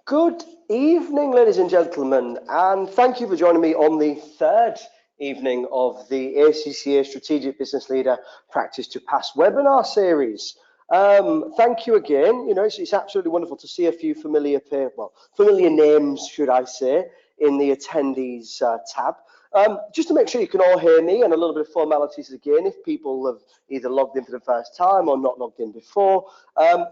Good evening, ladies and gentlemen, and thank you for joining me on the third evening of the ACCA Strategic Business Leader Practice to Pass webinar series. Thank you again. You know, it's absolutely wonderful to see a few familiar names, should I say, in the attendees tab. Just to make sure you can all hear me, and a little bit of formalities again, if people have either logged in for the first time or not logged in before,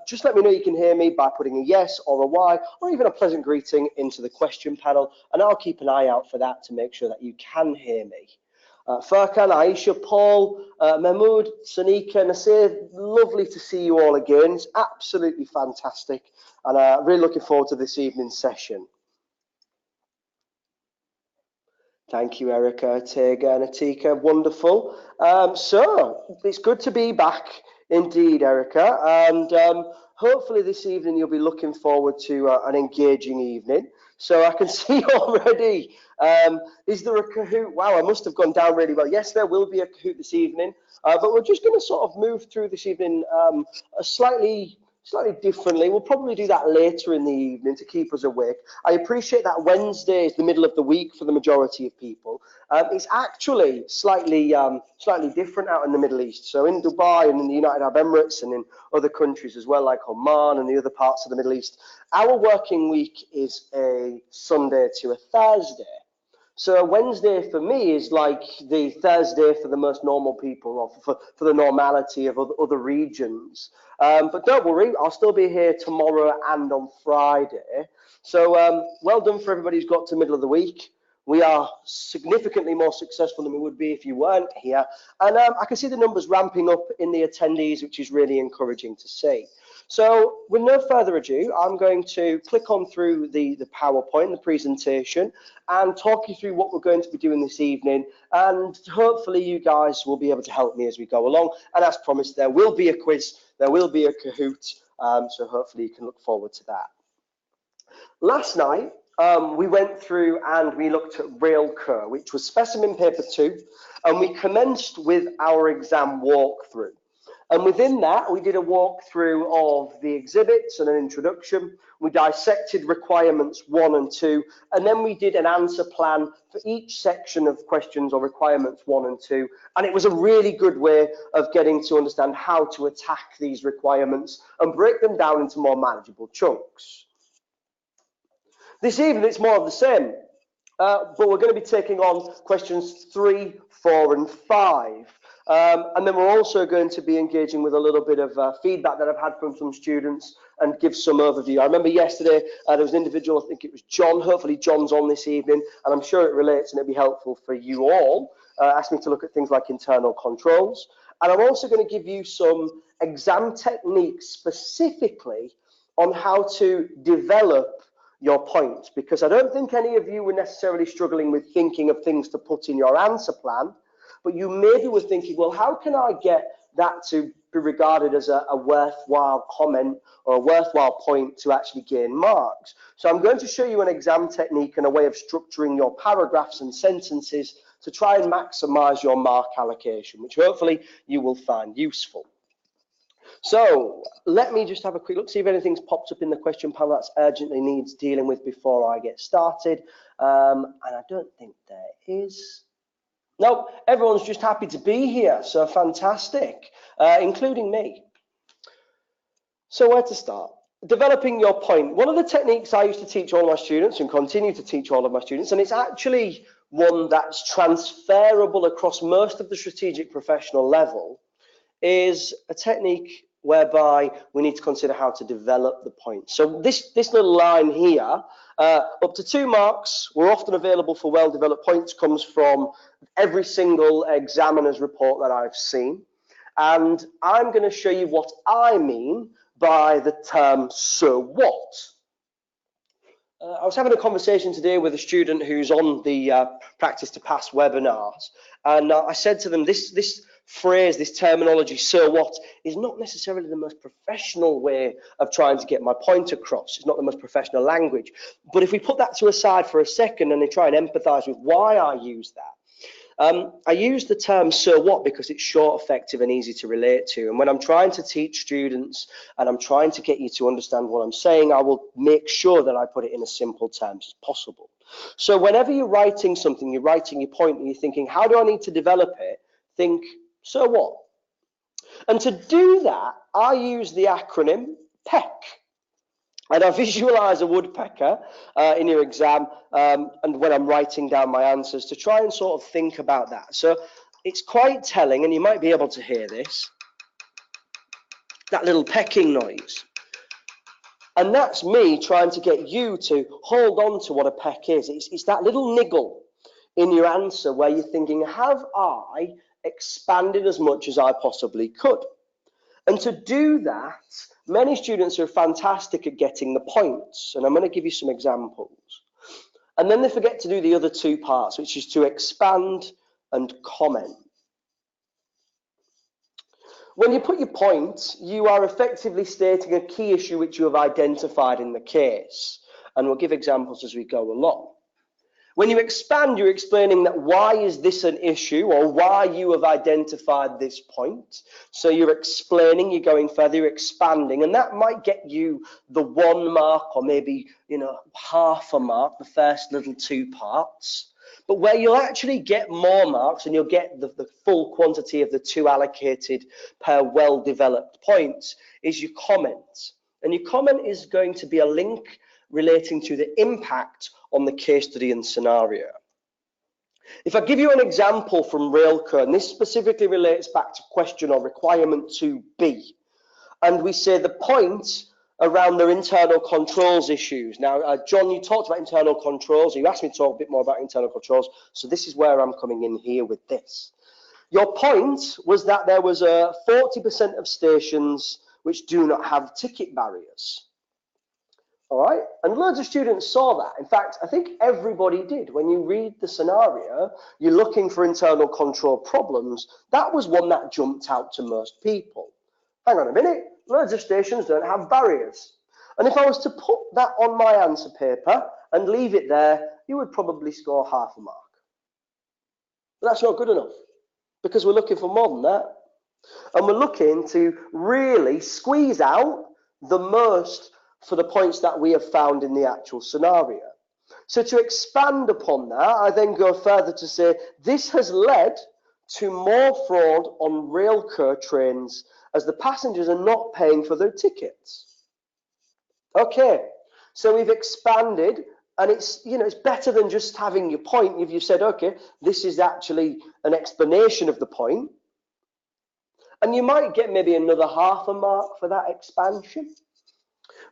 just let me know you can hear me by putting a yes or a Y or even a pleasant greeting into the question panel, and I'll keep an eye out for that to make sure that you can hear me. Furkan, Aisha, Paul, Mahmood, Sanika, Nasir, lovely to see you all again. It's absolutely fantastic, and really looking forward to this evening's session. Thank you, Erica, Tega, and Atika. Wonderful. So it's good to be back indeed, Erica. And hopefully this evening you'll be looking forward to an engaging evening. So I can see already, is there a Kahoot? Wow, I must have gone down really well. Yes, there will be a Kahoot this evening. But we're just going to sort of move through this evening slightly differently. We'll probably do that later in the evening to keep us awake. I appreciate that Wednesday is the middle of the week for the majority of people. It's actually slightly different out in the Middle East. So in Dubai and in the United Arab Emirates and in other countries as well, like Oman and the other parts of the Middle East, our working week is a Sunday to a Thursday. So Wednesday for me is like the Thursday for the most normal people, or for the normality of other regions. But don't worry, I'll still be here tomorrow and on Friday. So well done for everybody who's got to the middle of the week. We are significantly more successful than we would be if you weren't here. And I can see the numbers ramping up in the attendees, which is really encouraging to see. So with no further ado, I'm going to click on through the PowerPoint, the presentation, and talk you through what we're going to be doing this evening. And hopefully you guys will be able to help me as we go along. And as promised, there will be a quiz, there will be a Kahoot. So hopefully you can look forward to that. Last night, we went through and we looked at Railco, which was specimen paper 2, and we commenced with our exam walkthrough. And within that, we did a walkthrough of the exhibits and an introduction. We dissected requirements 1 and 2, and then we did an answer plan for each section of questions or requirements 1 and 2. And it was a really good way of getting to understand how to attack these requirements and break them down into more manageable chunks. This evening, it's more of the same, but we're going to be taking on questions 3, 4, and 5. And then we're also going to be engaging with a little bit of feedback that I've had from some students and give some overview. I remember yesterday there was an individual, I think it was John, hopefully John's on this evening, and I'm sure it relates and it'll be helpful for you all, asked me to look at things like internal controls. And I'm also going to give you some exam techniques specifically on how to develop your points, because I don't think any of you were necessarily struggling with thinking of things to put in your answer plan, but you maybe were thinking, well, how can I get that to be regarded as a worthwhile comment or a worthwhile point to actually gain marks? So I'm going to show you an exam technique and a way of structuring your paragraphs and sentences to try and maximize your mark allocation, which hopefully you will find useful. So let me just have a quick look, see if anything's popped up in the question panel that's urgently needs dealing with before I get started. And I don't think there is. No, everyone's just happy to be here, so fantastic, including me. So where to start? Developing your point. One of the techniques I used to teach all my students and continue to teach all of my students, and it's actually one that's transferable across most of the strategic professional level, is a technique whereby we need to consider how to develop the point. So this little line here, up to 2 marks, were often available for well-developed points, comes from every single examiner's report that I've seen. And I'm going to show you what I mean by the term so what. I was having a conversation today with a student who's on the Practice to Pass webinars, and I said to them, this phrase, this terminology, so what, is not necessarily the most professional way of trying to get my point across. It's not the most professional language. But if we put that to a side for a second and they try and empathize with why I use that, I use the term so what because it's short, effective, and easy to relate to. And when I'm trying to teach students and I'm trying to get you to understand what I'm saying, I will make sure that I put it in as simple terms as possible. So whenever you're writing something, you're writing your point and you're thinking, how do I need to develop it? Think, so what? And to do that, I use the acronym PEC. And I visualize a woodpecker in your exam and when I'm writing down my answers to try and sort of think about that. So it's quite telling, and you might be able to hear this, that little pecking noise. And that's me trying to get you to hold on to what a peck is. It's that little niggle in your answer where you're thinking, have I expanded as much as I possibly could? And to do that, many students are fantastic at getting the points. And I'm going to give you some examples. And then they forget to do the other two parts, which is to expand and comment. When you put your point, you are effectively stating a key issue which you have identified in the case. And we'll give examples as we go along. When you expand, you're explaining that why is this an issue or why you have identified this point. So you're explaining, you're going further, you're expanding, and that might get you the 1 mark or maybe, half a mark, the first little 2 parts. But where you'll actually get more marks and you'll get the full quantity of the 2 allocated per well-developed points is your comment. And your comment is going to be a link relating to the impact on the case study and scenario. If I give you an example from Railcode, and this specifically relates back to question or requirement 2B, and we say the point around their internal controls issues. Now, John, you talked about internal controls, or you asked me to talk a bit more about internal controls, so this is where I'm coming in here with this. Your point was that there was 40% of stations which do not have ticket barriers. All right, and loads of students saw that. In fact, I think everybody did. When you read the scenario, you're looking for internal control problems. That was one that jumped out to most people. Hang on a minute, loads of stations don't have barriers. And if I was to put that on my answer paper and leave it there, you would probably score half a mark. But that's not good enough because we're looking for more than that. And we're looking to really squeeze out the most for the points that we have found in the actual scenario. So to expand upon that, I then go further to say this has led to more fraud on railcar trains as the passengers are not paying for their tickets. Okay, so we've expanded, and it's better than just having your point. If you said, okay, this is actually an explanation of the point, and you might get maybe another half a mark for that expansion.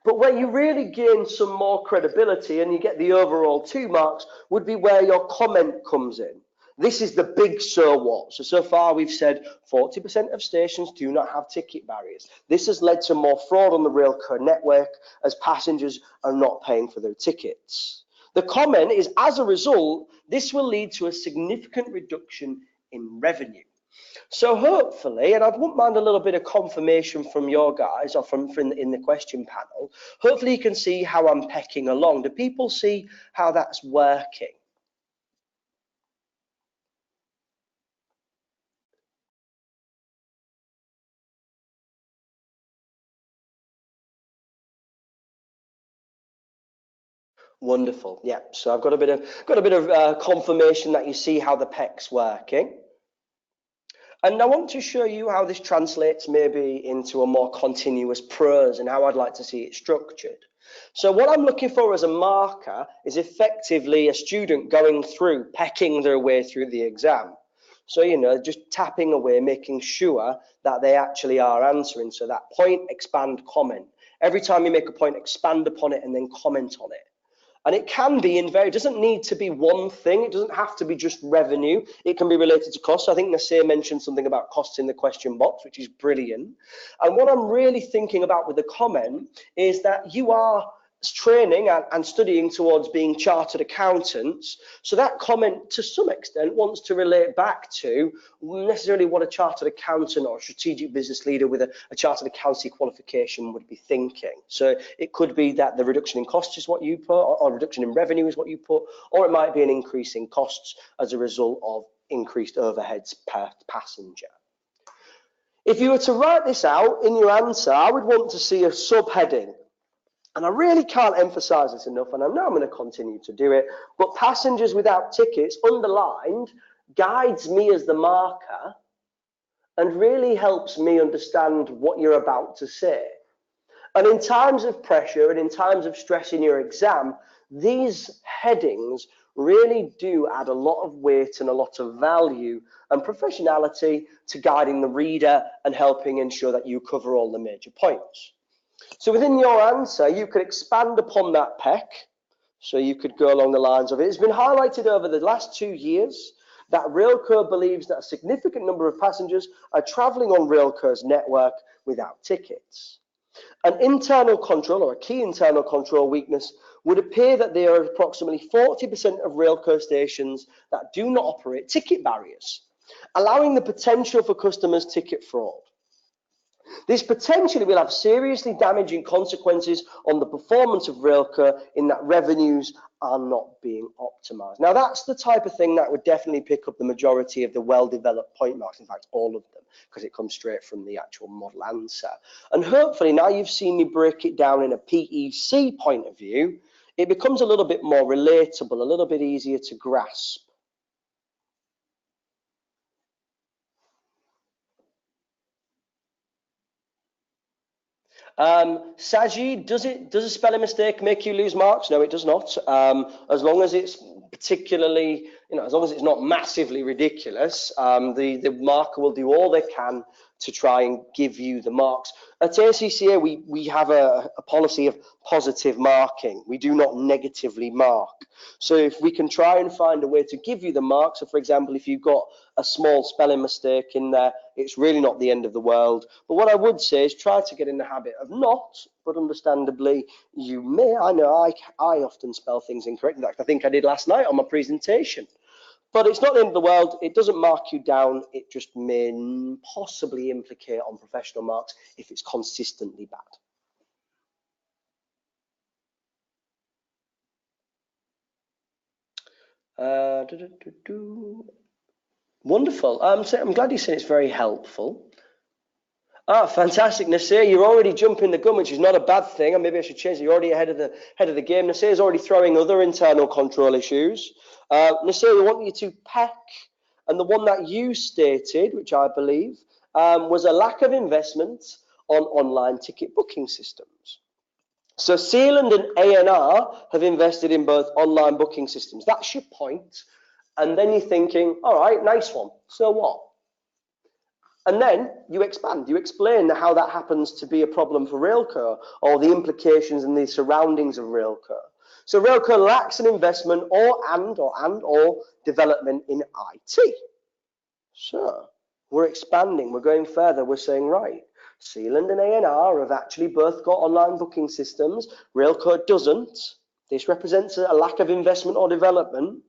But where you really gain some more credibility and you get the overall 2 marks would be where your comment comes in. This is the big so what. So far we've said 40% of stations do not have ticket barriers. This has led to more fraud on the railcar network as passengers are not paying for their tickets. The comment is, as a result, this will lead to a significant reduction in revenue. So hopefully, and I wouldn't mind a little bit of confirmation from your guys or from in the question panel, hopefully you can see how I'm pecking along. Do people see how that's working? Wonderful. Yeah. So I've got a bit of confirmation that you see how the PEC's working. And I want to show you how this translates maybe into a more continuous prose and how I'd like to see it structured. So what I'm looking for as a marker is effectively a student going through, pecking their way through the exam. So, just tapping away, making sure that they actually are answering. So that point, expand, comment. Every time you make a point, expand upon it and then comment on it. And it can be it doesn't need to be one thing. It doesn't have to be just revenue. It can be related to costs. I think Nasir mentioned something about costs in the question box, which is brilliant. And what I'm really thinking about with the comment is that you are training and studying towards being chartered accountants. So that comment to some extent wants to relate back to necessarily what a chartered accountant or a strategic business leader with a chartered accountancy qualification would be thinking. So it could be that the reduction in costs is what you put, or reduction in revenue is what you put, or it might be an increase in costs as a result of increased overheads per passenger. If you were to write this out in your answer, I would want to see a subheading. And I really can't emphasize this enough, and I know I'm going to continue to do it, but passengers without tickets underlined guides me as the marker and really helps me understand what you're about to say. And in times of pressure and in times of stress in your exam, these headings really do add a lot of weight and a lot of value and professionality to guiding the reader and helping ensure that you cover all the major points. So within your answer, you could expand upon that PEC. So you could go along the lines of, it's been highlighted over the last 2 years that Railco believes that a significant number of passengers are travelling on Railco's network without tickets. An internal control, or a key internal control weakness, would appear that there are approximately 40% of Railco stations that do not operate ticket barriers, allowing the potential for customers' ticket fraud. This potentially will have seriously damaging consequences on the performance of Railco in that revenues are not being optimized. Now, that's the type of thing that would definitely pick up the majority of the well-developed point marks, in fact, all of them, because it comes straight from the actual model answer. And hopefully now you've seen me break it down in a PEC point of view, it becomes a little bit more relatable, a little bit easier to grasp. Sajid, does a spelling mistake make you lose marks? No, it does not. As long as it's particularly, as long as it's not massively ridiculous, the marker will do all they can to try and give you the marks. At ACCA, we have a policy of positive marking. We do not negatively mark. So if we can try and find a way to give you the marks, so for example, if you've got a small spelling mistake in there, it's really not the end of the world. But what I would say is try to get in the habit of not, but understandably, you may. I know I often spell things incorrectly. In fact, I think I did last night on my presentation. But it's not the end of the world. It doesn't mark you down. It just may possibly implicate on professional marks if it's consistently bad. Wonderful. So I'm glad you said it's very helpful. Fantastic, Nasir. You're already jumping the gun, which is not a bad thing. And maybe I should change it. You're already ahead of the game. Nasir is already throwing other internal control issues. Nasir, we want you to PEC, and the one that you stated, which I believe, was a lack of investment on online ticket booking systems. So Sealand and A&R have invested in both online booking systems. That's your point. And then you're thinking, all right, nice one. So what? And then you expand, you explain how that happens to be a problem for Railco or the implications and the surroundings of Railco. So Railco lacks an investment or development in IT. So we're expanding, we're going further, we're saying, right, Sealand and A&R have actually both got online booking systems. Railco doesn't. This represents a lack of investment or development.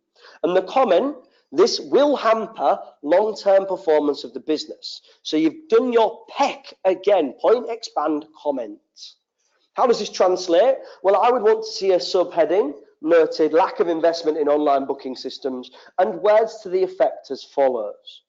And the comment, this will hamper long-term performance of the business. So you've done your PEC again, point, expand, comment. How does this translate? Well, I would want to see a subheading noted lack of investment in online booking systems and words to the effect as follows.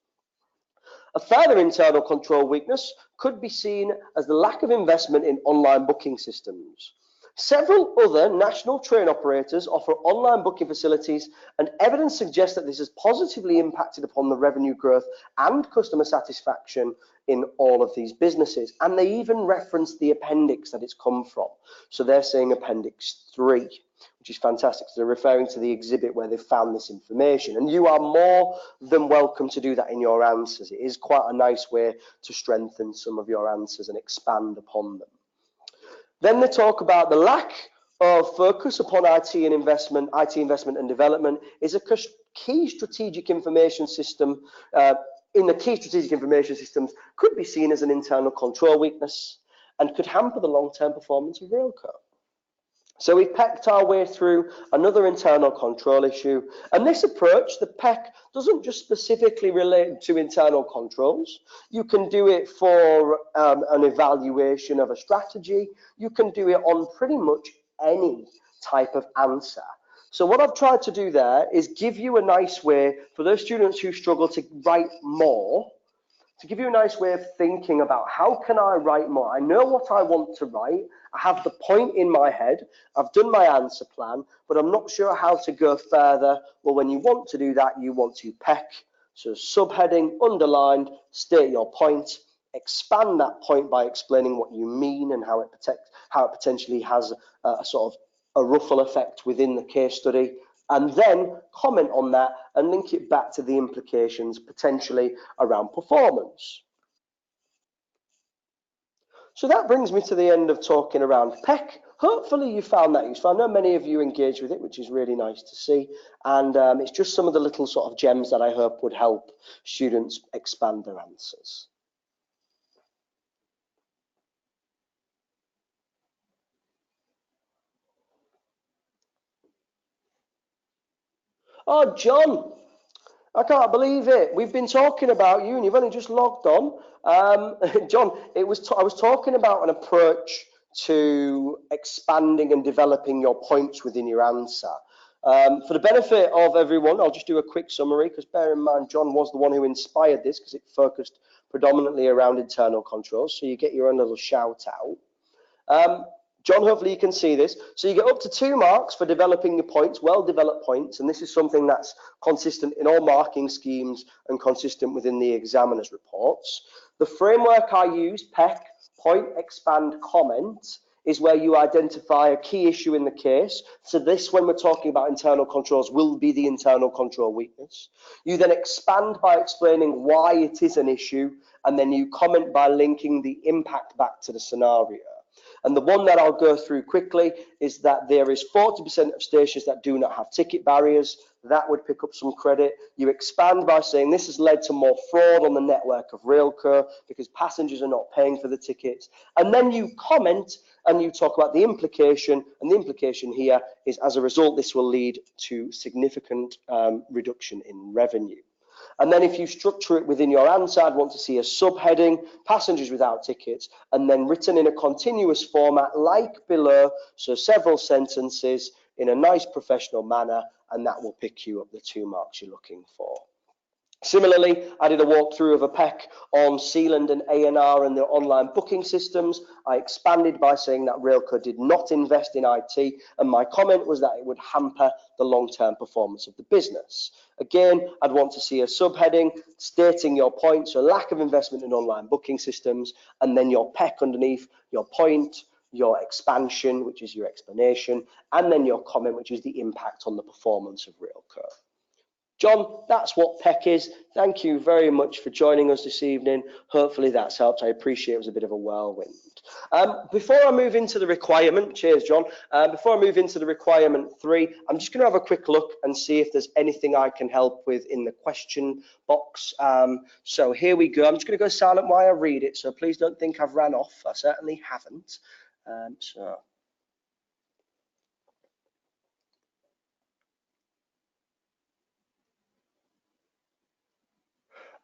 A further internal control weakness could be seen as the lack of investment in online booking systems. Several other national train operators offer online booking facilities, and evidence suggests that this has positively impacted upon the revenue growth and customer satisfaction in all of these businesses. And they even reference the appendix that it's come from. So they're saying Appendix 3, which is fantastic. So they're referring to the exhibit where they found this information. And you are more than welcome to do that in your answers. It is quite a nice way to strengthen some of your answers and expand upon them. Then they talk about the lack of focus upon IT investment and development is a key strategic information system. In the key strategic information systems could be seen as an internal control weakness and could hamper the long-term performance of Railco. So we've pecked our way through another internal control issue, and this approach, the PEC, doesn't just specifically relate to internal controls. You can do it for an evaluation of a strategy. You can do it on pretty much any type of answer. So what I've tried to do there is give you a nice way for those students who struggle to write more, to give you a nice way of thinking about how can I write more. I know what I want to write. I have the point in my head. I've done my answer plan, but I'm not sure how to go further. Well, when you want to do that, you want to peck. So subheading, underlined, state your point, expand that point by explaining what you mean and how it potentially has a sort of a ruffle effect within the case study, and then comment on that and link it back to the implications potentially around performance. So that brings me to the end of talking around PEC. Hopefully you found that useful. I know many of you engage with it, which is really nice to see. And it's just some of the little sort of gems that I hope would help students expand their answers. Oh, John, I can't believe it. We've been talking about you and you've only just logged on. John, I was talking about an approach to expanding and developing your points within your answer. For the benefit of everyone, I'll just do a quick summary because bear in mind, John was the one who inspired this because it focused predominantly around internal controls. So you get your own little shout out. John, hopefully you can see this. So you get up to 2 marks for developing your points, well-developed points, and this is something that's consistent in all marking schemes and consistent within the examiner's reports. The framework I use, PEC, point, expand, comment, is where you identify a key issue in the case. So this, when we're talking about internal controls, will be the internal control weakness. You then expand by explaining why it is an issue, and then you comment by linking the impact back to the scenario. And the one that I'll go through quickly is that there is 40% of stations that do not have ticket barriers. That would pick up some credit. You expand by saying this has led to more fraud on the network of Railco because passengers are not paying for the tickets. And then you comment and you talk about the implication, and the implication here is as a result, this will lead to significant reduction in revenue. And then if you structure it within your answer, I'd want to see a subheading, passengers without tickets, and then written in a continuous format like below, so several sentences in a nice professional manner, and that will pick you up the 2 marks you're looking for. Similarly, I did a walkthrough of a PEC on Sealand and A&R and their online booking systems. I expanded by saying that Railco did not invest in IT, and my comment was that it would hamper the long-term performance of the business. Again, I'd want to see a subheading stating your point, so lack of investment in online booking systems, and then your PEC underneath, your point, your expansion, which is your explanation, and then your comment, which is the impact on the performance of Railco. John, that's what PEC is. Thank you very much for joining us this evening. Hopefully that's helped. I appreciate it was a bit of a whirlwind. Before I move into the requirement, cheers, John. Before I move into the requirement 3, I'm just going to have a quick look and see if there's anything I can help with in the question box. So here we go. I'm just going to go silent while I read it, so please don't think I've ran off. I certainly haven't.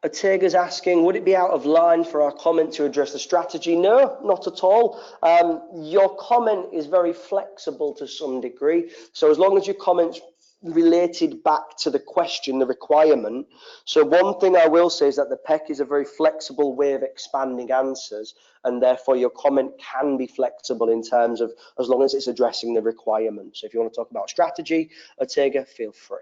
Ortega's asking, would it be out of line for our comment to address the strategy? No, not at all. Your comment is very flexible to some degree. So as long as your comment's related back to the question, the requirement. So one thing I will say is that the PEC is a very flexible way of expanding answers, and therefore your comment can be flexible in terms of as long as it's addressing the requirement. So if you want to talk about strategy, Ortega, feel free.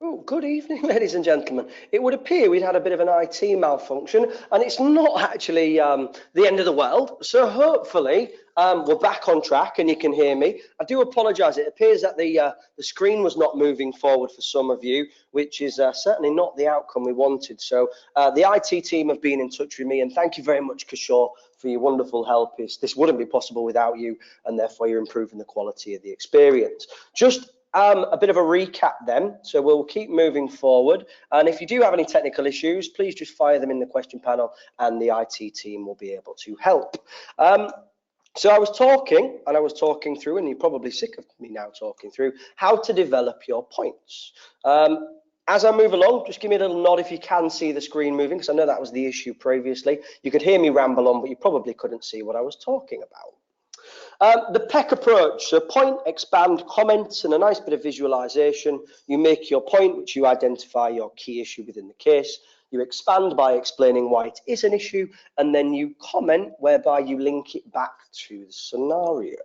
Oh, good evening, ladies and gentlemen. It would appear we'd had a bit of an IT malfunction, and it's not actually the end of the world. So hopefully we're back on track and you can hear me. I do apologise. It appears that the screen was not moving forward for some of you, which is certainly not the outcome we wanted. So the IT team have been in touch with me, and thank you very much, Kishore, for your wonderful help. This wouldn't be possible without you, and therefore you're improving the quality of the experience. Just a bit of a recap then, so we'll keep moving forward, and if you do have any technical issues, please just fire them in the question panel and the IT team will be able to help. So I was talking through, and you're probably sick of me now talking through, how to develop your points. As I move along, just give me a little nod if you can see the screen moving, because I know that was the issue previously. You could hear me ramble on, but you probably couldn't see what I was talking about. The PEC approach, so point, expand, comment, and a nice bit of visualization. You make your point, which you identify your key issue within the case. You expand by explaining why it is an issue, and then you comment, whereby you link it back to the scenario.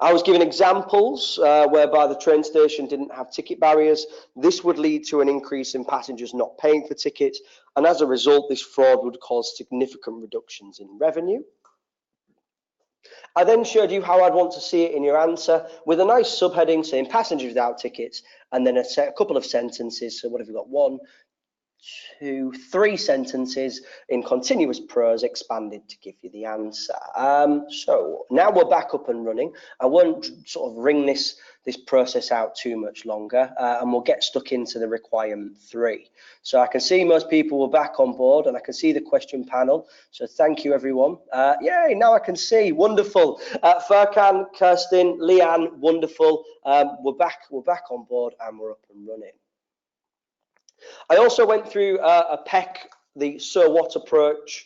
I was given examples whereby the train station didn't have ticket barriers. This would lead to an increase in passengers not paying for tickets, and as a result, this fraud would cause significant reductions in revenue. I then showed you how I'd want to see it in your answer with a nice subheading saying passengers without tickets, and then a couple of sentences. So what have we got? 1, 2, 3 sentences in continuous prose expanded to give you the answer. So now we're back up and running. I won't sort of wring this process out too much longer, and we'll get stuck into the requirement 3. So I can see most people were back on board, and I can see the question panel. So thank you, everyone. Yay, now I can see. Wonderful. Furkan, Kirsten, Leanne, wonderful. We're back on board, and we're up and running. I also went through a PEC, the so what approach,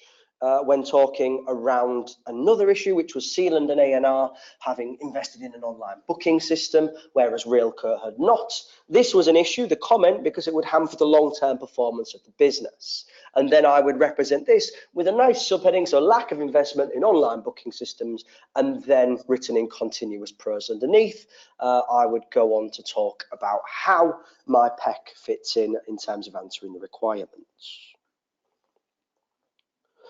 when talking around another issue, which was Sealand and A&R having invested in an online booking system, whereas Railco had not. This was an issue, the comment, because it would hamper the long-term performance of the business. And then I would represent this with a nice subheading, so lack of investment in online booking systems, and then written in continuous prose underneath. I would go on to talk about how my PEC fits in terms of answering the requirements.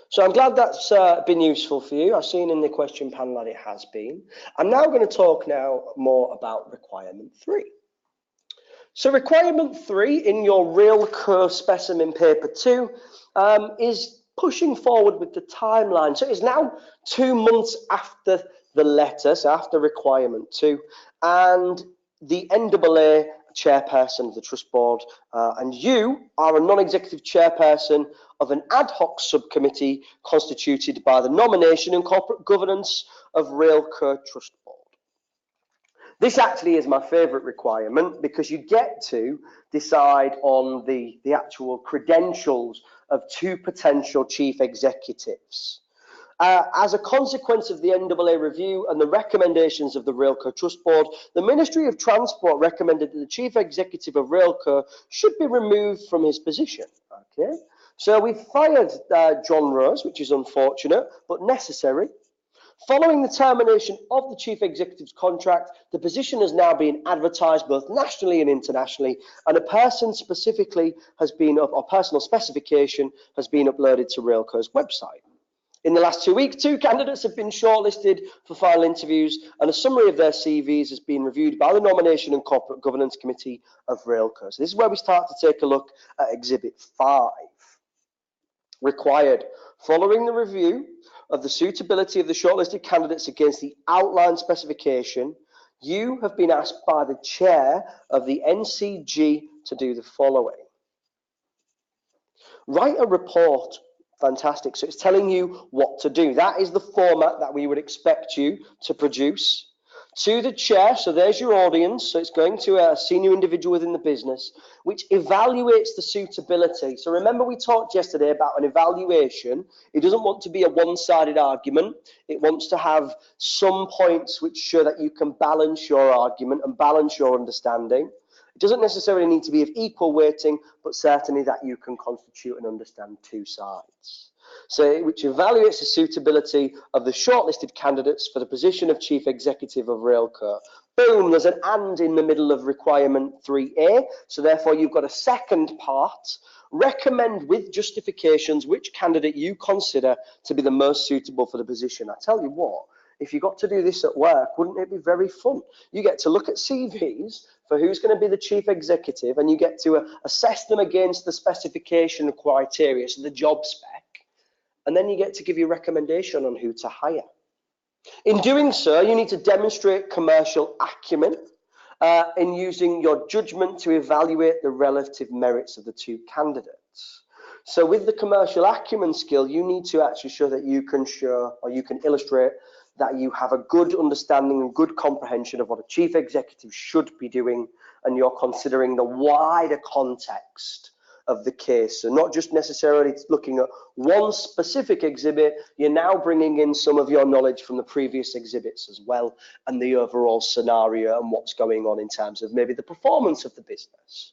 So I'm glad that's been useful for you. I've seen in the question panel that it has been. I'm now going to talk more about requirement 3. So requirement 3 in your Railco specimen paper 2 is pushing forward with the timeline. So it's now 2 months after the letter, so after requirement 2, and the NAA chairperson of the trust board, and you are a non-executive chairperson of an ad hoc subcommittee constituted by the Nomination and Corporate Governance of Railco Trust Board. This actually is my favourite requirement because you get to decide on the actual credentials of 2 potential chief executives. As a consequence of the NAA review and the recommendations of the Railco Trust Board, the Ministry of Transport recommended that the Chief Executive of Railco should be removed from his position. Okay, so we fired John Rose, which is unfortunate but necessary. Following the termination of the Chief Executive's contract, the position has now been advertised both nationally and internationally, and a person specifically has been, or personal specification has been uploaded to Railco's website. In the last 2 weeks, 2 candidates have been shortlisted for final interviews, and a summary of their CVs has been reviewed by the Nomination and Corporate Governance Committee of Railco. So this is where we start to take a look at Exhibit 5. Required. Following the review of the suitability of the shortlisted candidates against the outlined specification, you have been asked by the chair of the NCG to do the following. Write a report. Fantastic. So it's telling you what to do. That is the format that we would expect you to produce. To the chair, so there's your audience. So it's going to a senior individual within the business, which evaluates the suitability. So remember we talked yesterday about an evaluation. It doesn't want to be a one-sided argument. It wants to have some points which show that you can balance your argument and balance your understanding. It doesn't necessarily need to be of equal weighting, but certainly that you can constitute and understand 2 sides. So which evaluates the suitability of the shortlisted candidates for the position of Chief Executive of Railco Boom, there's an and in the middle of requirement 3A. So therefore you've got a second part. Recommend with justifications which candidate you consider to be the most suitable for the position. I tell you what, if you got to do this at work, wouldn't it be very fun? You get to look at CVs for who's going to be the chief executive, and you get to assess them against the specification criteria, so the job spec, and then you get to give your recommendation on who to hire. In doing so, you need to demonstrate commercial acumen in using your judgment to evaluate the relative merits of the two candidates. So with the commercial acumen skill, you need to actually show that you can show, or you can illustrate that you have a good understanding and good comprehension of what a chief executive should be doing, and you're considering the wider context of the case. So not just necessarily looking at one specific exhibit, you're now bringing in some of your knowledge from the previous exhibits as well, and the overall scenario and what's going on in terms of maybe the performance of the business.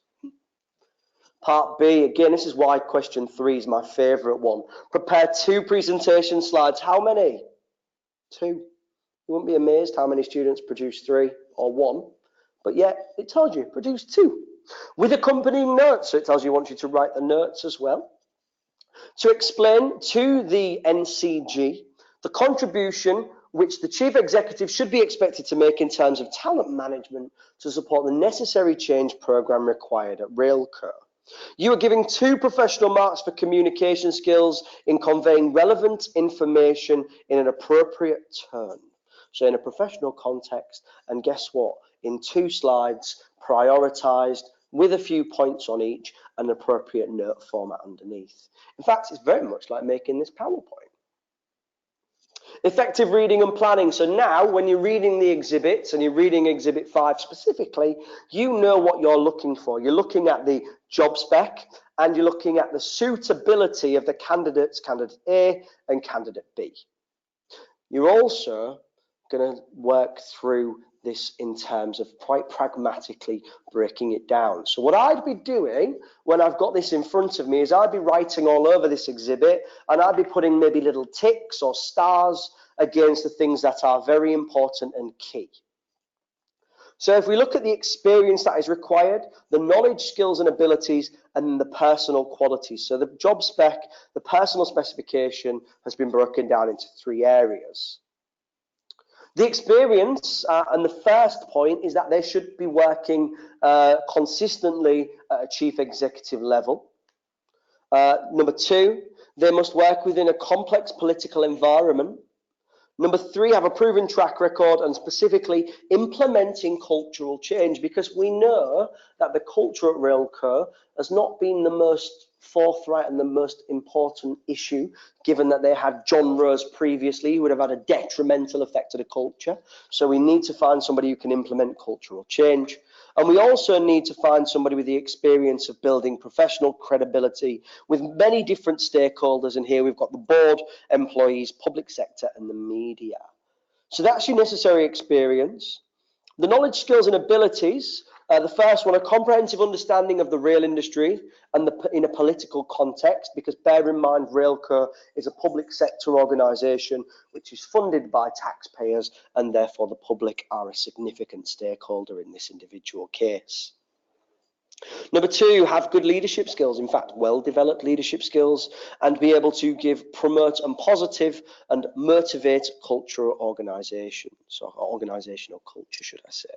Part B, again, this is why question 3 is my favorite one. Prepare 2 presentation slides. How many? 2. You wouldn't be amazed how many students produce 3 or 1, but yet it told you, produce 2. With accompanying notes, so it tells you wants you to write the notes as well. To explain to the NCG the contribution which the chief executive should be expected to make in terms of talent management to support the necessary change program required at Railco. You are giving 2 professional marks for communication skills in conveying relevant information in an appropriate tone. So in a professional context, and guess what? In 2 slides, prioritized with a few points on each, an appropriate note format underneath. In fact, it's very much like making this PowerPoint. Effective reading and planning. So now when you're reading the exhibits and you're reading exhibit 5 specifically, you know what you're looking for. You're looking at the job spec and you're looking at the suitability of the candidates, candidate A and candidate B. You're also going to work through this in terms of quite pragmatically breaking it down. So what I'd be doing when I've got this in front of me is I'd be writing all over this exhibit, and I'd be putting maybe little ticks or stars against the things that are very important and key. So if we look at the experience that is required, the knowledge, skills and abilities, and the personal qualities. So the job spec, the personal specification has been broken down into 3 areas. The experience, and the first point is that they should be working consistently at a chief executive level. Number 2, they must work within a complex political environment. Number 3, have a proven track record and specifically implementing cultural change, because we know that the culture at Railco has not been the most forthright and the most important issue, given that they had John Rose previously who would have had a detrimental effect to the culture. So we need to find somebody who can implement cultural change. And we also need to find somebody with the experience of building professional credibility with many different stakeholders. And here we've got the board, employees, public sector, and the media. So that's your necessary experience. The knowledge, skills, and abilities. The first one, a comprehensive understanding of the rail industry and in a political context, because bear in mind, Railco is a public sector organisation which is funded by taxpayers, and therefore the public are a significant stakeholder in this individual case. Number 2, have good leadership skills, in fact, well-developed leadership skills, and be able to promote and positive and motivate cultural organisations, or organisational culture, should I say.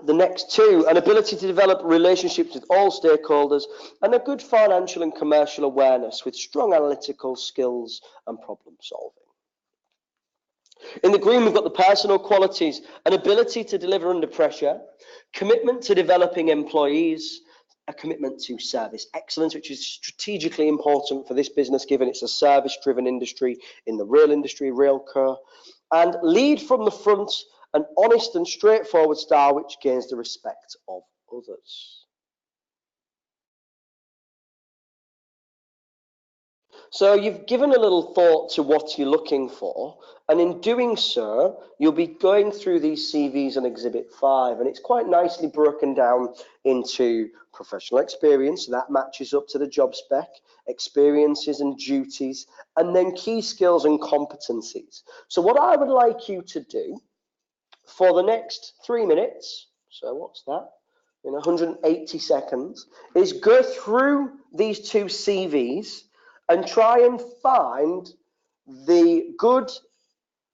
The next 2, an ability to develop relationships with all stakeholders and a good financial and commercial awareness with strong analytical skills and problem solving. In the green, we've got the personal qualities, an ability to deliver under pressure, commitment to developing employees, a commitment to service excellence, which is strategically important for this business, given it's a service-driven industry in the rail industry, Railco, and lead from the front, an honest and straightforward style which gains the respect of others. So you've given a little thought to what you're looking for, and in doing so, you'll be going through these CVs on Exhibit 5, and it's quite nicely broken down into professional experience, so that matches up to the job spec, experiences and duties, and then key skills and competencies. So what I would like you to do for the next 3 minutes, so what's that, in 180 seconds, is go through these two CVs and try and find the good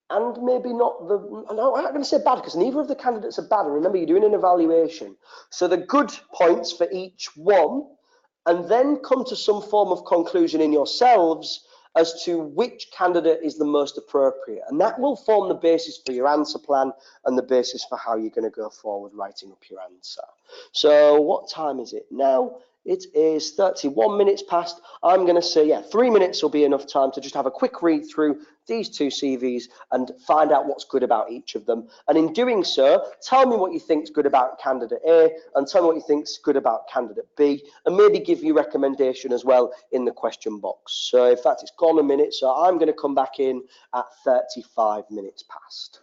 and maybe not the, no, I'm not going to say bad because neither of the candidates are bad. And remember, you're doing an evaluation. So the good points for each one, and then come to some form of conclusion in yourselves as to which candidate is the most appropriate. And that will form the basis for your answer plan and the basis for how you're going to go forward writing up your answer. So what time is it now? It is 31 minutes past. I'm going to say, yeah, 3 minutes will be enough time to just have a quick read through these two CVs and find out what's good about each of them. And in doing so, tell me what you think is good about candidate A and tell me what you think is good about candidate B, and maybe give you recommendation as well in the question box. So in fact, it's gone a minute, so I'm going to come back in at 35 minutes past.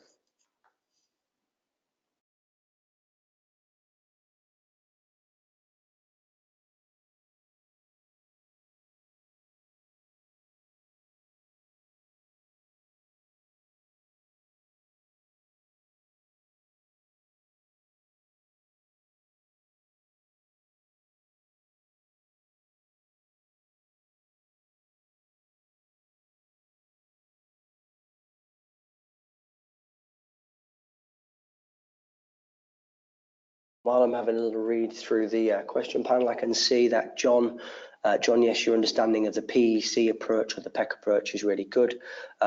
While I'm having a little read through the question panel, I can see that John, yes, your understanding of the PEC approach or the PEC approach is really good.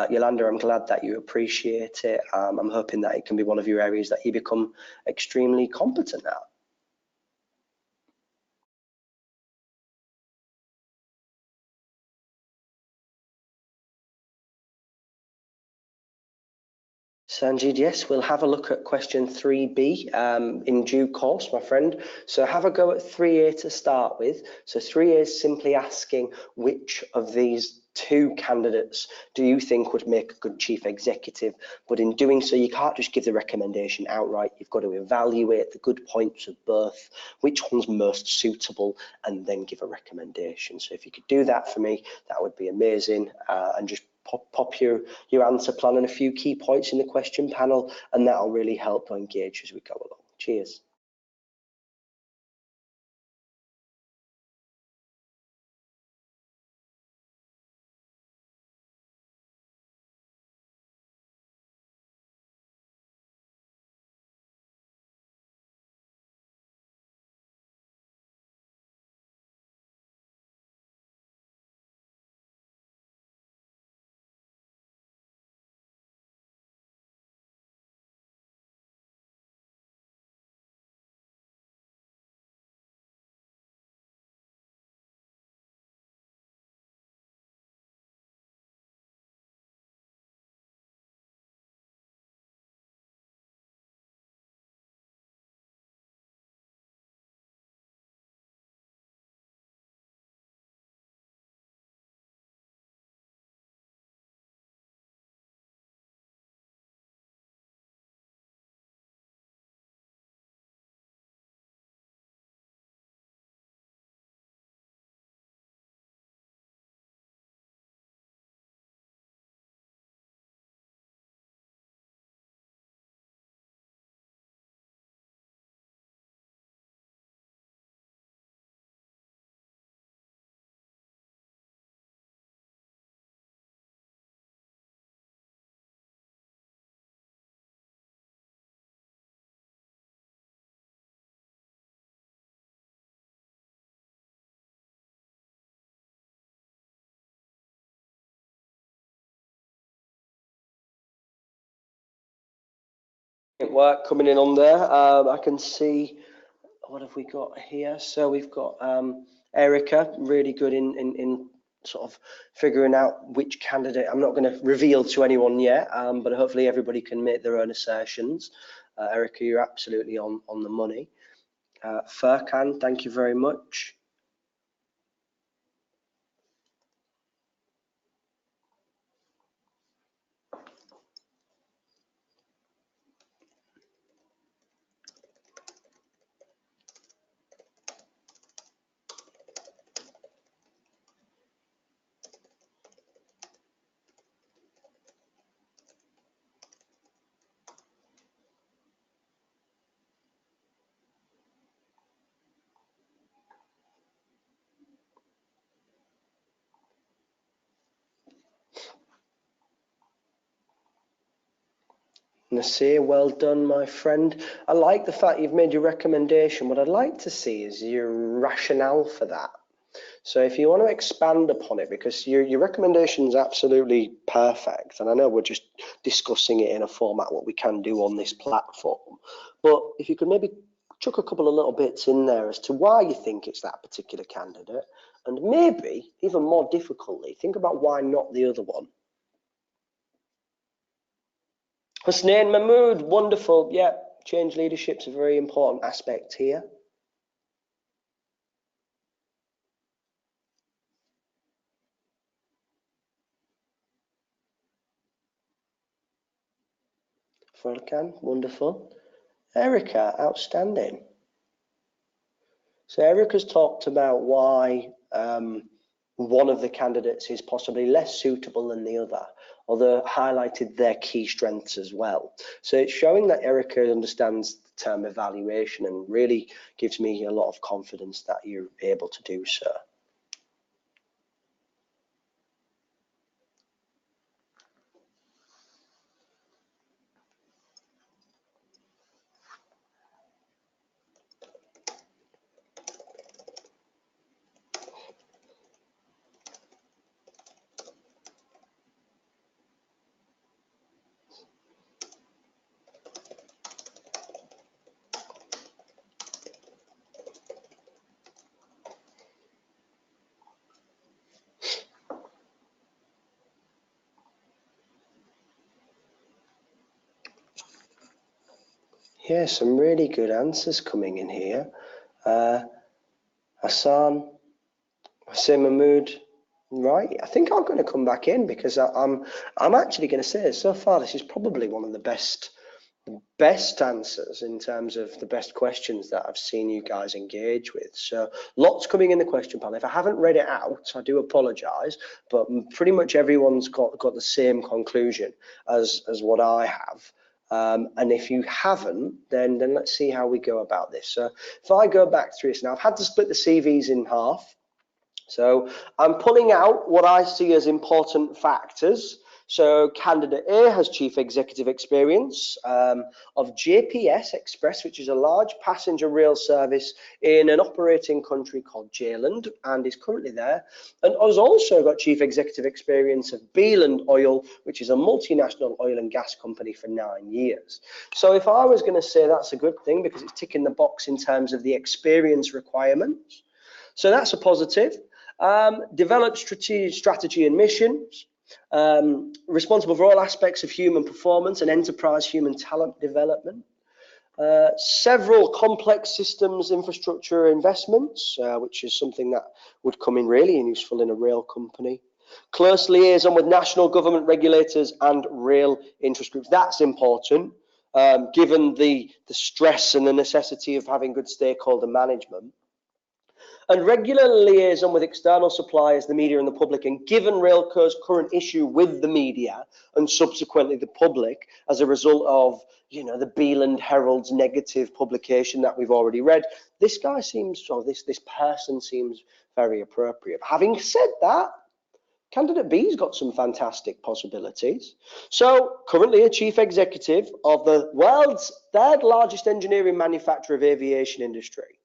Yolanda, I'm glad that you appreciate it. I'm hoping that it can be one of your areas that you become extremely competent at. Sanjid, yes, we'll have a look at question 3B in due course, my friend. So have a go at 3A to start with. So 3A is simply asking which of these two candidates do you think would make a good chief executive? But in doing so, you can't just give the recommendation outright. You've got to evaluate the good points of both, which one's most suitable, and then give a recommendation. So if you could do that for me, that would be amazing. And just pop your answer plan and a few key points in the question panel, and that'll really help engage as we go along. Cheers. Work coming in on there. I can see, what have we got here? So we've got Erica, really good in sort of figuring out which candidate. I'm not going to reveal to anyone yet, but hopefully everybody can make their own assertions. Erica, you're absolutely on the money. Furkan, thank you very much. Nasir, well done, my friend. I like the fact you've made your recommendation. What I'd like to see is your rationale for that. So if you want to expand upon it, because your recommendation is absolutely perfect, and I know we're just discussing it in a format what we can do on this platform, but if you could maybe chuck a couple of little bits in there as to why you think it's that particular candidate, and maybe even more difficultly, think about why not the other one. Husnain Mahmood, wonderful. Yeah, change leadership's a very important aspect here. Furkan, wonderful. Erica, outstanding. So Erica's talked about why one of the candidates is possibly less suitable than the other, although highlighted their key strengths as well. So it's showing that Erica understands the term evaluation and really gives me a lot of confidence that you're able to do so. Yeah, some really good answers coming in here. Hassan, Hussein Mahmood, right? I think I'm going to come back in because I'm actually going to say so far this is probably one of the best answers in terms of the best questions that I've seen you guys engage with. So lots coming in the question panel. If I haven't read it out, I do apologise, but pretty much everyone's got the same conclusion as what I have. And if you haven't, then let's see how we go about this. So if I go back through this now, I've had to split the CVs in half. So I'm pulling out what I see as important factors. So candidate A has chief executive experience of JPS Express, which is a large passenger rail service in an operating country called Jayland, and is currently there. And has also got chief executive experience of Beeland Oil, which is a multinational oil and gas company for 9 years. So if I was going to say that's a good thing because it's ticking the box in terms of the experience requirements. So that's a positive. Develop strategy and missions. Responsible for all aspects of human performance and enterprise human talent development. Several complex systems infrastructure investments, which is something that would come in really useful in a rail company. Close liaison with national government regulators and rail interest groups. That's important, given the stress and the necessity of having good stakeholder management. And regular liaison with external suppliers, the media and the public, and given Railco's current issue with the media and subsequently the public as a result of, the Beeland Herald's negative publication that we've already read, this guy seems, or this person seems very appropriate. Having said that, candidate B's got some fantastic possibilities. So currently a chief executive of the world's third largest engineering manufacturer of aviation industry,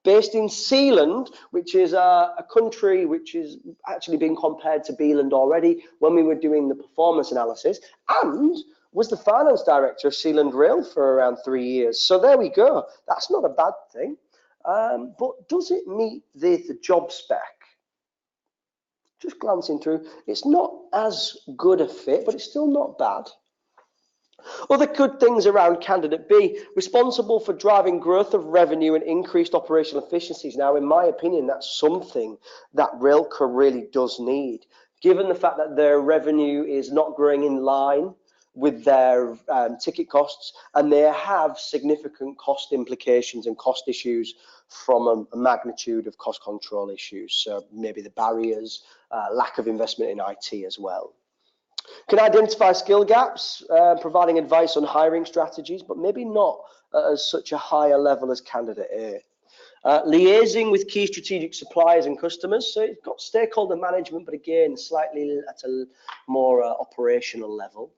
based in Sealand, which is a country which is actually being compared to Beeland already when we were doing the performance analysis, and was the finance director of Sealand Rail for around 3 years. So there we go. That's not a bad thing. But does it meet the job spec? Just glancing through, it's not as good a fit, but it's still not bad. Other good things around candidate B, responsible for driving growth of revenue and increased operational efficiencies. Now, in my opinion, that's something that Railco really does need, given the fact that their revenue is not growing in line with their ticket costs, and they have significant cost implications and cost issues from a magnitude of cost control issues. So maybe the barriers, lack of investment in IT as well. Can identify skill gaps, providing advice on hiring strategies, but maybe not at such a higher level as candidate A. Liaising with key strategic suppliers and customers, so it's got stakeholder management, but again, slightly at a more operational level.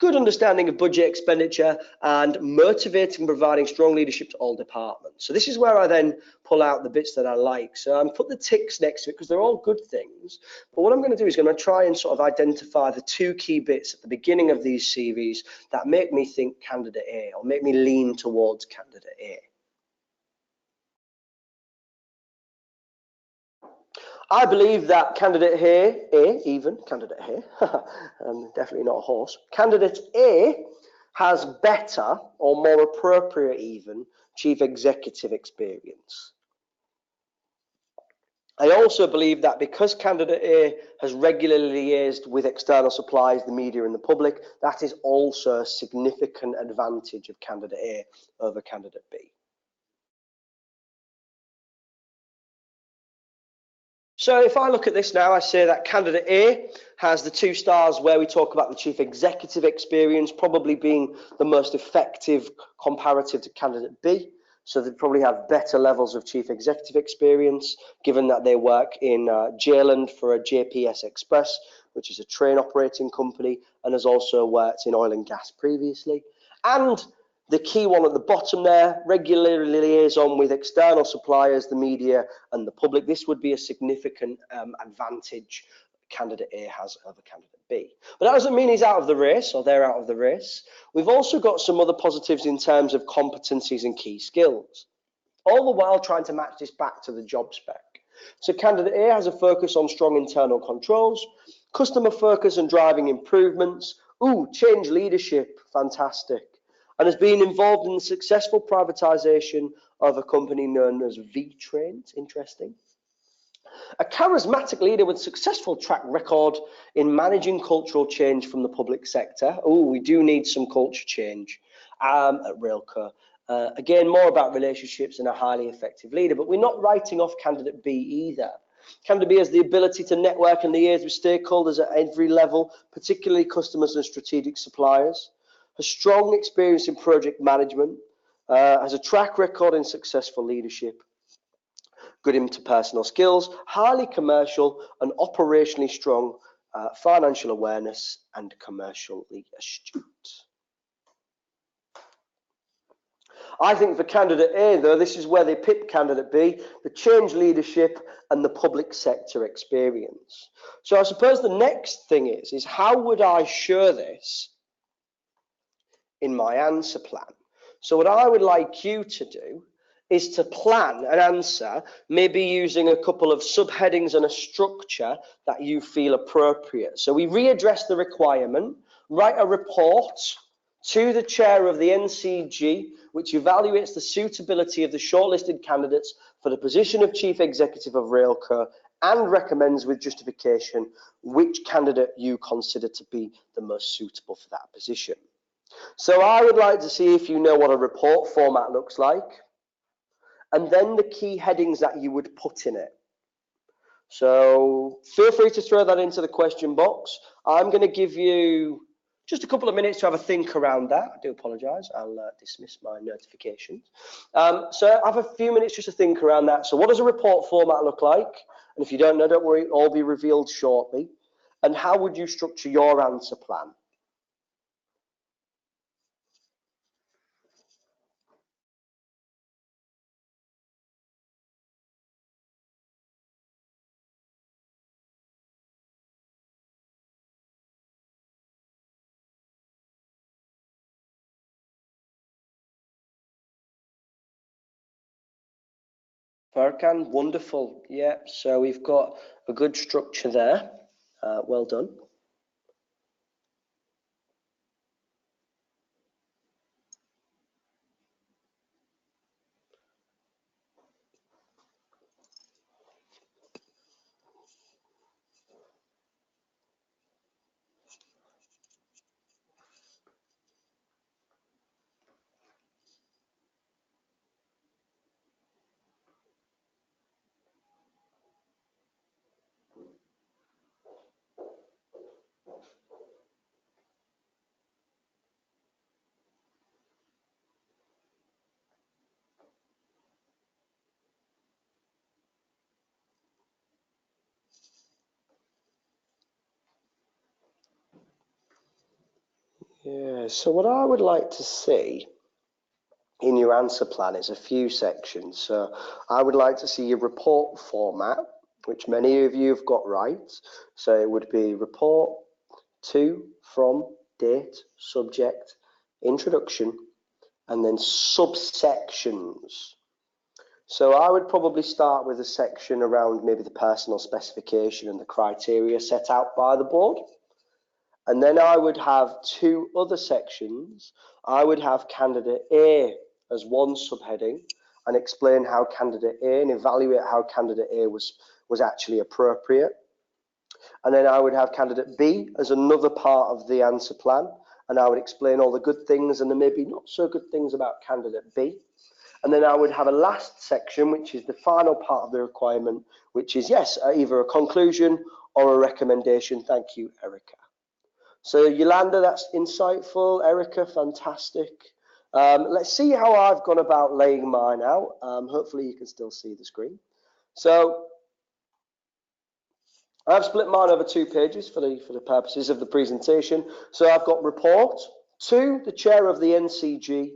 good understanding of budget expenditure, and motivating and providing strong leadership to all departments. So this is where I then pull out the bits that I like. So I'm put the ticks next to it because they're all good things. But what I'm going to do is going to try and sort of identify the two key bits at the beginning of these CVs that make me think candidate A or make me lean towards candidate A. I believe that candidate candidate A, definitely not a horse, candidate A has better or more appropriate even chief executive experience. I also believe that because candidate A has regularly liaised with external suppliers, the media and the public, that is also a significant advantage of candidate A over candidate B. So if I look at this now, I say that candidate A has the 2 stars where we talk about the chief executive experience probably being the most effective comparative to candidate B. So they probably have better levels of chief executive experience, given that they work in Jayland for a JPS Express, which is a train operating company, and has also worked in oil and gas previously. And the key one at the bottom there, regularly liaison with external suppliers, the media and the public. This would be a significant advantage candidate A has over candidate B. But that doesn't mean he's out of the race or they're out of the race. We've also got some other positives in terms of competencies and key skills, all the while trying to match this back to the job spec. So candidate A has a focus on strong internal controls, customer focus and driving improvements. Change leadership, fantastic. And has been involved in the successful privatization of a company known as V-Trains, interesting. A charismatic leader with successful track record in managing cultural change from the public sector. We do need some culture change at Railco. Again, more about relationships and a highly effective leader, but we're not writing off candidate B either. Candidate B has the ability to network and liaise with stakeholders at every level, particularly customers and strategic suppliers. Has strong experience in project management, has a track record in successful leadership, good interpersonal skills, highly commercial and operationally strong, financial awareness and commercially astute. I think for candidate A, though, this is where they pick candidate B, the change leadership and the public sector experience. So I suppose the next thing is how would I show this in my answer plan? So what I would like you to do is to plan an answer, maybe using a couple of subheadings and a structure that you feel appropriate. So we readdress the requirement, write a report to the chair of the NCG, which evaluates the suitability of the shortlisted candidates for the position of Chief Executive of Railco and recommends with justification which candidate you consider to be the most suitable for that position. So I would like to see if you know what a report format looks like, and then the key headings that you would put in it. So feel free to throw that into the question box. I'm going to give you just a couple of minutes to have a think around that. I do apologise. I'll dismiss my notifications. So I have a few minutes just to think around that. So what does a report format look like? And if you don't know, don't worry, it'll all be revealed shortly. And how would you structure your answer plan? Farkan, wonderful. Yeah, so we've got a good structure there. Well done. Yeah, so what I would like to see in your answer plan is a few sections. So I would like to see your report format, which many of you have got right. So it would be report, to, from, date, subject, introduction, and then subsections. So I would probably start with a section around maybe the personal specification and the criteria set out by the board. And then I would have two other sections. I would have candidate A as one subheading and explain how candidate A and evaluate how candidate A was actually appropriate. And then I would have candidate B as another part of the answer plan. And I would explain all the good things and the maybe not so good things about candidate B. And then I would have a last section, which is the final part of the requirement, which is, yes, either a conclusion or a recommendation. Thank you, Erica. So Yolanda, that's insightful. Erica, fantastic. Let's see how I've gone about laying mine out. Hopefully you can still see the screen. So I've split mine over 2 pages for the purposes of the presentation. So I've got report, to the chair of the NCG,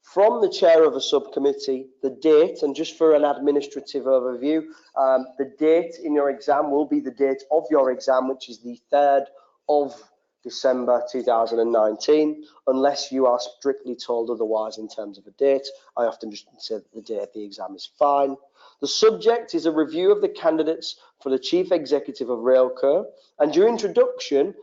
from the chair of a subcommittee, the date, and just for an administrative overview, the date in your exam will be the date of your exam, which is the 3rd of December 2019, unless you are strictly told otherwise in terms of a date. I often just say that the date of the exam is fine. The subject is a review of the candidates for the Chief Executive of Railco, and your introduction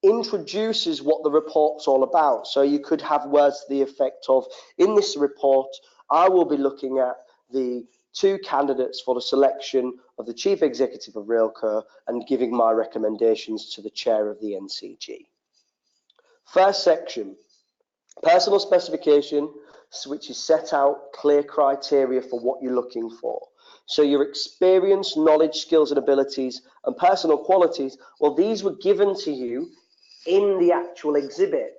introduces what the report's all about. So you could have words to the effect of, in this report, I will be looking at the 2 candidates for the selection of the Chief Executive of Railco and giving my recommendations to the chair of the NCG. First section, personal specification, which is set out clear criteria for what you're looking for. So your experience, knowledge, skills and abilities and personal qualities, well, these were given to you in the actual exhibit.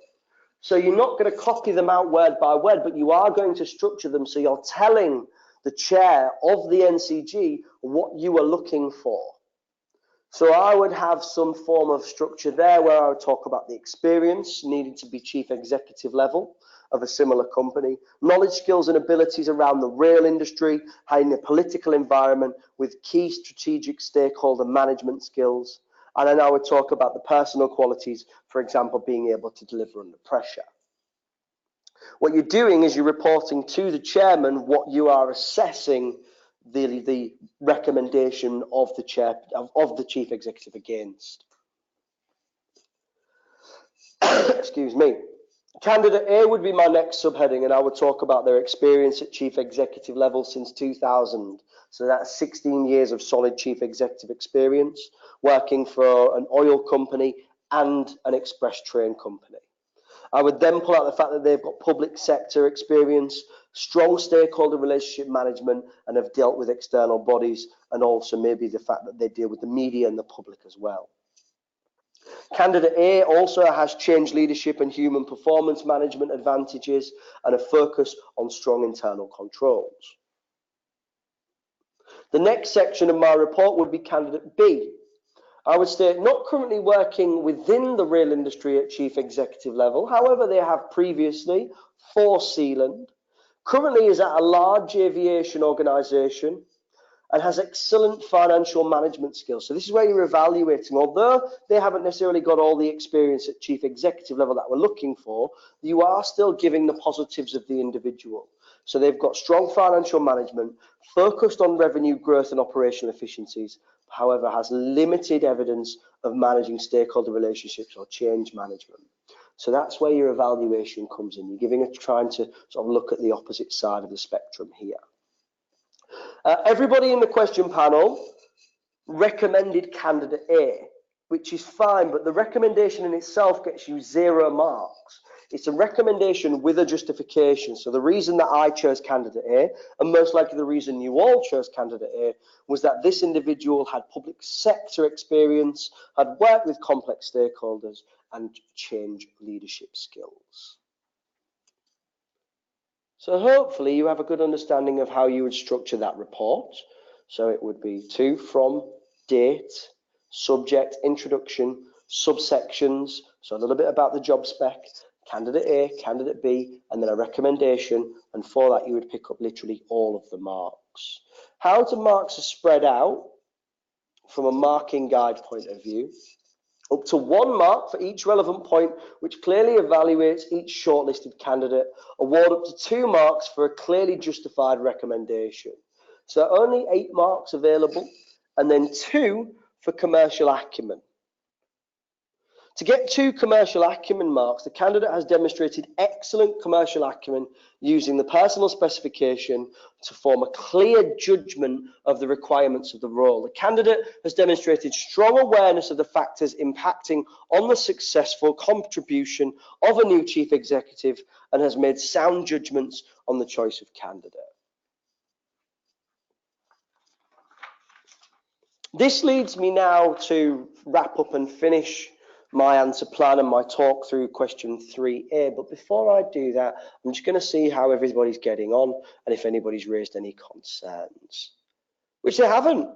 So you're not going to copy them out word by word, but you are going to structure them so you're telling the chair of the NCG what you are looking for. So I would have some form of structure there where I would talk about the experience needed to be chief executive level of a similar company, knowledge, skills and abilities around the rail industry, in a political environment with key strategic stakeholder management skills. And then I would talk about the personal qualities, for example, being able to deliver under pressure. What you're doing is you're reporting to the chairman what you are assessing the recommendation of the chair of the chief executive against. Excuse me. Candidate A would be my next subheading, and I would talk about their experience at chief executive level since 2000. So that's 16 years of solid chief executive experience, working for an oil company and an express train company. I would then pull out the fact that they've got public sector experience, strong stakeholder relationship management, and have dealt with external bodies, and also maybe the fact that they deal with the media and the public as well. Candidate A also has change leadership and human performance management advantages and a focus on strong internal controls. The next section of my report would be candidate B. I would state not currently working within the rail industry at chief executive level, however they have previously for Sealand, currently is at a large aviation organisation and has excellent financial management skills. So this is where you're evaluating. Although they haven't necessarily got all the experience at chief executive level that we're looking for, you are still giving the positives of the individual. So they've got strong financial management, focused on revenue growth and operational efficiencies, however has limited evidence of managing stakeholder relationships or change management. So that's where your evaluation comes in. You're trying to sort of look at the opposite side of the spectrum here. Everybody in the question panel recommended candidate A, which is fine, but the recommendation in itself gets you 0 marks. It's a recommendation with a justification. So the reason that I chose candidate A, and most likely the reason you all chose candidate A, was that this individual had public sector experience, had worked with complex stakeholders, and change leadership skills. So hopefully you have a good understanding of how you would structure that report. So it would be to, from, date, subject, introduction, subsections, so a little bit about the job spec, candidate A, candidate B, and then a recommendation, and for that you would pick up literally all of the marks. How the marks are spread out from a marking guide point of view: up to 1 mark for each relevant point, which clearly evaluates each shortlisted candidate. Award up to 2 marks for a clearly justified recommendation. So only 8 marks available, and then 2 for commercial acumen. To get 2 commercial acumen marks, the candidate has demonstrated excellent commercial acumen using the personal specification to form a clear judgment of the requirements of the role. The candidate has demonstrated strong awareness of the factors impacting on the successful contribution of a new chief executive and has made sound judgments on the choice of candidate. This leads me now to wrap up and finish my answer plan and my talk through question 3A. But before I do that, I'm just going to see how everybody's getting on and if anybody's raised any concerns, which they haven't,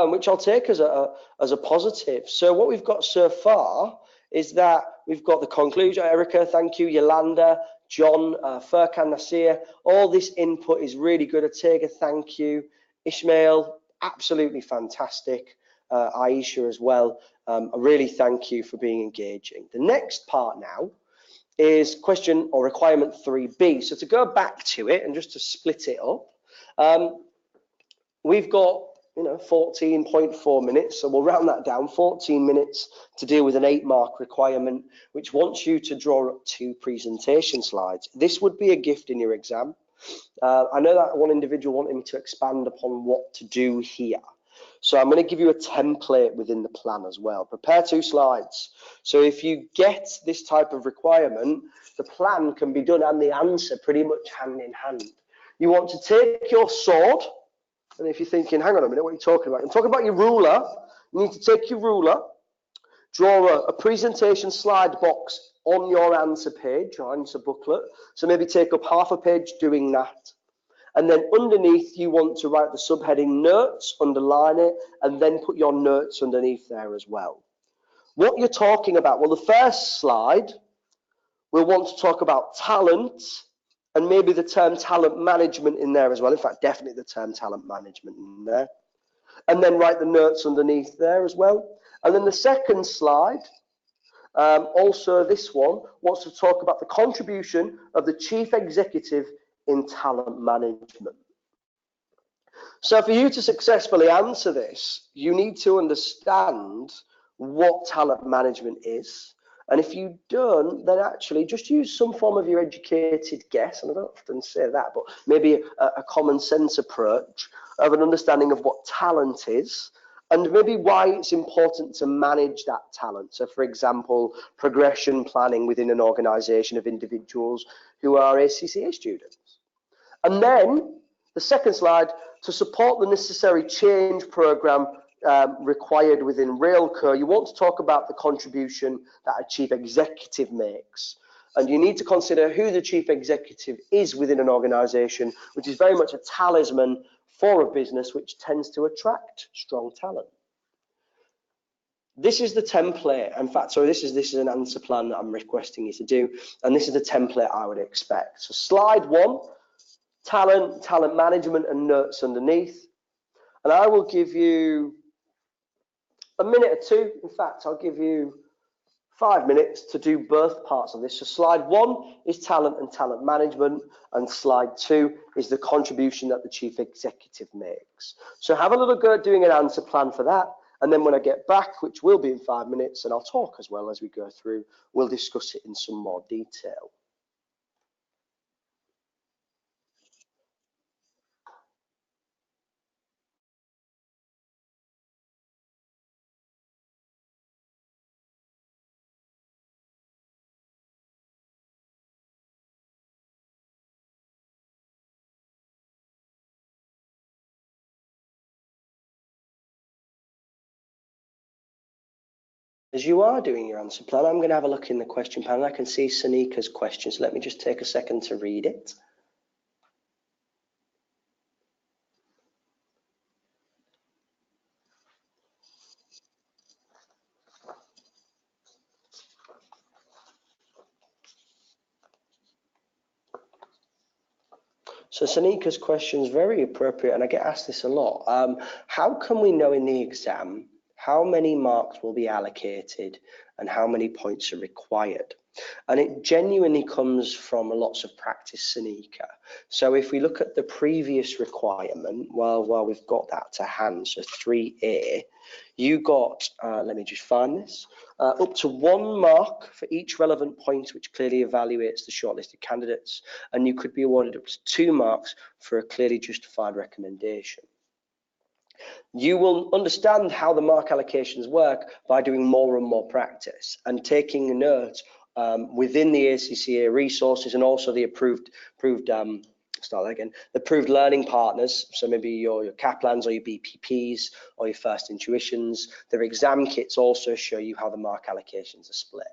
which I'll take as a positive. So what we've got so far is that we've got the conclusion. Erica, thank you. Yolanda, John, Furkan, Nasir, all this input is really good. Atega, thank you. Ishmael, absolutely fantastic. Aisha as well. I really thank you for being engaging. The next part now is question or requirement 3B. So to go back to it and just to split it up, we've got 14.4 minutes, so we'll round that down, 14 minutes to deal with an 8-mark requirement, which wants you to draw up 2 presentation slides. This would be a gift in your exam. I know that one individual wanted me to expand upon what to do here. So I'm going to give you a template within the plan as well. Prepare 2 slides. So if you get this type of requirement, the plan can be done and the answer pretty much hand in hand. You want to take your sword, and if you're thinking, hang on a minute, what are you talking about? I'm talking about your ruler. You need to take your ruler, draw a presentation slide box on your answer page or answer booklet. So maybe take up half a page doing that. And then underneath, you want to write the subheading notes, underline it, and then put your notes underneath there as well. What you're talking about, well, the first slide, we'll want to talk about talent and maybe the term talent management in there as well. In fact, definitely the term talent management in there. And then write the notes underneath there as well. And then the second slide, also this one, wants to talk about the contribution of the chief executive in talent management. So for you to successfully answer this, you need to understand what talent management is. And if you don't, then actually just use some form of your educated guess, and I don't often say that, but maybe a common sense approach of an understanding of what talent is, and maybe why it's important to manage that talent. So for example, progression planning within an organization of individuals who are ACCA students. And then the second slide, to support the necessary change program required within Railco, you want to talk about the contribution that a chief executive makes. And you need to consider who the chief executive is within an organization, which is very much a talisman for a business which tends to attract strong talent. This is the template. In fact, so this is an answer plan that I'm requesting you to do, and this is the template I would expect. So slide 1, talent management and notes underneath. And I will give you a minute or 2. In fact, I'll give you 5 minutes to do both parts of this. So slide 1 is talent and talent management, and slide 2 is the contribution that the chief executive makes. So have a little go at doing an answer plan for that. And then when I get back, which will be in 5 minutes, and I'll talk as well as we go through, we'll discuss it in some more detail. As you are doing your answer plan, I'm going to have a look in the question panel. I can see Sanika's question, so let me just take a second to read it. So Sanika's question is very appropriate, and I get asked this a lot. How can we know in the exam how many marks will be allocated and how many points are required? And it genuinely comes from lots of practice, Sanika. So if we look at the previous requirement, well, we've got that to hand, so 3A, you got, let me just find this, up to 1 mark for each relevant point, which clearly evaluates the shortlisted candidates, and you could be awarded up to 2 marks for a clearly justified recommendation. You will understand how the mark allocations work by doing more and more practice and taking a note within the ACCA resources and also the approved learning partners. So maybe your Kaplans or your BPPs or your First Intuitions. Their exam kits also show you how the mark allocations are split.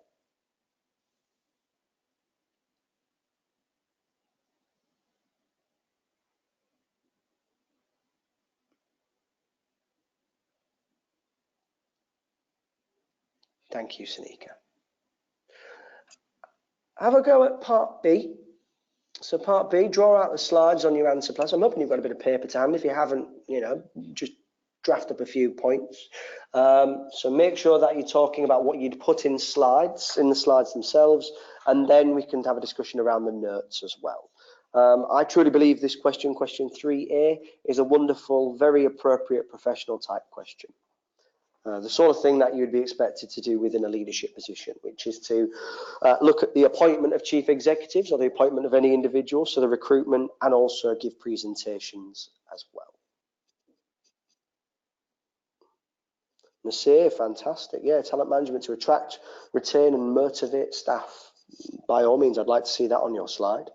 Thank you, Sanika. Have a go at part B. So part B, draw out the slides on your answer plans. I'm hoping you've got a bit of paper to hand. If you haven't, just draft up a few points. So make sure that you're talking about what you'd put in the slides themselves, and then we can have a discussion around the notes as well. I truly believe this question 3A, is a wonderful, very appropriate professional type question. The sort of thing that you'd be expected to do within a leadership position, which is to look at the appointment of chief executives or the appointment of any individual, so the recruitment, and also give presentations as well. Nasir, fantastic. Yeah, talent management to attract, retain and motivate staff. By all means, I'd like to see that on your slide.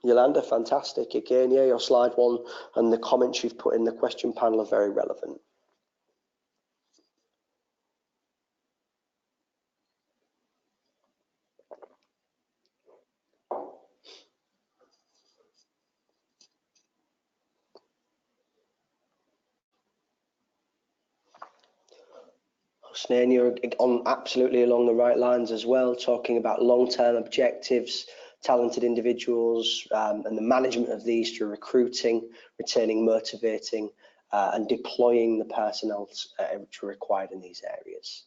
Yolanda, fantastic. Again, yeah, your slide 1 and the comments you've put in the question panel are very relevant. Husnain, you're absolutely along the right lines as well, talking about long-term objectives, talented individuals, and the management of these through recruiting, retaining, motivating, and deploying the personnel which are required in these areas.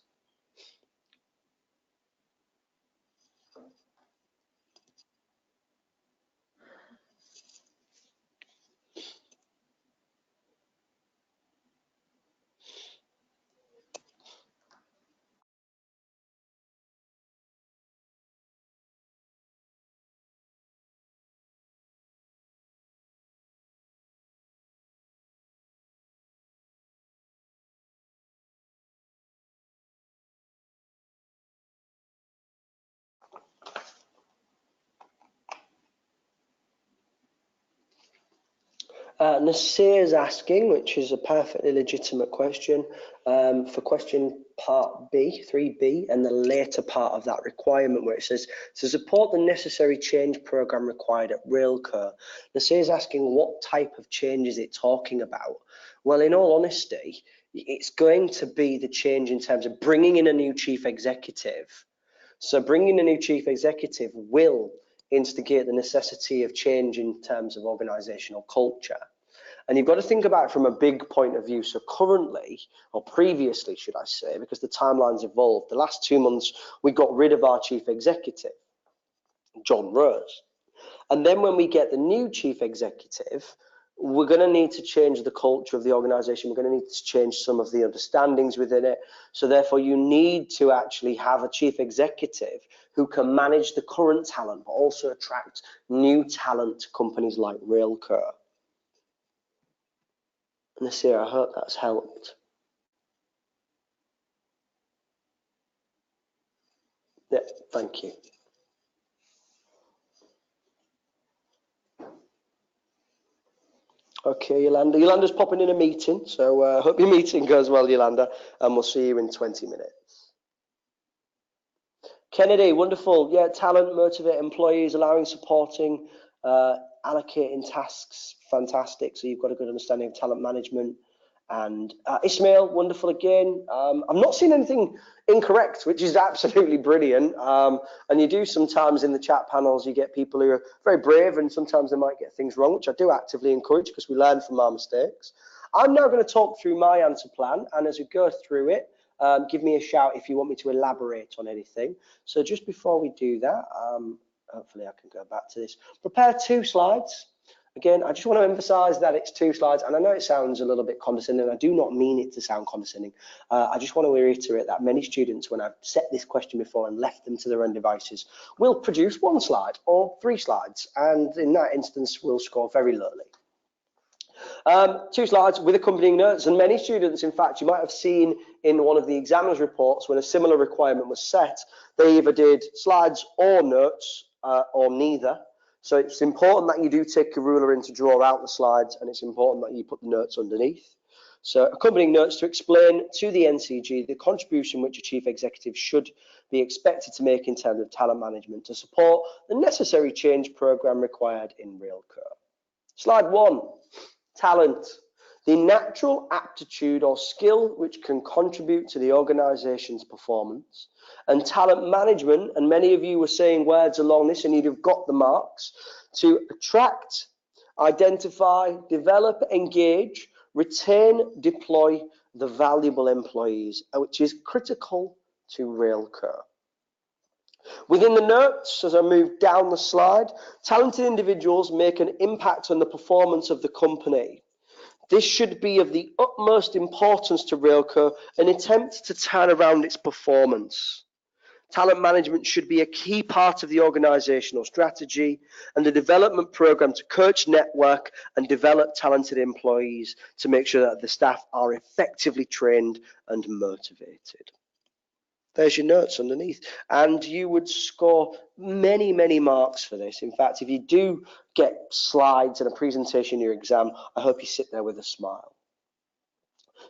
Nasir is asking, which is a perfectly legitimate question, for question part B, 3B, and the later part of that requirement where it says, to support the necessary change program required at Railco. Nasir is asking what type of change is it talking about? Well, in all honesty, it's going to be the change in terms of bringing in a new chief executive. So bringing a new chief executive will instigate the necessity of change in terms of organizational culture. And you've got to think about it from a big point of view. So currently, or previously, should I say, because the timeline's evolved, the last 2 months, we got rid of our chief executive, John Rose. And then when we get the new chief executive, we're going to need to change the culture of the organization. We're going to need to change some of the understandings within it. So therefore, you need to actually have a chief executive who can manage the current talent, but also attract new talent to companies like Railco. Nasir, I hope that's helped. Yeah, thank you. Okay, Yolanda. Yolanda's popping in a meeting, so I hope your meeting goes well, Yolanda, and we'll see you in 20 minutes. Kennedy, wonderful. Yeah, talent, motivate employees, allowing, supporting, allocating tasks, fantastic. So you've got a good understanding of talent management And Ismail, wonderful again. I've not seen anything incorrect, which is absolutely brilliant. And you do sometimes in the chat panels, you get people who are very brave, and sometimes they might get things wrong, which I do actively encourage because we learn from our mistakes. I'm now going to talk through my answer plan, and as we go through it, give me a shout if you want me to elaborate on anything. So just before we do that, hopefully I can go back to this. Prepare 2 slides. Again, I just want to emphasize that it's 2 slides, and I know it sounds a little bit condescending. I do not mean it to sound condescending. I just want to reiterate that many students, when I've set this question before and left them to their own devices, will produce 1 slide or 3 slides, and in that instance, will score very lowly. 2 slides with accompanying notes, and many students, in fact, you might have seen in one of the examiner's reports when a similar requirement was set, they either did slides or notes or neither. So it's important that you do take a ruler in to draw out the slides, and it's important that you put the notes underneath. So accompanying notes to explain to the NCG the contribution which a chief executive should be expected to make in terms of talent management to support the necessary change program required in Railco. Slide 1, talent. The natural aptitude or skill which can contribute to the organisation's performance. And talent management, and many of you were saying words along this and you'd have got the marks, to attract, identify, develop, engage, retain, deploy the valuable employees, which is critical to Railco. Within the notes, as I move down the slide, talented individuals make an impact on the performance of the company. This should be of the utmost importance to Railco, an attempt to turn around its performance. Talent management should be a key part of the organisational strategy and the development programme to coach, network and develop talented employees to make sure that the staff are effectively trained and motivated. There's your notes underneath, and you would score many, many marks for this. In fact, if you do get slides and a presentation in your exam, I hope you sit there with a smile.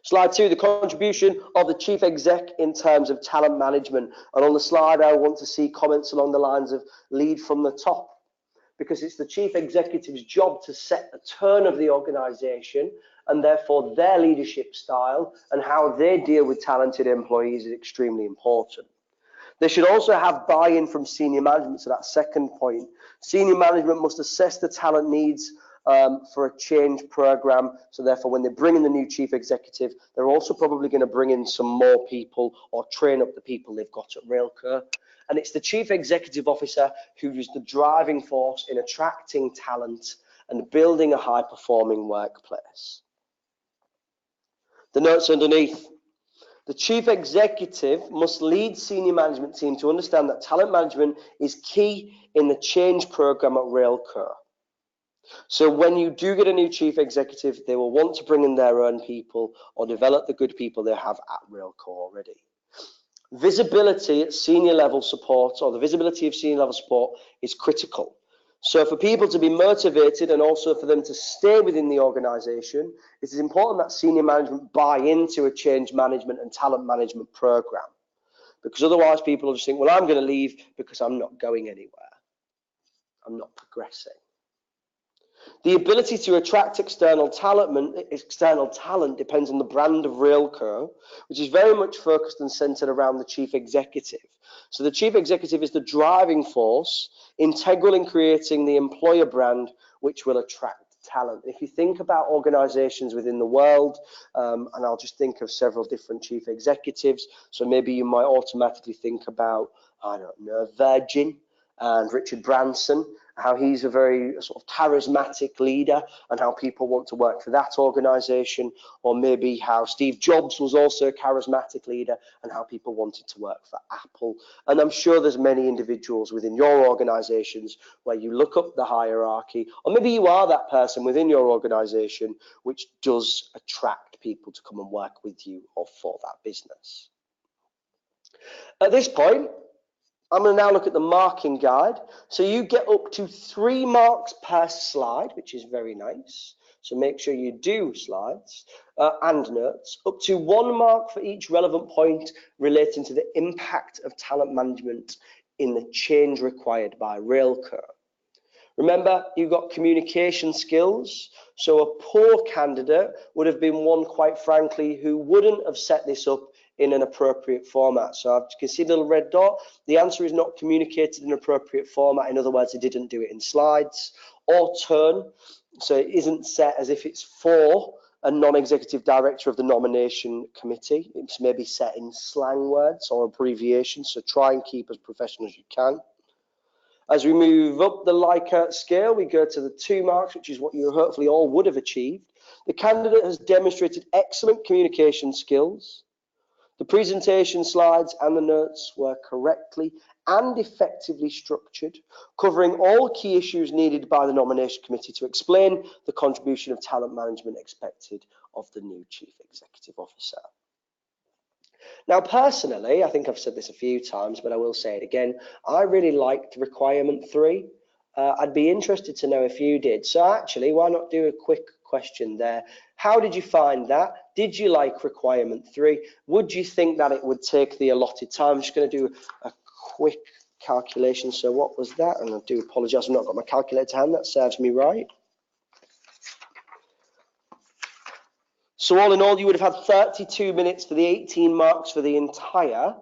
Slide 2, the contribution of the chief exec in terms of talent management. And on the slide, I want to see comments along the lines of lead from the top, because it's the chief executive's job to set the tone of the organisation, and therefore their leadership style and how they deal with talented employees is extremely important. They should also have buy-in from senior management. So that second point, senior management must assess the talent needs for a change program. So therefore, when they bring in the new chief executive, they're also probably going to bring in some more people or train up the people they've got at Railco. And it's the chief executive officer who is the driving force in attracting talent and building a high-performing workplace. The notes underneath. The chief executive must lead senior management team to understand that talent management is key in the change program at Railco. So when you do get a new chief executive, they will want to bring in their own people or develop the good people they have at Railco already. Visibility at senior level support, or the visibility of senior level support, is critical. So for people to be motivated and also for them to stay within the organisation, it is important that senior management buy into a change management and talent management program, because otherwise people will just think, well, I'm going to leave because I'm not going anywhere. I'm not progressing. The ability to attract external talent depends on the brand of Railco, which is very much focused and centred around the chief executive. So the chief executive is the driving force, integral in creating the employer brand, which will attract talent. If you think about organisations within the world, and I'll just think of several different chief executives, so maybe you might automatically think about, I don't know, Virgin and Richard Branson, how he's a very sort of charismatic leader and how people want to work for that organisation, or maybe how Steve Jobs was also a charismatic leader and how people wanted to work for Apple. And I'm sure there's many individuals within your organisations where you look up the hierarchy, or maybe you are that person within your organisation which does attract people to come and work with you or for that business. At this point, I'm going to now look at the marking guide. So you get up to 3 marks per slide, which is very nice. So make sure you do slides and notes. Up to 1 mark for each relevant point relating to the impact of talent management in the change required by Railco. Remember, you've got communication skills. So a poor candidate would have been one, quite frankly, who wouldn't have set this up in an appropriate format. So you can see the little red dot. The answer is not communicated in an appropriate format. In other words, they didn't do it in slides. Or turn. So it isn't set as if it's for a non-executive director of the nomination committee. It's maybe set in slang words or abbreviations. So try and keep as professional as you can. As we move up the Likert scale, we go to the 2 marks, which is what you hopefully all would have achieved. The candidate has demonstrated excellent communication skills. The presentation slides and the notes were correctly and effectively structured, covering all key issues needed by the nomination committee to explain the contribution of talent management expected of the new chief executive officer. Now, personally, I think I've said this a few times, but I will say it again. I really liked requirement 3. I'd be interested to know if you did. So actually, why not do a quick question there? How did you find that? Did you like requirement 3? Would you think that it would take the allotted time? I'm just going to do a quick calculation. So what was that? And I do apologize, I've not got my calculator to hand. That serves me right. So all in all, you would have had 32 minutes for the 18 marks for the entire.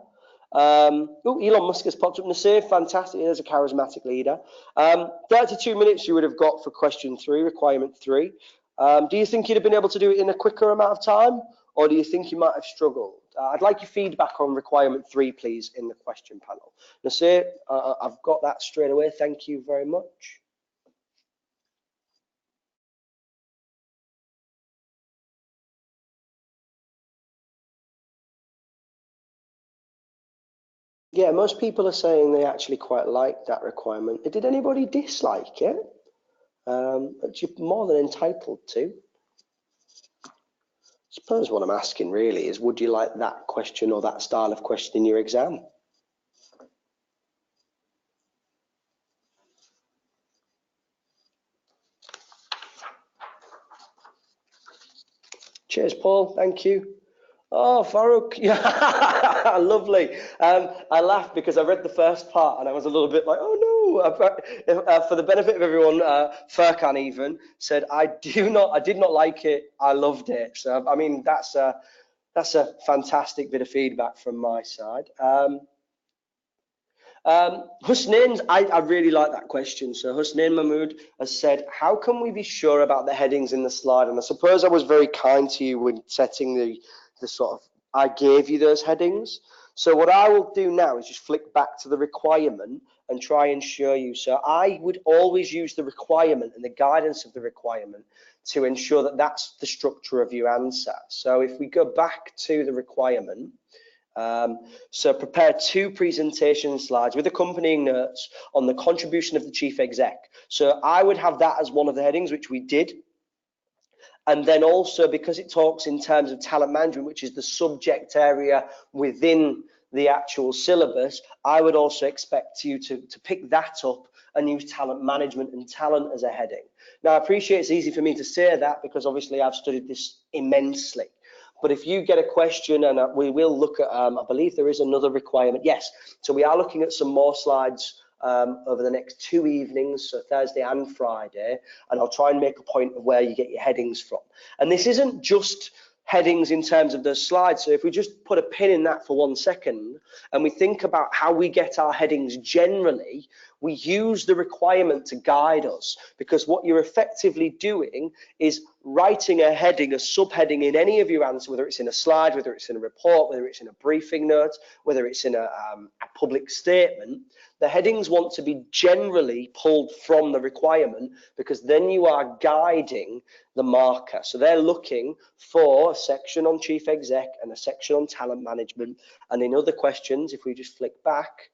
Oh, Elon Musk has popped up. Nasir, fantastic. There's a charismatic leader. 32 minutes you would have got for question 3, requirement 3. Do you think you'd have been able to do it in a quicker amount of time, or do you think you might have struggled? I'd like your feedback on requirement 3, please, in the question panel. Nasir, I've got that straight away. Thank you very much. Yeah, most people are saying they actually quite like that requirement. Did anybody dislike it? But you're more than entitled to. I suppose what I'm asking really is, would you like that question or that style of question in your exam? Cheers, Paul. Thank you. Oh, Farouk, yeah, lovely. I laughed because I read the first part and I was a little bit like, oh no. For the benefit of everyone, Furkan even said, I did not like it. I loved it. So I mean, that's a fantastic bit of feedback from my side. Husnain, I really like that question. So Husnain Mahmood has said, how can we be sure about the headings in the slide? And I suppose I was very kind to you when setting the sort of, I gave you those headings. So what I will do now is just flick back to the requirement and try and show you. So I would always use the requirement and the guidance of the requirement to ensure that that's the structure of your answer. So if we go back to the requirement, so prepare 2 presentation slides with accompanying notes on the contribution of the chief exec. So I would have that as one of the headings, which we did. And then also, because it talks in terms of talent management, which is the subject area within the actual syllabus, I would also expect you to pick that up and use talent management and talent as a heading. Now, I appreciate it's easy for me to say that because obviously I've studied this immensely. But if you get a question, and we will look at, I believe there is another requirement. Yes, so we are looking at some more slides over the next 2 evenings, so Thursday and Friday, and I'll try and make a point of where you get your headings from. And this isn't just headings in terms of those slides. So if we just put a pin in that for 1 second and we think about how we get our headings generally, we use the requirement to guide us, because what you're effectively doing is writing a heading, a subheading in any of your answer, whether it's in a slide, whether it's in a report, whether it's in a briefing note, whether it's in a public statement. The headings want to be generally pulled from the requirement, because then you are guiding the marker. So they're looking for a section on chief exec and a section on talent management. And in other questions, if we just flick back,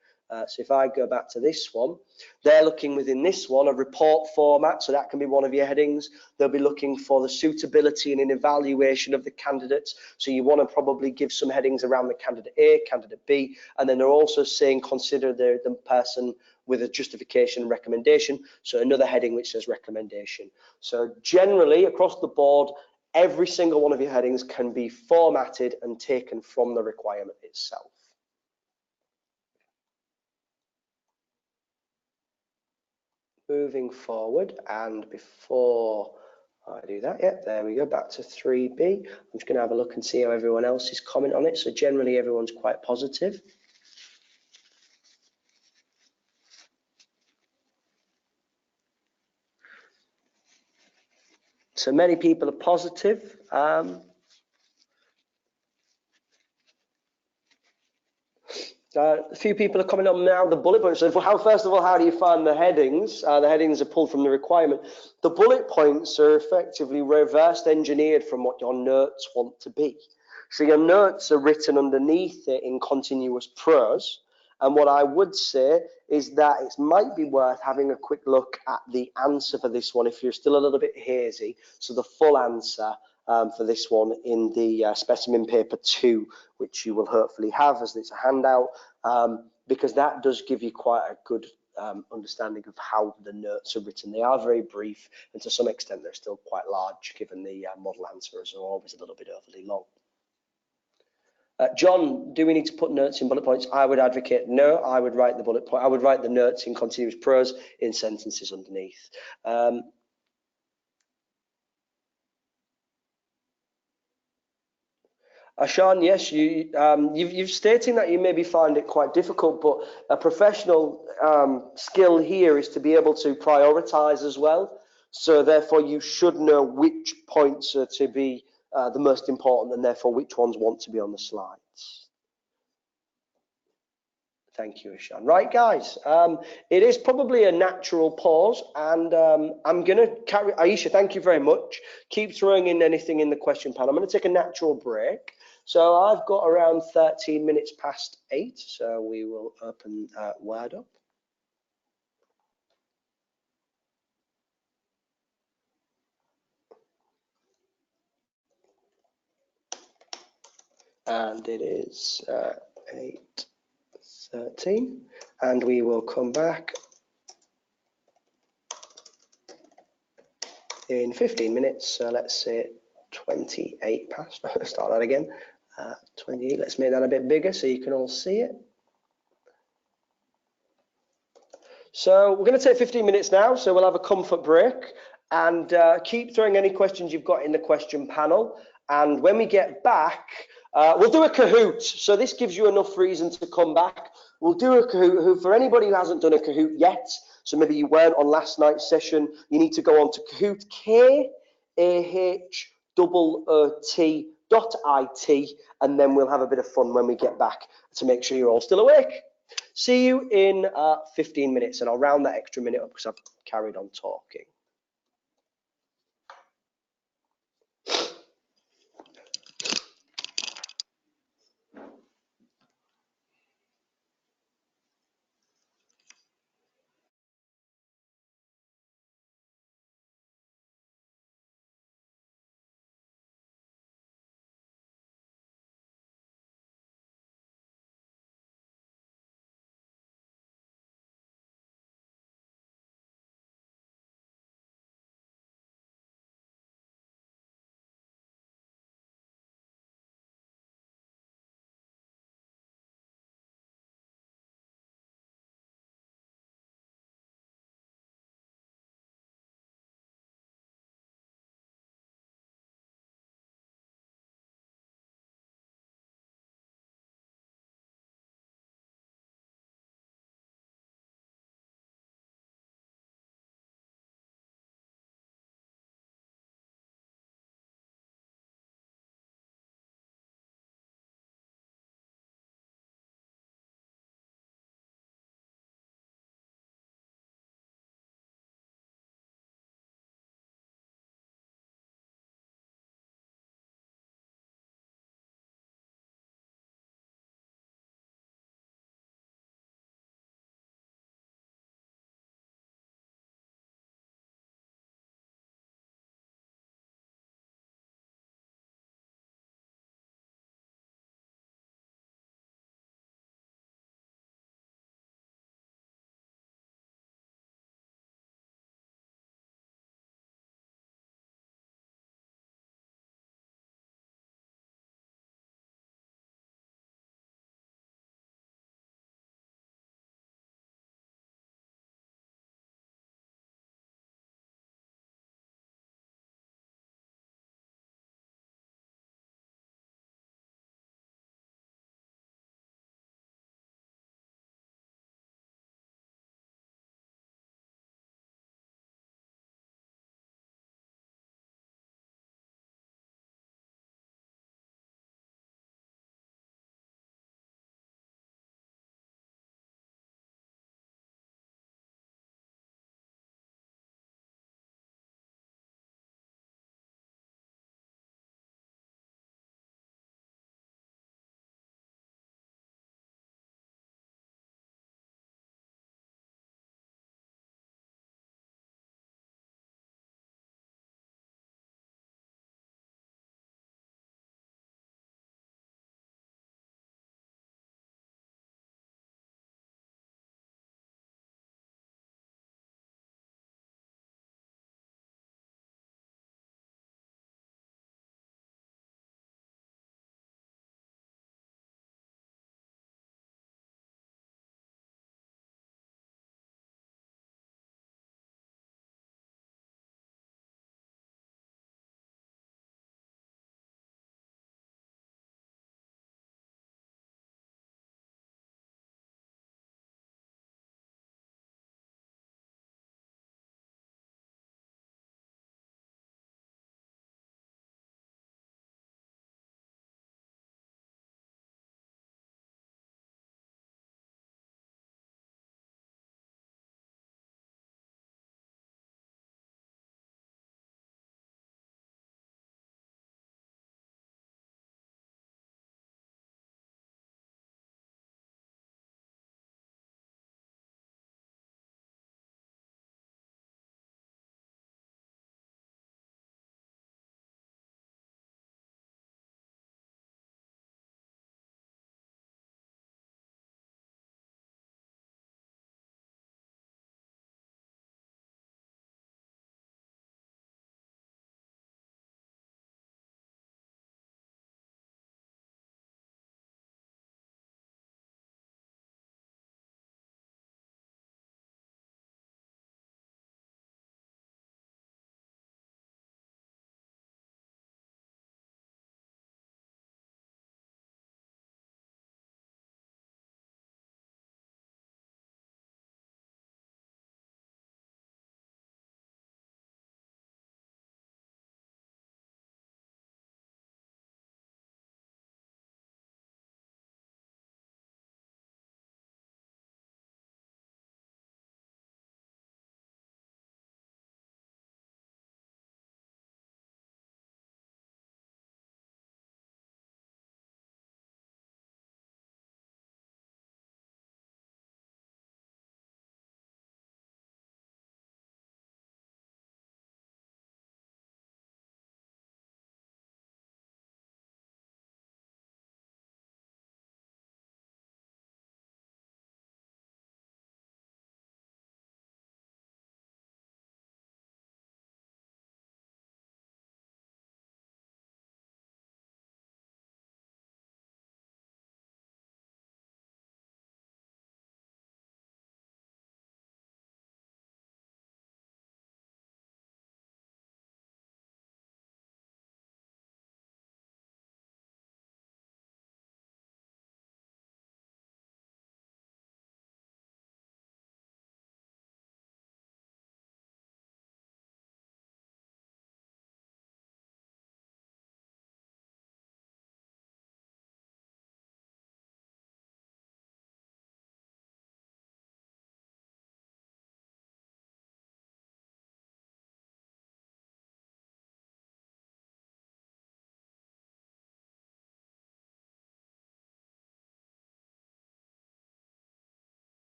so if I go back to this one, they're looking within this one a report format, so that can be one of your headings. They'll be looking for the suitability and an evaluation of the candidates, so you want to probably give some headings around the candidate A, candidate B, and then they're also saying consider the person with a justification and recommendation, so another heading which says recommendation. So generally across the board, every single one of your headings can be formatted and taken from the requirement itself. moving forward, and before I do that, yeah, there we go, back to 3B. I'm just going to have a look and see how everyone else's comment on it. So generally everyone's quite positive. So many people are positive. A few people are coming on now. The bullet points. So first of all, how do you find the headings? The headings are pulled from the requirement. The bullet points are effectively reversed engineered from what your notes want to be. So your notes are written underneath it in continuous prose. And what I would say is that it might be worth having a quick look at the answer for this one if you're still a little bit hazy. So the full answer for this one in the specimen paper 2, which you will hopefully have as it's a handout, because that does give you quite a good understanding of how the notes are written. They are very brief, and to some extent they're still quite large, given the model answers are always a little bit overly long. John, do we need to put notes in bullet points? I would advocate no. I would write the bullet point. I would write the notes in continuous prose in sentences underneath. Ashan, yes, you've stated that you maybe find it quite difficult, but a professional skill here is to be able to prioritize as well. So therefore, you should know which points are to be the most important, and therefore which ones want to be on the slides. Thank you, Ashan. Right, guys, it is probably a natural pause, and I'm going to carry. Aisha, thank you very much. Keep throwing in anything in the question panel. I'm going to take a natural break. So I've got around 13 minutes past 8, so we will open Word up. And it is 8:13, and we will come back in 15 minutes. So let's say 28 past. Start that again. 28. Let's make that a bit bigger so you can all see it. So we're going to take 15 minutes now, so we'll have a comfort break, and keep throwing any questions you've got in the question panel. And when we get back, we'll do a Kahoot. So this gives you enough reason to come back. We'll do a Kahoot. For anybody who hasn't done a Kahoot yet, so maybe you weren't on last night's session, you need to go on to Kahoot, KAHOOT.IT, and then we'll have a bit of fun when we get back to make sure you're all still awake. See you in 15 minutes, and I'll round that extra minute up because I've carried on talking.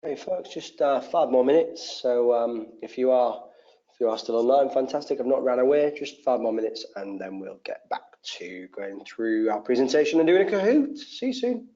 Hey folks, just 5 more minutes. So if you are still online, fantastic. I've not ran away. Just 5 more minutes, and then we'll get back to going through our presentation and doing a Kahoot. See you soon.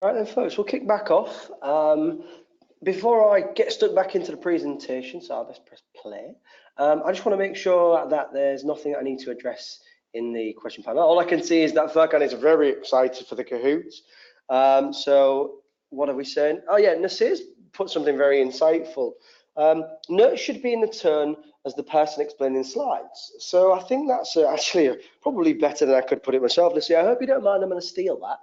Right then, folks, we'll kick back off. Before I get stuck back into the presentation, so I'll just press play. I just want to make sure that there's nothing I need to address in the question panel. All I can see is that Furkan is very excited for the Kahoot. So what are we saying? Oh yeah, Nasir's put something very insightful. Notes should be in the turn as the person explaining slides. So I think that's actually probably better than I could put it myself. Nasir, I hope you don't mind. I'm going to steal that.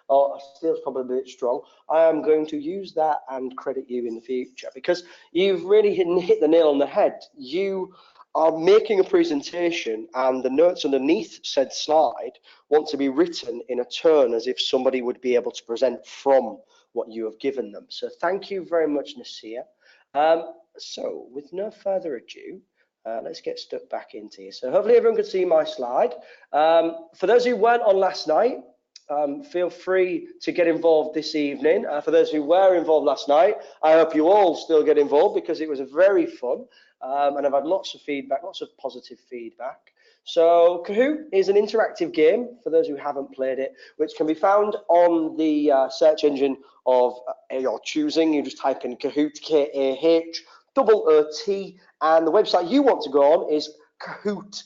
Oh, steel's probably a bit strong. I am going to use that and credit you in the future because you've really hit the nail on the head. You are making a presentation and the notes underneath said slide want to be written in a tone as if somebody would be able to present from what you have given them. So thank you very much, Nasir. So with no further ado, let's get stuck back into here. So hopefully everyone can see my slide. For those who weren't on last night, feel free to get involved this evening. For those who were involved last night, I hope you all still get involved because it was very fun. And I've had lots of feedback, lots of positive feedback. So Kahoot is an interactive game, for those who haven't played it, which can be found on the search engine of your choosing. You just type in Kahoot, K-A-H-O-O-T, and the website you want to go on is kahoot.it.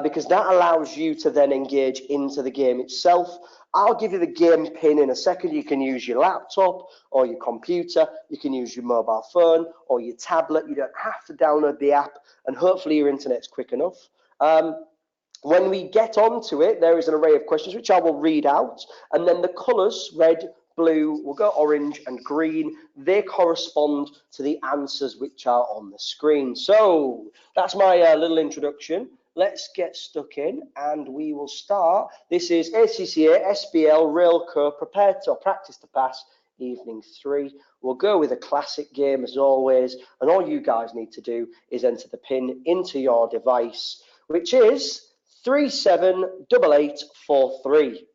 Because that allows you to then engage into the game itself. I'll give you the game pin in a second. You can use your laptop or your computer. You can use your mobile phone or your tablet. You don't have to download the app, and hopefully your internet's quick enough. When we get onto it, there is an array of questions which I will read out, and then the colors, red, blue, will go orange and green. They correspond to the answers which are on the screen. So that's my little introduction. Let's get stuck in and we will start. This is ACCA, SBL, Railco, Prepare to, or Practice to Pass, Evening 3. We'll go with a classic game as always, and all you guys need to do is enter the pin into your device, which is 378843.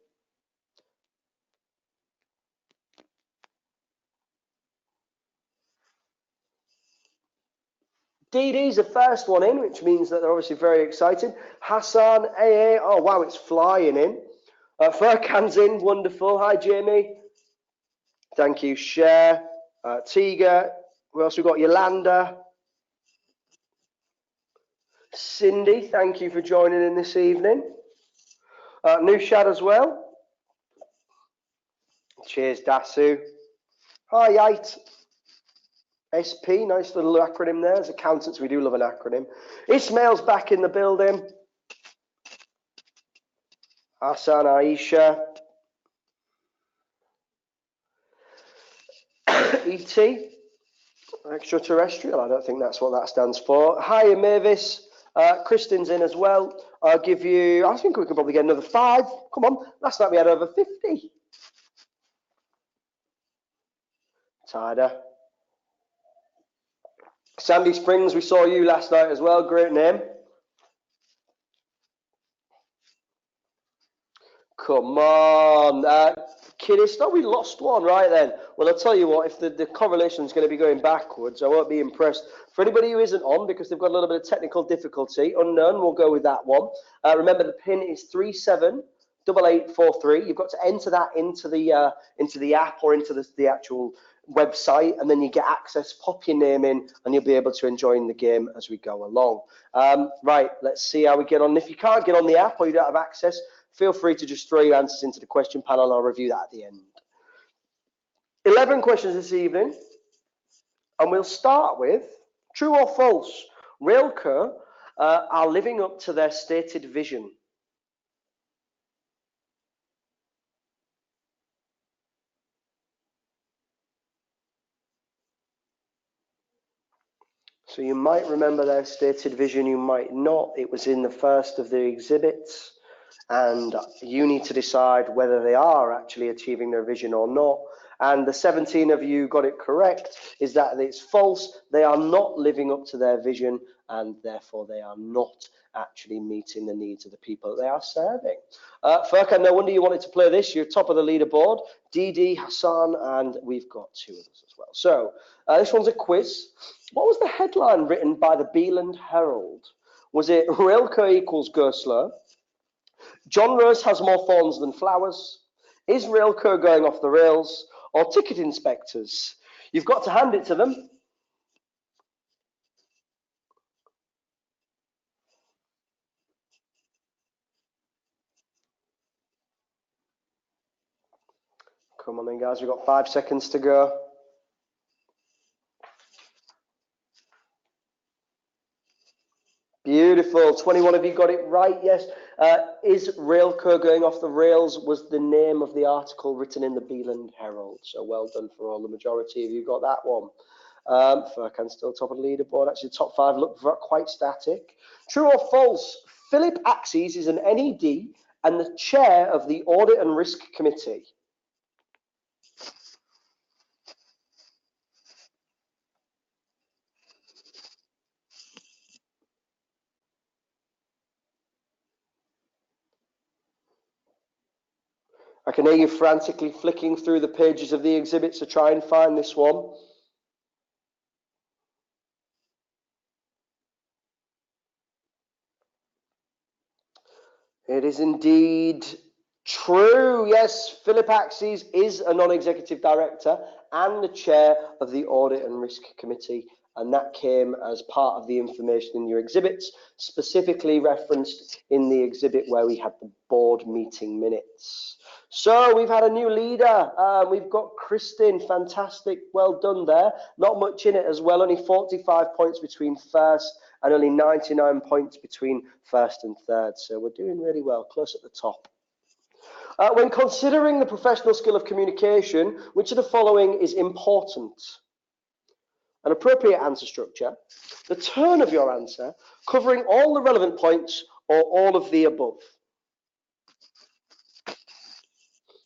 DD's the first one in, which means that they're obviously very excited. Hassan, AA, oh wow, it's flying in. Furkan's in, wonderful. Hi, Jamie. Thank you, Cher. Tiga, we also got Yolanda. Cindy, thank you for joining in this evening. Nushad as well. Cheers, Dasu. Hi, Yite. SP, nice little acronym there. As accountants, we do love an acronym. Ismail's back in the building. Hassan, Aisha. ET, extraterrestrial. I don't think that's what that stands for. Hi, Mavis. Kristen's in as well. I'll give you, I think we can probably get another 5. Come on, last night we had over 50. Tada. Sandy Springs, we saw you last night as well. Great name. Come on. Kiddister, we lost one right then. Well, I'll tell you what, if the correlation is going to be going backwards, I won't be impressed. For anybody who isn't on, because they've got a little bit of technical difficulty, unknown, we'll go with that one. Remember, the pin is 378843. You've got to enter that into the app or into the actual website, and then you get access. Pop your name in, and you'll be able to enjoy the game as we go along. Right, let's see how we get on. If you can't get on the app or you don't have access, feel free to just throw your answers into the question panel, and I'll review that at the end. 11 questions this evening, and we'll start with true or false. Railco are living up to their stated vision. So you might remember their stated vision, you might not. It was in the first of the exhibits, and you need to decide whether they are actually achieving their vision or not. And the 17 of you got it correct, is that it's false. They are not living up to their vision, and therefore they are not actually meeting the needs of the people that they are serving. Furkan, no wonder you wanted to play this. You're top of the leaderboard. Didi, Hassan, and we've got 2 others as well. So this one's a quiz. What was the headline written by the Beeland Herald? Was it Railco equals go slow? John Rose has more thorns than flowers? Is Railco going off the rails? Or ticket inspectors? You've got to hand it to them. Come on then, guys. We've got 5 seconds to go. Beautiful. 21 of you got it right. Yes. Is Railco going off the rails was the name of the article written in the Beeland Herald. So well done for all. The majority of you got that one. Furkan's still top of the leaderboard. Actually, the top 5 look quite static. True or false? Philip Axes is an NED and the chair of the Audit and Risk Committee. I can hear you frantically flicking through the pages of the exhibits to try and find this one. It is indeed true. Yes, Philip Axes is a non-executive director and the chair of the Audit and Risk Committee, and that came as part of the information in your exhibits, specifically referenced in the exhibit where we had the board meeting minutes. So we've had a new leader. We've got Kristin. Fantastic. Well done there. Not much in it as well. Only 45 points between first and only 99 points between first and third. So we're doing really well, close at the top. When considering the professional skill of communication, which of the following is important? An appropriate answer structure, the turn of your answer, covering all the relevant points, or all of the above.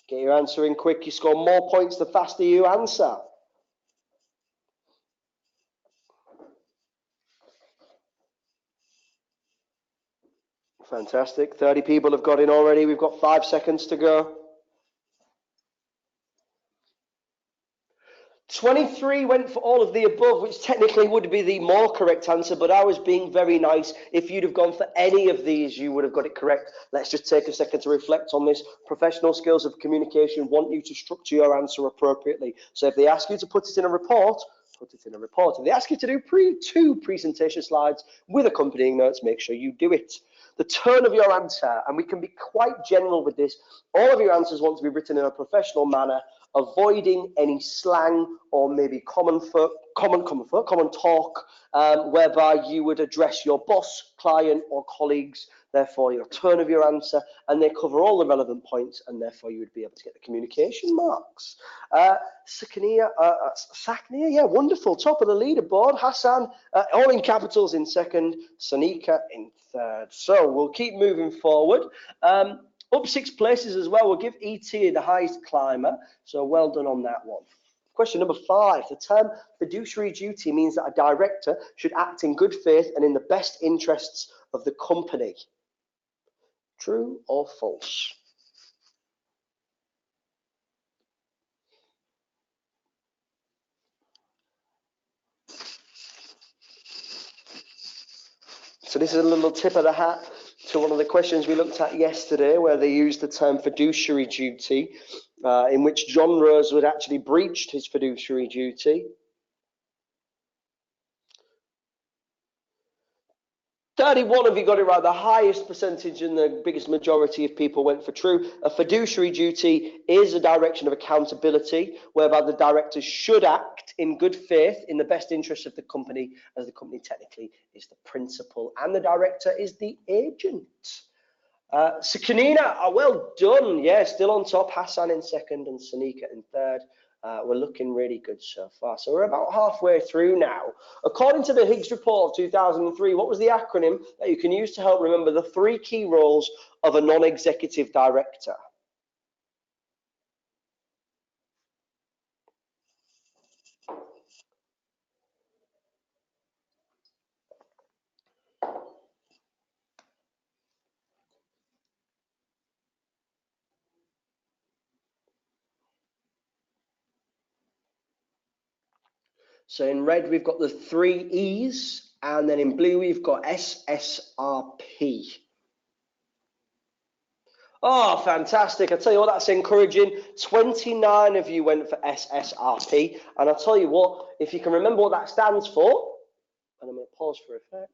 Get your answer in quick. You score more points the faster you answer. Fantastic. 30 people have got in already. We've got 5 seconds to go. 23 went for all of the above, which technically would be the more correct answer, but I was being very nice. If you'd have gone for any of these, you would have got it correct. Let's just take a second to reflect on this. Professional skills of communication want you to structure your answer appropriately. So if they ask you to put it in a report, put it in a report. If they ask you to do 2 presentation slides with accompanying notes, make sure you do it. The turn of your answer, and we can be quite general with this, all of your answers want to be written in a professional manner, avoiding any slang or maybe common talk, whereby you would address your boss, client, or colleagues. Therefore, your turn of your answer, and they cover all the relevant points, and therefore you would be able to get the communication marks. Saknia, yeah, wonderful, top of the leaderboard. Hassan, all in capitals in second, Sanika in third. So we'll keep moving forward. Up 6 places as well. We'll give ET the highest climber. So well done on that one. Question number 5. The term fiduciary duty means that a director should act in good faith and in the best interests of the company. True or false? So this is a little tip of the hat to one of the questions we looked at yesterday, where they used the term fiduciary duty, in which John Rose had actually breached his fiduciary duty. 31 of you got it right. The highest percentage and the biggest majority of people went for true. A fiduciary duty is a direction of accountability, whereby the directors should act in good faith in the best interest of the company, as the company technically is the principal and the director is the agent. Sakanina, well done. Yeah, still on top. Hassan in second and Sanika in third. We're looking really good so far. So we're about halfway through now. According to the Higgs report of 2003, what was the acronym that you can use to help remember the 3 key roles of a non-executive director? So in red, we've got the 3 E's, and then in blue, we've got SSRP. Oh, fantastic. I tell you what, that's encouraging. 29 of you went for SSRP. And I'll tell you what, if you can remember what that stands for, and I'm going to pause for effect,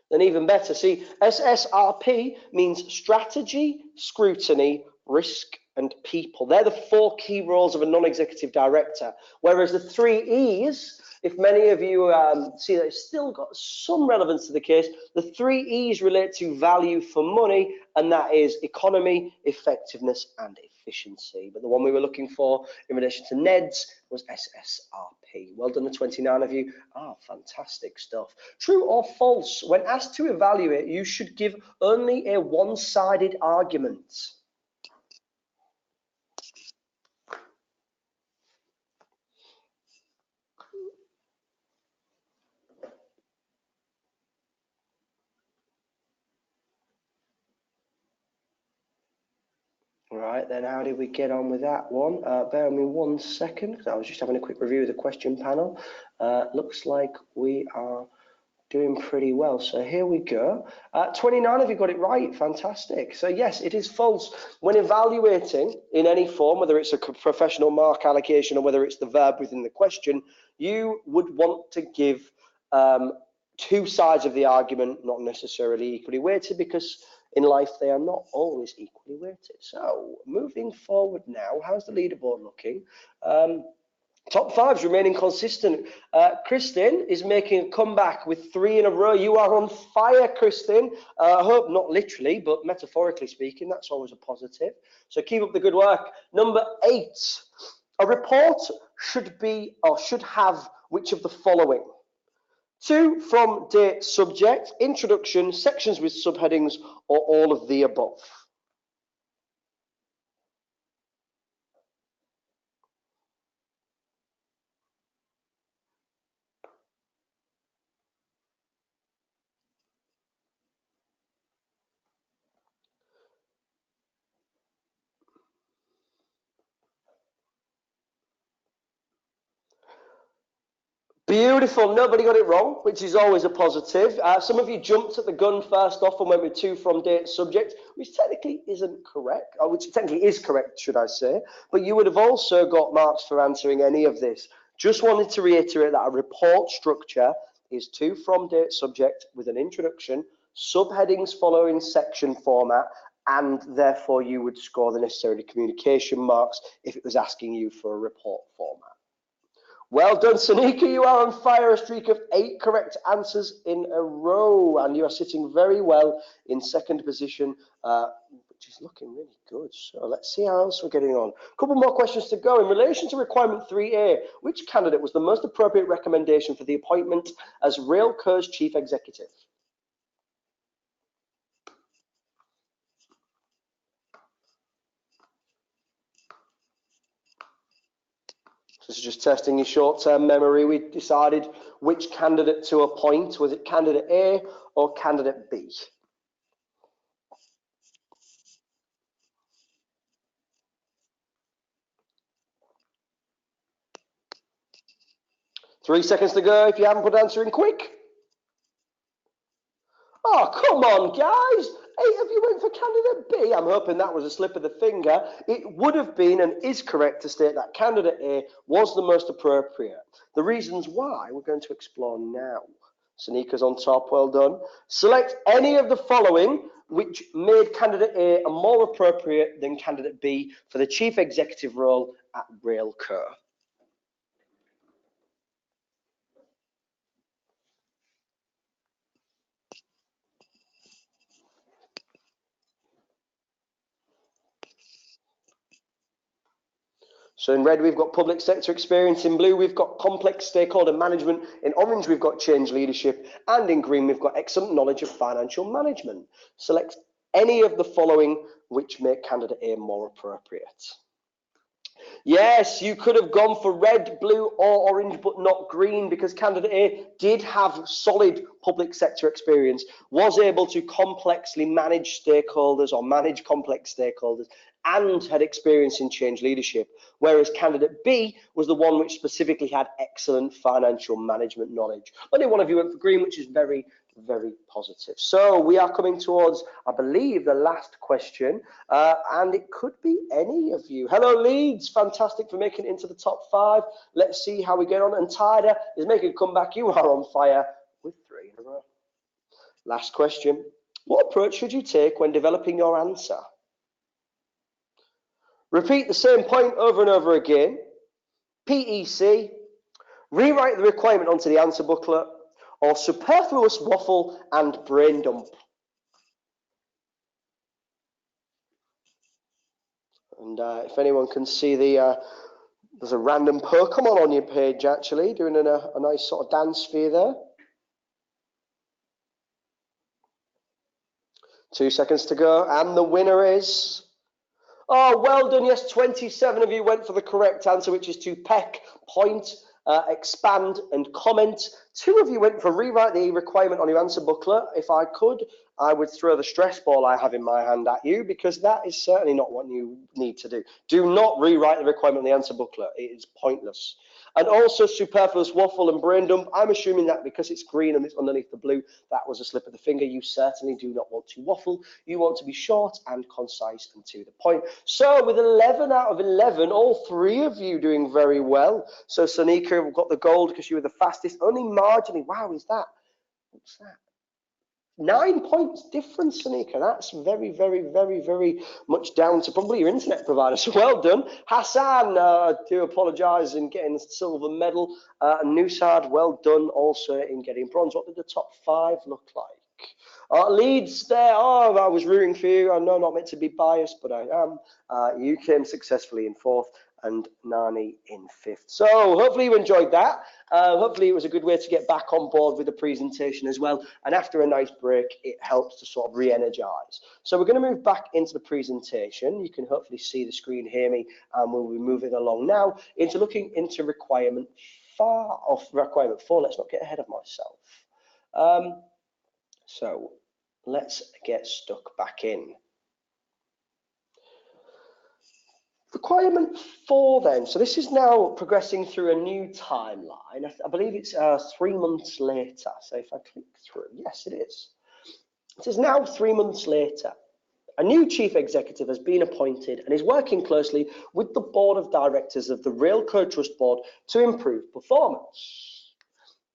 then even better. See, SSRP means strategy, scrutiny, risk, and people. They're the 4 key roles of a non-executive director. Whereas the 3 E's, if many of you see that it's still got some relevance to the case, the 3 E's relate to value for money, and that is economy, effectiveness, and efficiency. But the one we were looking for in relation to NEDs was SSRP. Well done, the 29 of you. Fantastic stuff. True or false? When asked to evaluate, you should give only a one-sided argument. Right, then how did we get on with that one? Bear with me 1 second, because I was just having a quick review of the question panel. Looks like we are doing pretty well. So here we go. 29 of you got it right. Fantastic. So yes, it is false. When evaluating in any form, whether it's a professional mark allocation or whether it's the verb within the question, you would want to give two sides of the argument, not necessarily equally weighted, because in life they are not always equally weighted. So moving forward now, how's the leaderboard looking? Top five's remaining consistent. Kristin is making a comeback with 3 in a row. You are on fire, Kristin. I hope not literally, but metaphorically speaking, that's always a positive. So keep up the good work. Number 8, a report should be or should have which of the following? 2 from date subject, introduction, sections with subheadings, or all of the above. Beautiful. Nobody got it wrong, which is always a positive. Some of you jumped at the gun first off and went with 2 from date subject, which technically isn't correct, or which technically is correct, should I say. But you would have also got marks for answering any of this. Just wanted to reiterate that a report structure is 2 from date subject with an introduction, subheadings following section format, and therefore you would score the necessary communication marks if it was asking you for a report format. Well done, Sanika. You are on fire. A streak of 8 correct answers in a row, and you are sitting very well in second position, which is looking really good. So let's see how else we're getting on. A couple more questions to go. In relation to requirement 3A, which candidate was the most appropriate recommendation for the appointment as Railco's chief executive? This is just testing your short-term memory. We decided which candidate to appoint. Was it candidate A or candidate B? Three seconds to go if you haven't put answer in quick. Oh, come on, guys. 8 of you went for candidate B. I'm hoping that was a slip of the finger. It would have been and is correct to state that candidate A was the most appropriate. The reasons why we're going to explore now. Sanika's on top, well done. Select any of the following which made candidate A more appropriate than candidate B for the chief executive role at Railco. So in red, we've got public sector experience. In blue, we've got complex stakeholder management. In orange, we've got change leadership. And in green, we've got excellent knowledge of financial management. Select any of the following which make candidate A more appropriate. Yes, you could have gone for red, blue, or orange, but not green, because candidate A did have solid public sector experience, was able to complexly manage stakeholders or manage complex stakeholders, and had experience in change leadership, whereas candidate B was the one which specifically had excellent financial management knowledge. Only one of you went for green, which is very, very positive. So we are coming towards, I believe, the last question, and it could be any of you. Hello, Leeds. Fantastic for making it into the top 5. Let's see how we get on. And Tyder is making a comeback. You are on fire with 3 in a row. Last question. What approach should you take when developing your answer? Repeat the same point over and over again. PEC. Rewrite the requirement onto the answer booklet, or superfluous waffle and brain dump. And if anyone can see there's a random Pokemon on your page actually, doing a nice sort of dance for you there. 2 seconds to go, and the winner is... Oh, well done. Yes, 27 of you went for the correct answer, which is to peck, point, expand, and comment. 2 of you went for rewrite the requirement on your answer booklet. If I could, I would throw the stress ball I have in my hand at you, because that is certainly not what you need to do. Do not rewrite the requirement on the answer booklet. It is pointless. And also superfluous waffle and brain dump. I'm assuming that because it's green and it's underneath the blue, that was a slip of the finger. You certainly do not want to waffle. You want to be short and concise and to the point. So with 11 out of 11, all 3 of you doing very well. So Sonika got the gold because you were the fastest, only marginally. Wow, is that? What's that? 9 points difference, Sonika. That's very, very, very, very much down to probably your internet provider. So well done. Hassan, do apologise in getting the silver medal. And Nusad, well done also in getting bronze. What did the top 5 look like? Leeds there. Oh, I was rooting for you. I know not meant to be biased, but I am. You came successfully in 4th and Nani in 5th. So hopefully you enjoyed that. Hopefully it was a good way to get back on board with the presentation as well. And after a nice break, it helps to sort of re-energize. So we're going to move back into the presentation. You can hopefully see the screen, hear me, and we'll be moving along now into looking into requirement 4. Let's not get ahead of myself. So let's get stuck back in. Requirement 4 then, so this is now progressing through a new timeline. I believe it's 3 months later. So if I click through, yes it is. It is now 3 months later. A new chief executive has been appointed and is working closely with the board of directors of the Railco Trust Board to improve performance.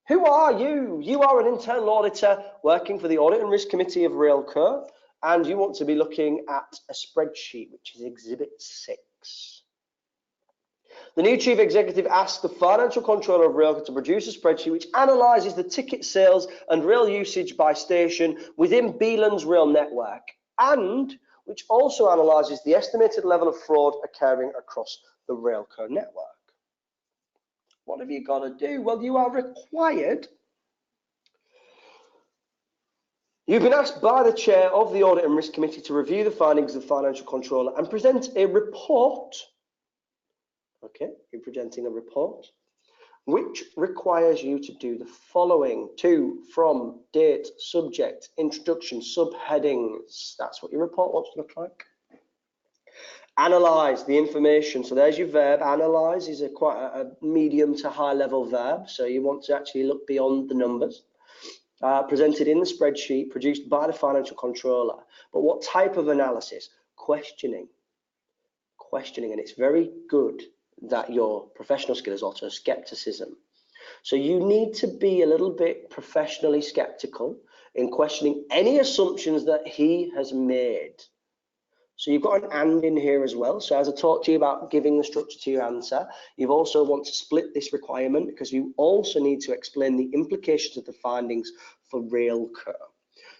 Who are you? You are an internal auditor working for the Audit and Risk Committee of Railco, and you want to be looking at a spreadsheet, which is Exhibit 6. The new chief executive asked the financial controller of Railco to produce a spreadsheet which analyses the ticket sales and rail usage by station within Beeland's rail network, and which also analyses the estimated level of fraud occurring across the Railco network. What have you got to do? Well, you are required. You've been asked by the chair of the Audit and Risk Committee to review the findings of the financial controller and present a report. Okay, you're presenting a report, which requires you to do the following: to, from, date, subject, introduction, subheadings. That's what your report wants to look like. Analyze the information. So there's your verb. Analyze is quite a medium to high level verb. So you want to actually look beyond the numbers. Presented in the spreadsheet, produced by the financial controller. But what type of analysis? Questioning. Questioning, and it's very good that your professional skill is also skepticism. So you need to be a little bit professionally skeptical in questioning any assumptions that he has made. So you've got an and in here as well. So as I talked to you about giving the structure to your answer, you also want to split this requirement because you also need to explain the implications of the findings for Railco.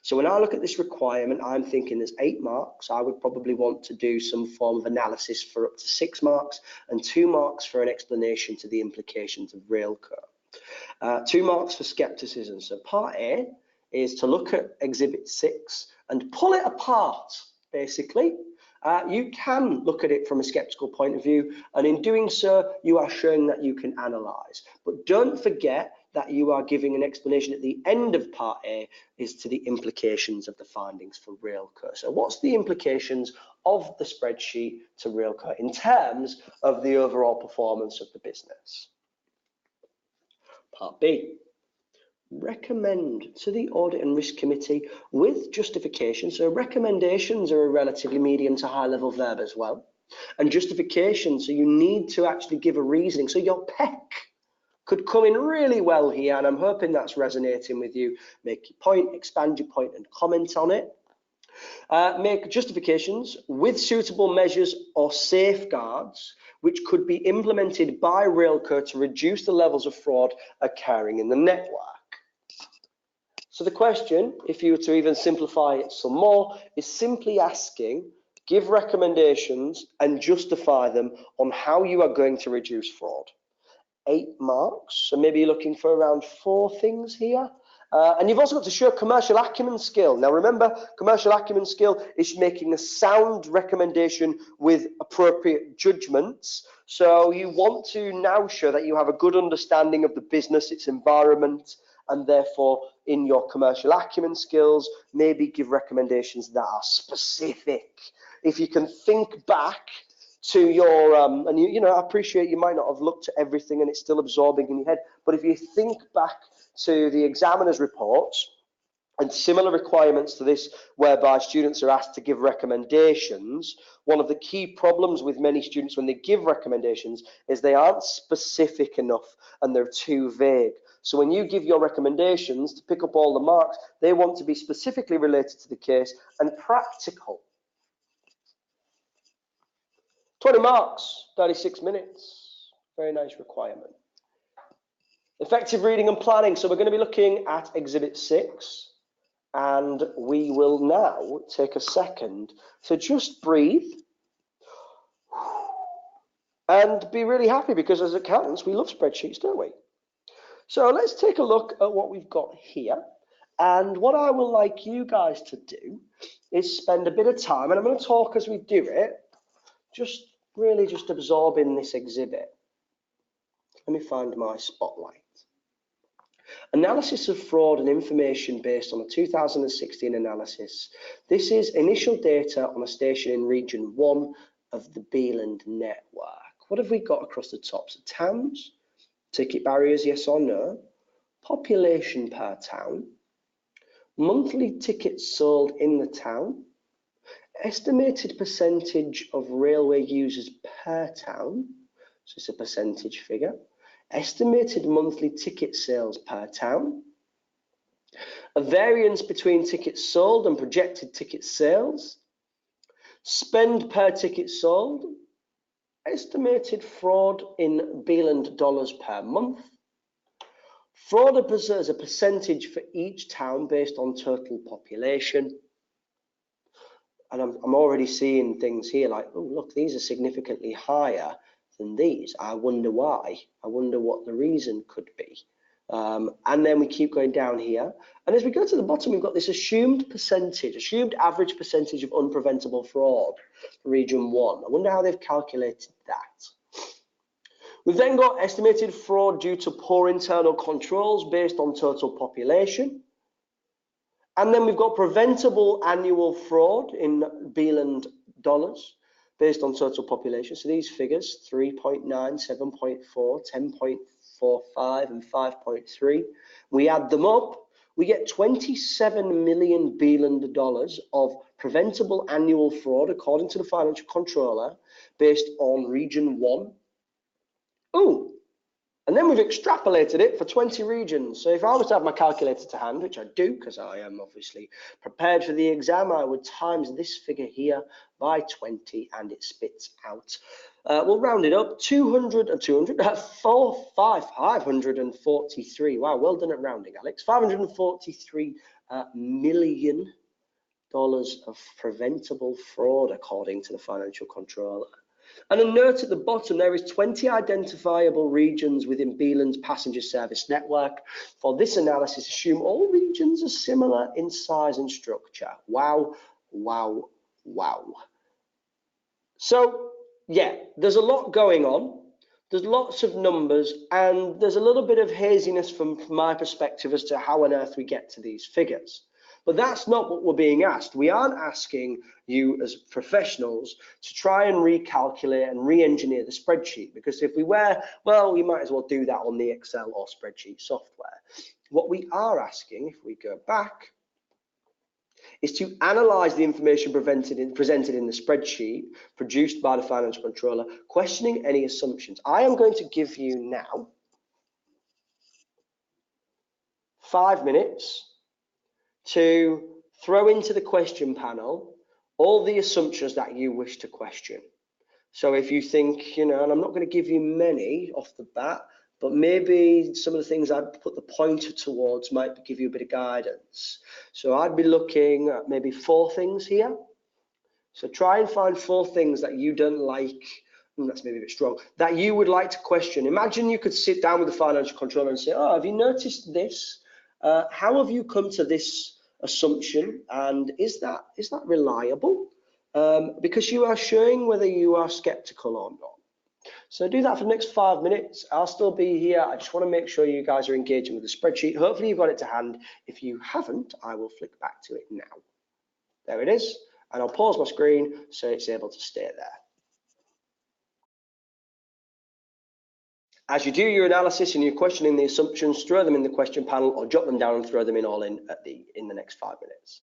So when I look at this requirement, I'm thinking there's 8 marks. I would probably want to do some form of analysis for up to 6 marks and 2 marks for an explanation to the implications of Railco. 2 marks for skepticism. So part A is to look at Exhibit 6 and pull it apart, basically. You can look at it from a skeptical point of view, and in doing so, you are showing that you can analyze. But don't forget that you are giving an explanation at the end of part A is to the implications of the findings for Railco. So what's the implications of the spreadsheet to Railco in terms of the overall performance of the business? Part B. Recommend to the Audit and Risk Committee with justification. So recommendations are a relatively medium to high level verb as well. And justification, so you need to actually give a reasoning. So your PEC could come in really well here, and I'm hoping that's resonating with you. Make your point, expand your point, and comment on it. Make justifications with suitable measures or safeguards which could be implemented by Railco to reduce the levels of fraud occurring in the network. So the question, if you were to even simplify it some more, is simply asking give recommendations and justify them on how you are going to reduce fraud. 8 marks, so maybe you're looking for around 4 things here. And you've also got to show commercial acumen skill. Now remember, commercial acumen skill is making a sound recommendation with appropriate judgments. So you want to now show that you have a good understanding of the business, its environment, and therefore in your commercial acumen skills, maybe give recommendations that are specific. If you can think back to your, and you know, I appreciate you might not have looked at everything and it's still absorbing in your head, but if you think back to the examiner's reports and similar requirements to this, whereby students are asked to give recommendations, one of the key problems with many students when they give recommendations is they aren't specific enough and they're too vague. So when you give your recommendations to pick up all the marks, they want to be specifically related to the case and practical. 20 marks, 36 minutes. Very nice requirement. Effective reading and planning. So we're going to be looking at Exhibit 6. And we will now take a second to just breathe and be really happy, because as accountants, we love spreadsheets, don't we? So let's take a look at what we've got here. And what I would like you guys to do is spend a bit of time, and I'm going to talk as we do it, just really just absorbing this exhibit. Let me find my spotlight. Analysis of fraud and information based on a 2016 analysis. This is initial data on a station in Region 1 of the Beeland network. What have we got across the top? So towns, ticket barriers, yes or no, population per town, monthly tickets sold in the town, estimated percentage of railway users per town, so it's a percentage figure, estimated monthly ticket sales per town, a variance between tickets sold and projected ticket sales, spend per ticket sold, estimated fraud in Beeland dollars per month, fraud as a percentage for each town based on total population. And I'm already seeing things here like, oh, look, these are significantly higher than these. I wonder why. I wonder what the reason could be. And then we keep going down here. And as we go to the bottom, we've got this assumed average percentage of unpreventable fraud for Region 1. I wonder how they've calculated that. We've then got estimated fraud due to poor internal controls based on total population. And then we've got preventable annual fraud in Beeland dollars based on total population. So these figures, 3.9, 7.4, 10.45, and 5.3, we add them up, we get 27 million Beeland dollars of preventable annual fraud, according to the financial controller, based on Region 1. Ooh, and then we've extrapolated it for 20 regions. So if I was to have my calculator to hand, which I do because I am obviously prepared for the exam, I would times this figure here by 20 and it spits out. We'll round it up, 543. Wow, well done at rounding, Alex. $543 million of preventable fraud, according to the financial controller. And a note at the bottom, there is 20 identifiable regions within Beeland's passenger service network. For this analysis, assume all regions are similar in size and structure. Wow, wow, wow. So, yeah, there's a lot going on. There's lots of numbers, and there's a little bit of haziness from my perspective as to how on earth we get to these figures. But that's not what we're being asked. We aren't asking you as professionals to try and recalculate and re-engineer the spreadsheet, because if we were, well, we might as well do that on the Excel or spreadsheet software. What we are asking, if we go back, is to analyze the information presented in the spreadsheet produced by the financial controller, questioning any assumptions. I am going to give you now 5 minutes to throw into the question panel all the assumptions that you wish to question. So if you think, you know, and I'm not going to give you many off the bat, but maybe some of the things I'd put the pointer towards might give you a bit of guidance. So I'd be looking at maybe 4 things here. So try and find 4 things that you don't like, that's maybe a bit strong, that you would like to question. Imagine you could sit down with the financial controller and say, oh, have you noticed this? How have you come to this assumption? And is that reliable? Because you are showing whether you are skeptical or not. So do that for the next 5 minutes. I'll still be here. I just want to make sure you guys are engaging with the spreadsheet. Hopefully you've got it to hand. If you haven't, I will flick back to it now. There it is. And I'll pause my screen so it's able to stay there. As you do your analysis and you're questioning the assumptions, throw them in the question panel or jot them down and throw them in all in the next 5 minutes.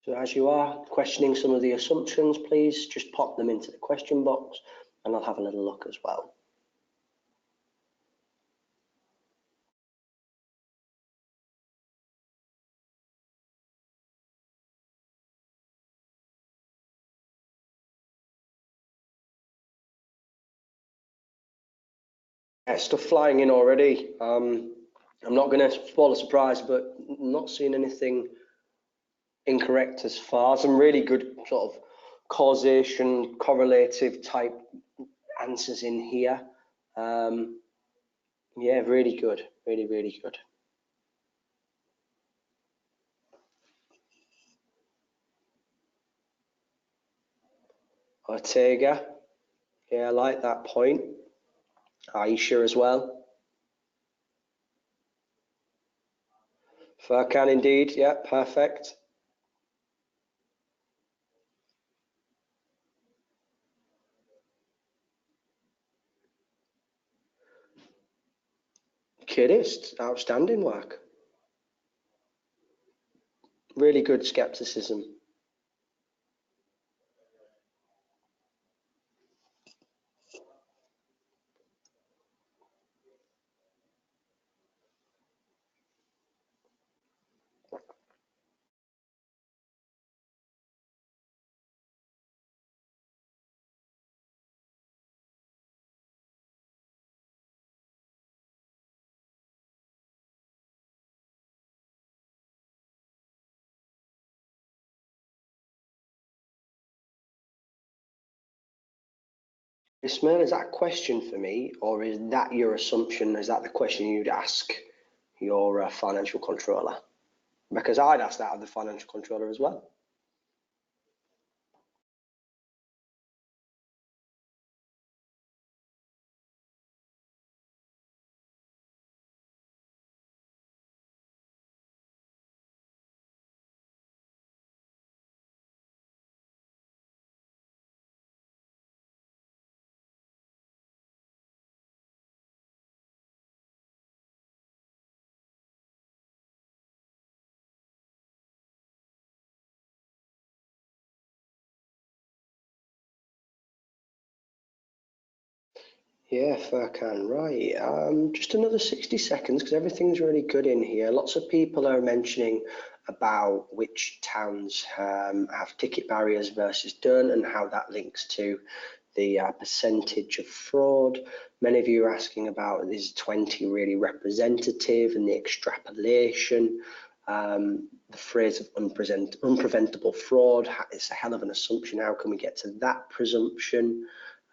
So as you are questioning some of the assumptions, please just pop them into the question box and I'll have a little look as well. Yeah, stuff flying in already. I'm not going to spoil a surprise, but not seeing anything incorrect as far. Some really good sort of causation, correlative type answers in here. Yeah, really good, really, really good. Ortega, yeah, I like that point. Aisha as well. Furkan indeed, yeah, perfect. Kiddist, outstanding work. Really good skepticism. Ismail, is that a question for me, or is that your assumption? Is that the question you'd ask your financial controller? Because I'd ask that of the financial controller as well. Yeah, Furkan, right. Just another 60 seconds because everything's really good in here. Lots of people are mentioning about which towns have ticket barriers versus don't and how that links to the percentage of fraud. Many of you are asking about, is 20 really representative, and the extrapolation. The phrase of unpreventable fraud, it's a hell of an assumption. How can we get to that presumption?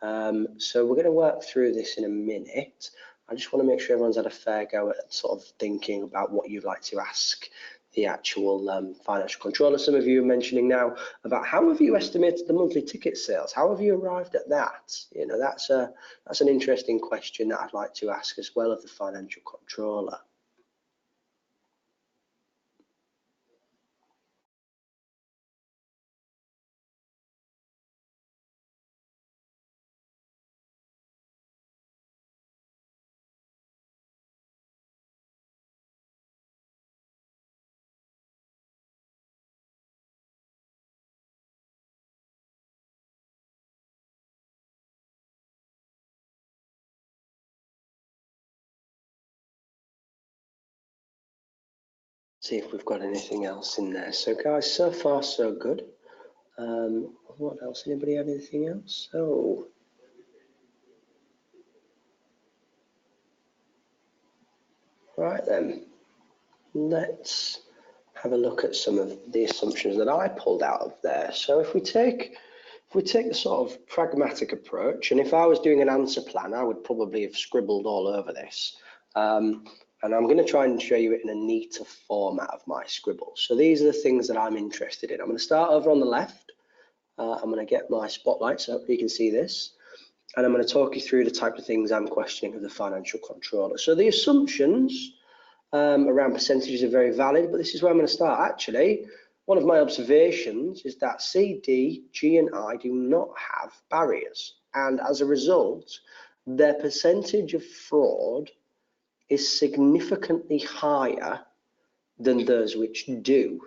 So we're going to work through this in a minute. I just want to make sure everyone's had a fair go at sort of thinking about what you'd like to ask the actual financial controller. Some of you are mentioning now about how have you estimated the monthly ticket sales? How have you arrived at that? You know, that's an interesting question that I'd like to ask as well of the financial controller. See if we've got anything else in there. So guys, so far so good. What else? Anybody have anything else? So right then, let's have a look at some of the assumptions that I pulled out of there. So if we take the sort of pragmatic approach, and if I was doing an answer plan, I would probably have scribbled all over this. And I'm going to try and show you it in a neater format of my scribble. So these are the things that I'm interested in. I'm going to start over on the left. I'm going to get my spotlight so you can see this. And I'm going to talk you through the type of things I'm questioning of the financial controller. So the assumptions around percentages are very valid, but this is where I'm going to start. Actually, one of my observations is that C, D, G, and I do not have barriers. And as a result, their percentage of fraud is significantly higher than those which do.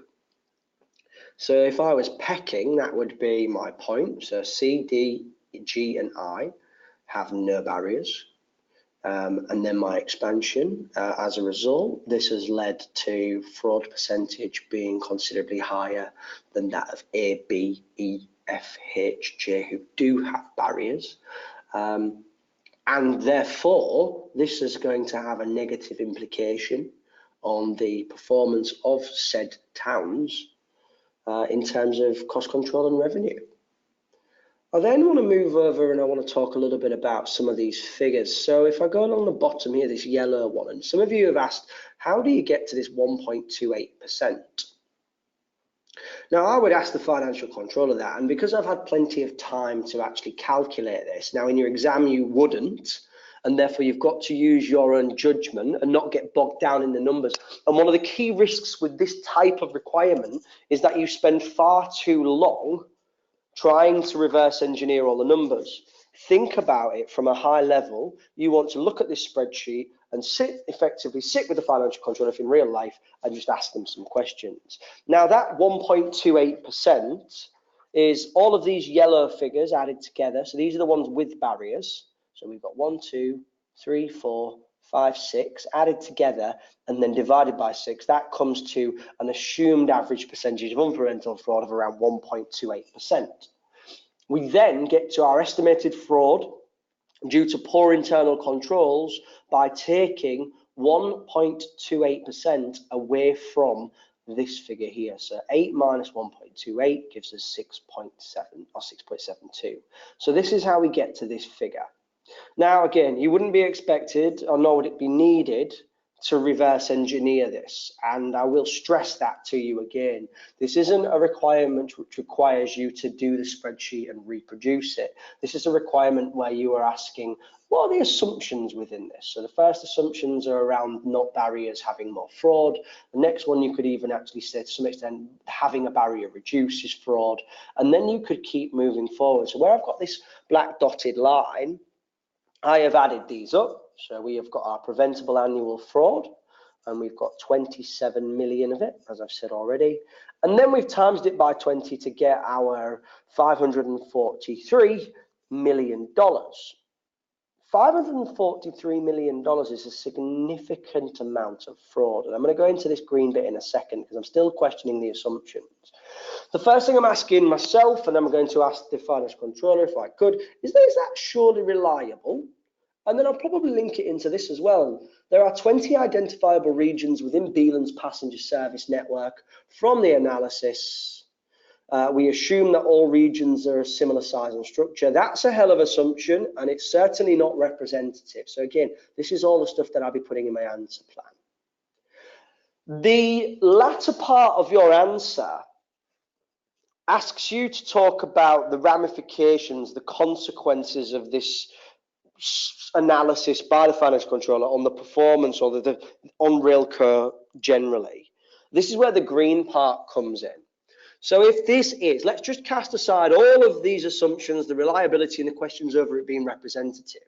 So if I was pecking, that would be my point. So C, D, G, and I have no barriers. And then my expansion. As a result, this has led to fraud percentage being considerably higher than that of A, B, E, F, H, J, who do have barriers. And therefore, this is going to have a negative implication on the performance of said towns in terms of cost control and revenue. I then want to move over and I want to talk a little bit about some of these figures. So if I go along the bottom here, this yellow one, and some of you have asked, how do you get to this 1.28%? Now, I would ask the financial controller that, and because I've had plenty of time to actually calculate this, now in your exam you wouldn't, and therefore you've got to use your own judgment and not get bogged down in the numbers. And one of the key risks with this type of requirement is that you spend far too long trying to reverse engineer all the numbers. Think about it from a high level. You want to look at this spreadsheet and effectively sit with the financial controller in real life and just ask them some questions. Now that 1.28% is all of these yellow figures added together. So these are the ones with barriers. So we've got 1, 2, 3, 4, 5, 6 added together and then divided by 6. That comes to an assumed average percentage of unpreventable fraud of around 1.28%. We then get to our estimated fraud due to poor internal controls by taking 1.28% away from this figure here. So 8 minus 1.28 gives us 6.7 or 6.72. So this is how we get to this figure. Now, again, you wouldn't be expected, or nor would it be needed, to reverse engineer this. And I will stress that to you again. This isn't a requirement which requires you to do the spreadsheet and reproduce it. This is a requirement where you are asking, what are the assumptions within this? So the first assumptions are around not barriers having more fraud. The next one you could even actually say to some extent having a barrier reduces fraud. And then you could keep moving forward. So where I've got this black dotted line, I have added these up. So we have got our preventable annual fraud, and we've got 27 million of it, as I've said already. And then we've times it by 20 to get our $543 million. $543 million is a significant amount of fraud. And I'm going to go into this green bit in a second because I'm still questioning the assumptions. The first thing I'm asking myself, and I'm going to ask the finance controller if I could, is that surely reliable? And then I'll probably link it into this as well. There are 20 identifiable regions within Beeland's passenger service network. From the analysis, we assume that all regions are a similar size and structure. That's a hell of an assumption, and it's certainly not representative. So again, this is all the stuff that I'll be putting in my answer plan. The latter part of your answer asks you to talk about the ramifications, the consequences of this analysis by the finance controller on the performance or the on Railco generally. This is where the green part comes in. So if this is, let's just cast aside all of these assumptions, the reliability and the questions over it being representative.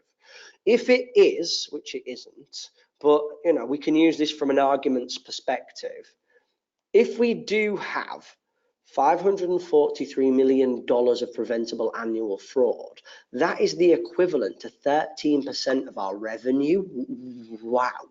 If it is, which it isn't, but you know, we can use this from an arguments perspective. If we do have $543 million of preventable annual fraud, that is the equivalent to 13% of our revenue. Wow.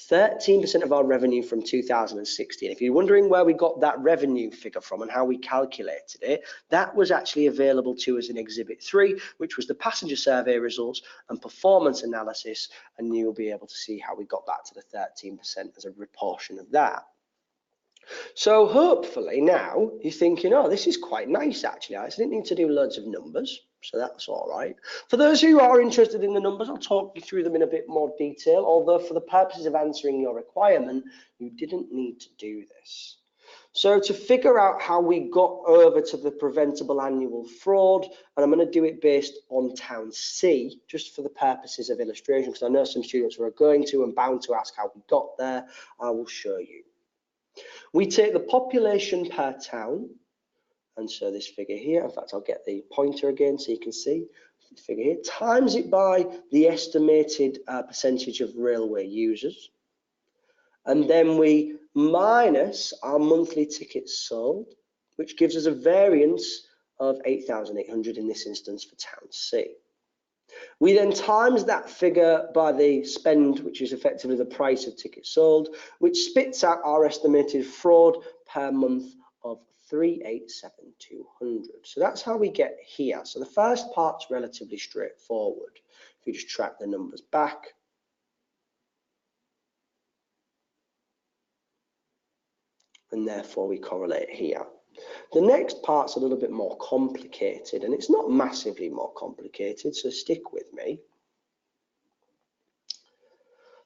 13% of our revenue from 2016. If you're wondering where we got that revenue figure from and how we calculated it, that was actually available to us in Exhibit 3, which was the passenger survey results and performance analysis, and you'll be able to see how we got that to the 13% as a proportion of that. So hopefully now you're thinking, oh, this is quite nice actually. I didn't need to do loads of numbers, so that's all right. For those who are interested in the numbers, I'll talk you through them in a bit more detail, although for the purposes of answering your requirement, you didn't need to do this. So to figure out how we got over to the preventable annual fraud, and I'm going to do it based on Town C, just for the purposes of illustration, because I know some students are going to and bound to ask how we got there. I will show you. We take the population per town, and so this figure here, in fact, I'll get the pointer again so you can see the figure here, times it by the estimated percentage of railway users, and then we minus our monthly tickets sold, which gives us a variance of 8,800 in this instance for Town C. We then times that figure by the spend, which is effectively the price of tickets sold, which spits out our estimated fraud per month of 387,200. So that's how we get here. So the first part's relatively straightforward. If you just track the numbers back. And therefore we correlate here. The next part's a little bit more complicated, and it's not massively more complicated, so stick with me.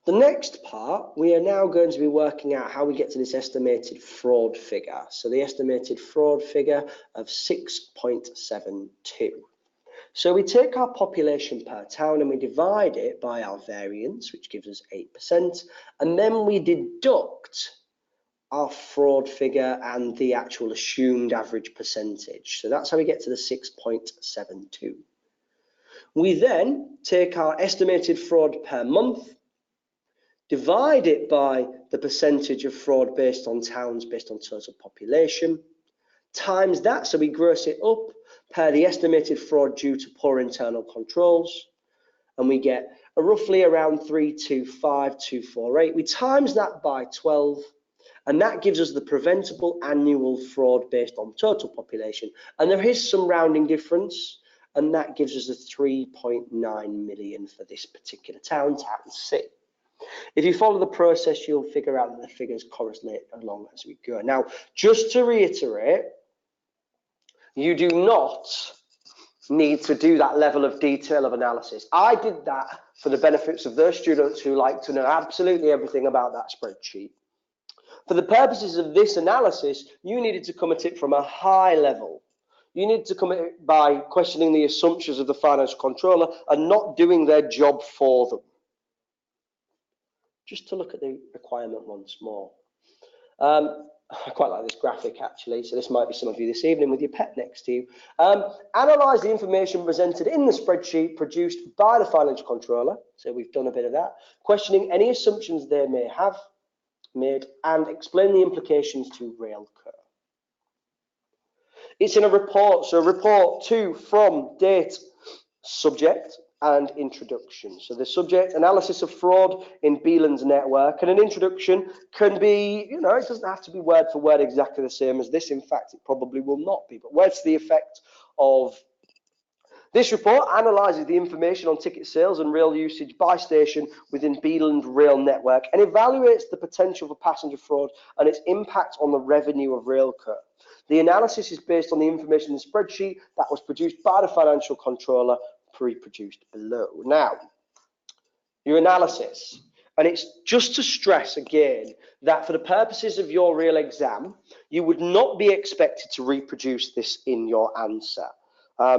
The next part, we are now going to be working out how we get to this estimated fraud figure. So the estimated fraud figure of 6.72. So we take our population per town and we divide it by our variance, which gives us 8%, and then we deduct our fraud figure and the actual assumed average percentage. So that's how we get to the 6.72. We then take our estimated fraud per month, divide it by the percentage of fraud based on towns based on total population, times that, so we gross it up per the estimated fraud due to poor internal controls, and we get a roughly around 325,248. We times that by 12, and that gives us the preventable annual fraud based on total population. And there is some rounding difference, and that gives us the 3.9 million for this particular town, Town C. If you follow the process, you'll figure out that the figures correlate along as we go. Now, just to reiterate, you do not need to do that level of detail of analysis. I did that for the benefits of those students who like to know absolutely everything about that spreadsheet. For the purposes of this analysis, you needed to come at it from a high level. You need to come at it by questioning the assumptions of the finance controller and not doing their job for them. Just to look at the requirement once more. I quite like this graphic actually, so this might be some of you this evening with your pet next to you. Analyse the information presented in the spreadsheet produced by the finance controller, so we've done a bit of that, questioning any assumptions they may have made and explain the implications to Railco. It's in a report, so report to, from, date, subject, and introduction. So the subject, analysis of fraud in Beeland's network, and an introduction can be, it doesn't have to be word for word exactly the same as this. In fact, it probably will not be. But what's the effect of this report? Analyzes the information on ticket sales and rail usage by station within Beeland rail network and evaluates the potential for passenger fraud and its impact on the revenue of Railco. The analysis is based on the information in the spreadsheet that was produced by the financial controller, pre-produced below. Now, your analysis, and it's just to stress again that for the purposes of your real exam, you would not be expected to reproduce this in your answer.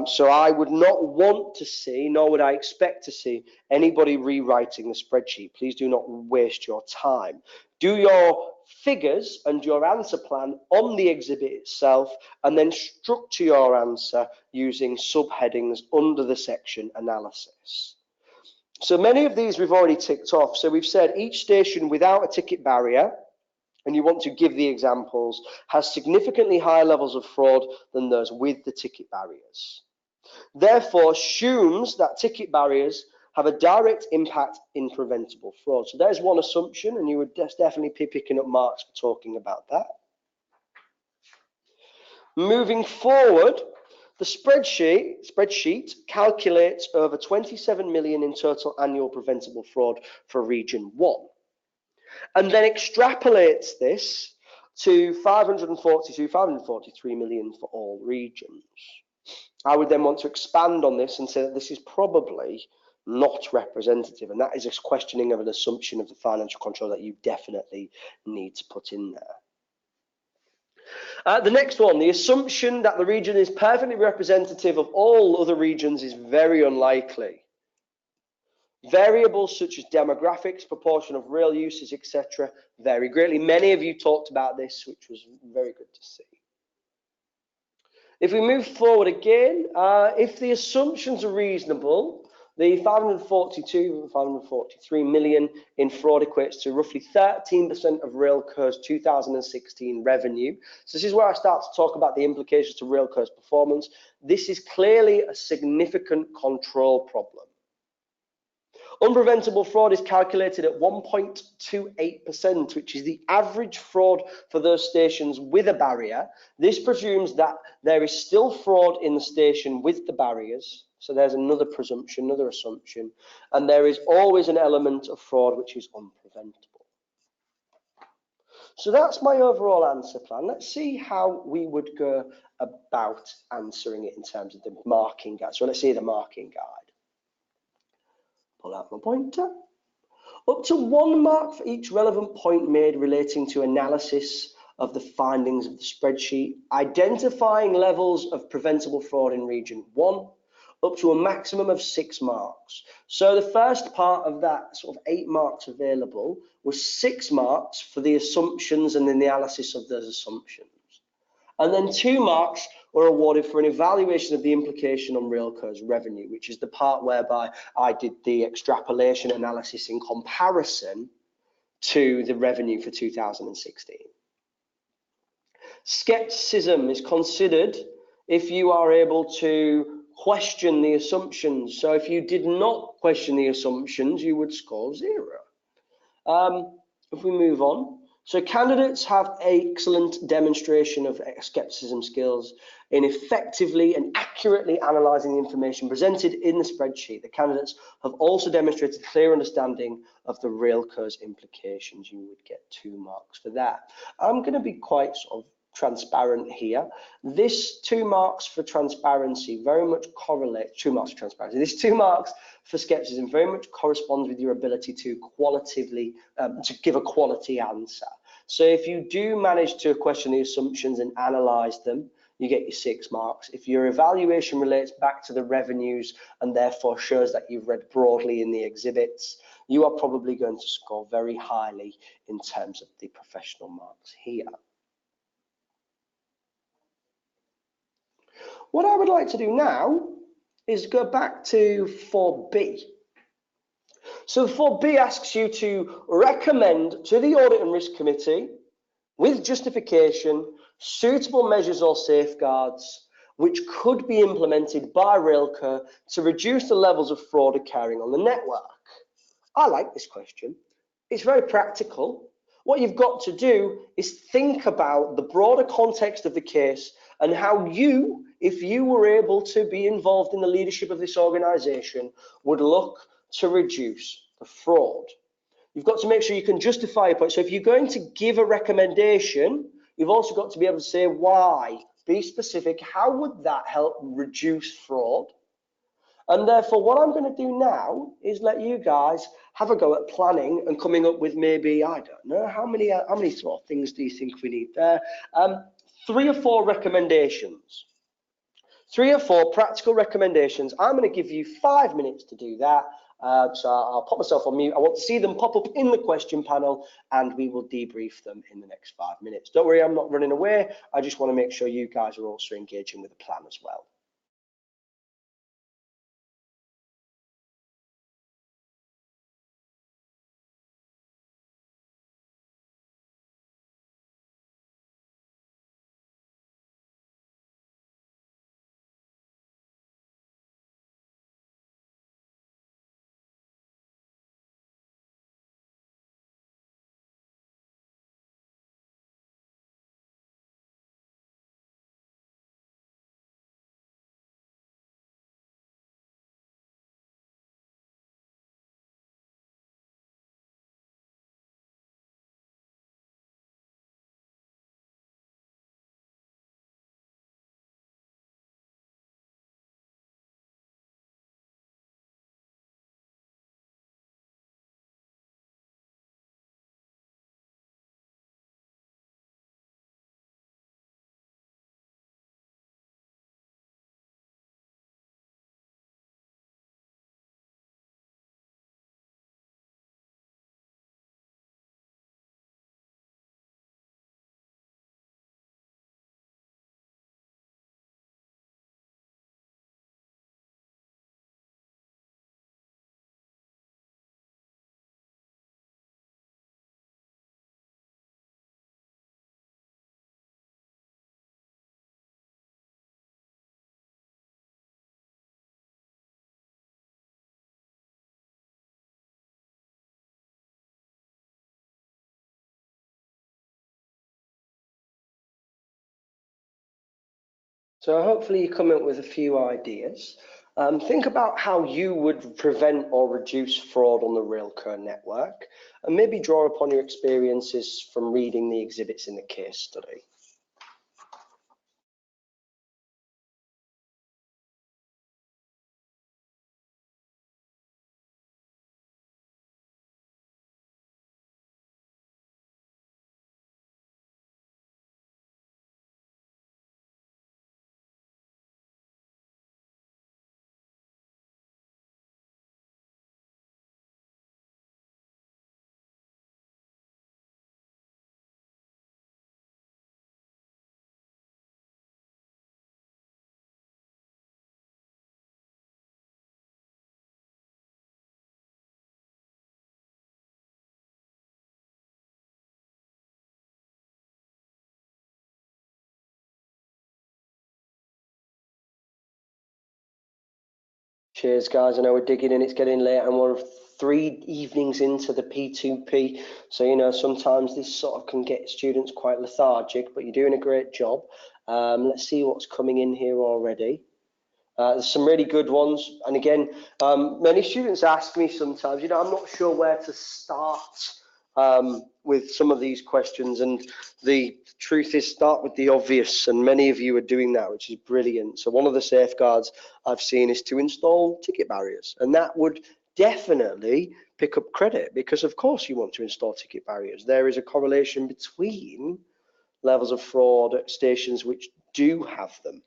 So I would not want to see, nor would I expect to see, anybody rewriting the spreadsheet. Please do not waste your time. Do your figures and your answer plan on the exhibit itself, and then structure your answer using subheadings under the section analysis. So many of these we've already ticked off. So we've said each station without a ticket barrier, and you want to give the examples, has significantly higher levels of fraud than those with the ticket barriers. Therefore, assumes that ticket barriers have a direct impact in preventable fraud. So there's one assumption, and you would definitely be picking up marks for talking about that. Moving forward, the spreadsheet calculates over 27 million in total annual preventable fraud for Region 1. And then extrapolates this to 543 million for all regions. I would then want to expand on this and say that this is probably not representative, and that is a questioning of an assumption of the financial control that you definitely need to put in there. The next one, the assumption that the region is perfectly representative of all other regions is very unlikely. Variables such as demographics, proportion of rail usage, etc. vary greatly. Many of you talked about this, which was very good to see. If we move forward again, if the assumptions are reasonable, the 542 and 543 million in fraud equates to roughly 13% of Railco's 2016 revenue. So this is where I start to talk about the implications to Railco's performance. This is clearly a significant control problem. Unpreventable fraud is calculated at 1.28%, which is the average fraud for those stations with a barrier. This presumes that there is still fraud in the station with the barriers. So there's another presumption, another assumption. And there is always an element of fraud which is unpreventable. So that's my overall answer plan. Let's see how we would go about answering it in terms of the marking guide. So let's see the marking guide. Pull out my pointer. Up to 1 mark for each relevant point made relating to analysis of the findings of the spreadsheet, identifying levels of preventable fraud in Region 1, up to a maximum of 6 marks. So the first part of that sort of 8 marks available was 6 marks for the assumptions and the analysis of those assumptions. And then 2 marks were awarded for an evaluation of the implication on Railco's revenue, which is the part whereby I did the extrapolation analysis in comparison to the revenue for 2016. Skepticism is considered if you are able to question the assumptions. So if you did not question the assumptions, you would score 0. If we move on. So candidates have excellent demonstration of skepticism skills in effectively and accurately analysing the information presented in the spreadsheet. The candidates have also demonstrated clear understanding of the Railco's implications. You would get 2 marks for that. I'm going to be quite sort of transparent here. This 2 marks for transparency very much correlates, 2 marks for transparency, this 2 marks for skepticism very much corresponds with your ability to qualitatively, to give a quality answer. So if you do manage to question the assumptions and analyse them, you get your 6 marks. If your evaluation relates back to the revenues and therefore shows that you've read broadly in the exhibits, you are probably going to score very highly in terms of the professional marks here. What I would like to do now is go back to 4B. So 4B asks you to recommend to the Audit and Risk Committee, with justification, suitable measures or safeguards which could be implemented by Railcare to reduce the levels of fraud occurring on the network? I like this question. It's very practical. What you've got to do is think about the broader context of the case and how you, if you were able to be involved in the leadership of this organization, would look to reduce the fraud. You've got to make sure you can justify your point. So if you're going to give a recommendation, you've also got to be able to say why. Be specific. How would that help reduce fraud? And therefore, what I'm going to do now is let you guys have a go at planning and coming up with maybe, I don't know, how many sort of things do you think we need there? 3 or 4 recommendations. 3 or 4 practical recommendations. I'm going to give you 5 minutes to do that. So I'll pop myself on mute. I want to see them pop up in the question panel and we will debrief them in the next 5 minutes. Don't worry, I'm not running away. I just want to make sure you guys are also engaging with the plan as well. So hopefully you come up with a few ideas. Think about how you would prevent or reduce fraud on the Railcare network, and maybe draw upon your experiences from reading the exhibits in the case study. Cheers, guys. I know we're digging in, it's getting late, and we're 3 evenings into the P2P. So, you know, sometimes this sort of can get students quite lethargic, but you're doing a great job. Let's see what's coming in here already. There's some really good ones. And again, many students ask me sometimes, you know, I'm not sure where to start with some of these questions. And the truth is, start with the obvious. And many of you are doing that, which is brilliant. So one of the safeguards I've seen is to install ticket barriers. And that would definitely pick up credit, because of course you want to install ticket barriers. There is a correlation between levels of fraud at stations which do have them.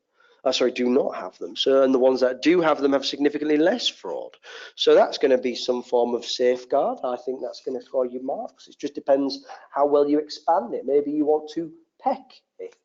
Do not have them. So, and the ones that do have them have significantly less fraud. So that's going to be some form of safeguard. I think that's going to score you marks. It just depends how well you expand it. Maybe you want to peck it.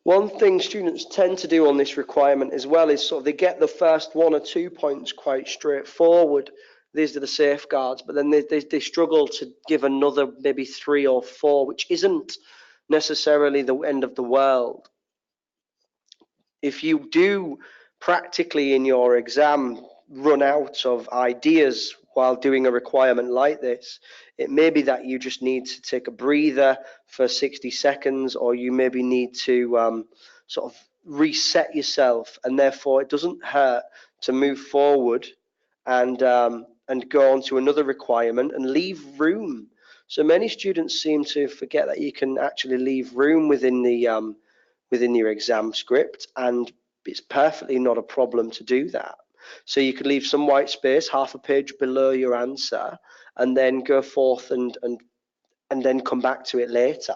One thing students tend to do on this requirement as well is sort of they get the first 1 or 2 points quite straightforward. These are the safeguards, but then they struggle to give another maybe 3 or 4, which isn't necessarily the end of the world. If you do practically in your exam run out of ideas while doing a requirement like this, it may be that you just need to take a breather for 60 seconds, or you maybe need to sort of reset yourself, and therefore it doesn't hurt to move forward and go on to another requirement and leave room. So many students seem to forget that you can actually leave room within your exam script, and it's perfectly not a problem to do that. So you could leave some white space, half a page below your answer, and then go forth and then come back to it later.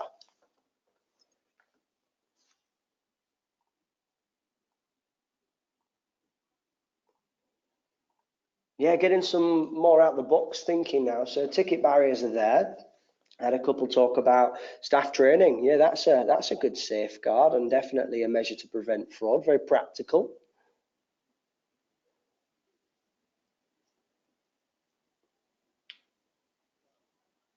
Yeah, getting some more out of the box thinking now. So ticket barriers are there. I had a couple talk about staff training. Yeah, that's a good safeguard and definitely a measure to prevent fraud. Very practical.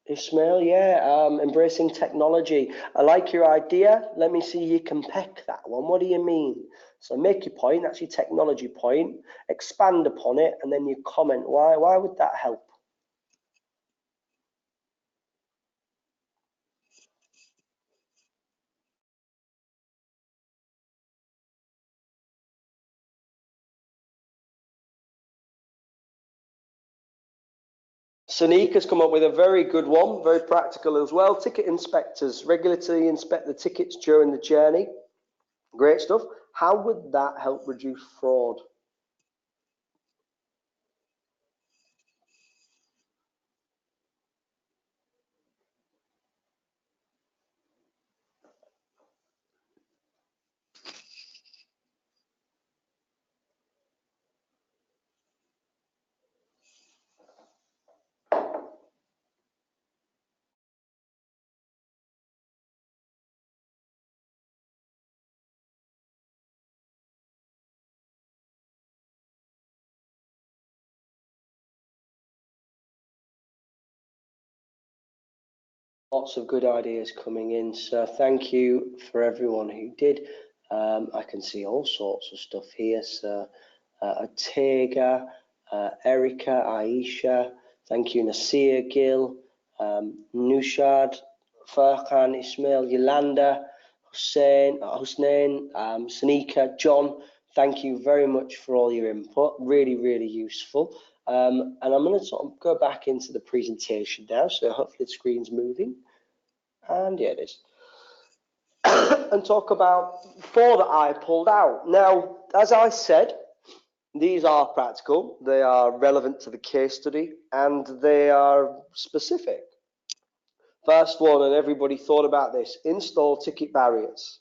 Ismail, yeah, embracing technology. I like your idea. Let me see you can peck that one. What do you mean? So make your point, that's your technology point, expand upon it, and then you comment. Why would that help? Sonique has come up with a very good one, very practical as well. Ticket inspectors regularly inspect the tickets during the journey. Great stuff. How would that help reduce fraud? Lots of good ideas coming in, so thank you for everyone who did. I can see all sorts of stuff here. So Ortega, Erica, Aisha, thank you, Nasir, Gil, Nushad, Farhan, Ismail, Yolanda, Hussein, Sanika, John. Thank you very much for all your input. Really, really useful. And I'm going to sort of go back into the presentation now, so hopefully the screen's moving. And yeah, it is. And talk about 4 that I pulled out. Now, as I said, these are practical, they are relevant to the case study, and they are specific. First one, and everybody thought about this, install ticket barriers.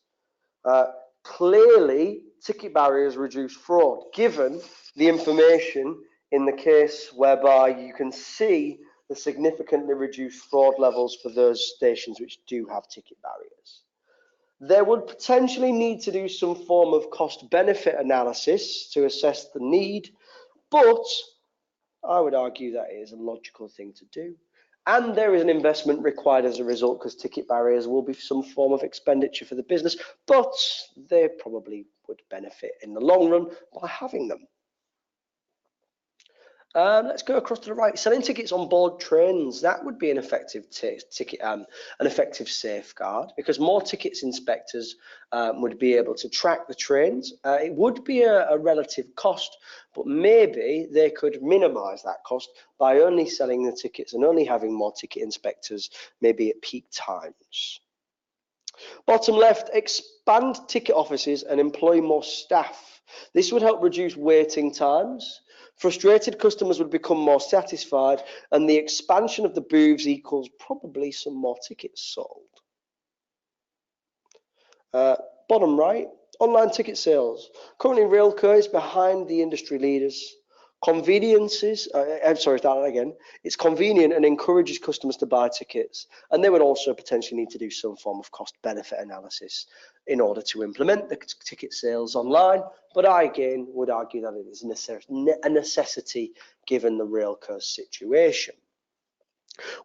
Clearly, ticket barriers reduce fraud, given the information in the case whereby you can see the significantly reduced fraud levels for those stations which do have ticket barriers. There would potentially need to do some form of cost-benefit analysis to assess the need, but I would argue that it is a logical thing to do. And there is an investment required as a result, because ticket barriers will be some form of expenditure for the business, but they probably would benefit in the long run by having them. Let's go across to the right. Selling tickets on board trains. That would be an effective an effective safeguard, because more tickets inspectors would be able to track the trains. It would be a relative cost, but maybe they could minimise that cost by only selling the tickets and only having more ticket inspectors, maybe at peak times. Bottom left, expand ticket offices and employ more staff. This would help reduce waiting times. Frustrated customers would become more satisfied, and the expansion of the booths equals probably some more tickets sold. Bottom right, online ticket sales. Currently, Railco is behind the industry leaders. Conveniences, I'm sorry, start that again. It's convenient and encourages customers to buy tickets, and they would also potentially need to do some form of cost-benefit analysis in order to implement the ticket sales online. But I again would argue that it is a necessity given the railcar situation.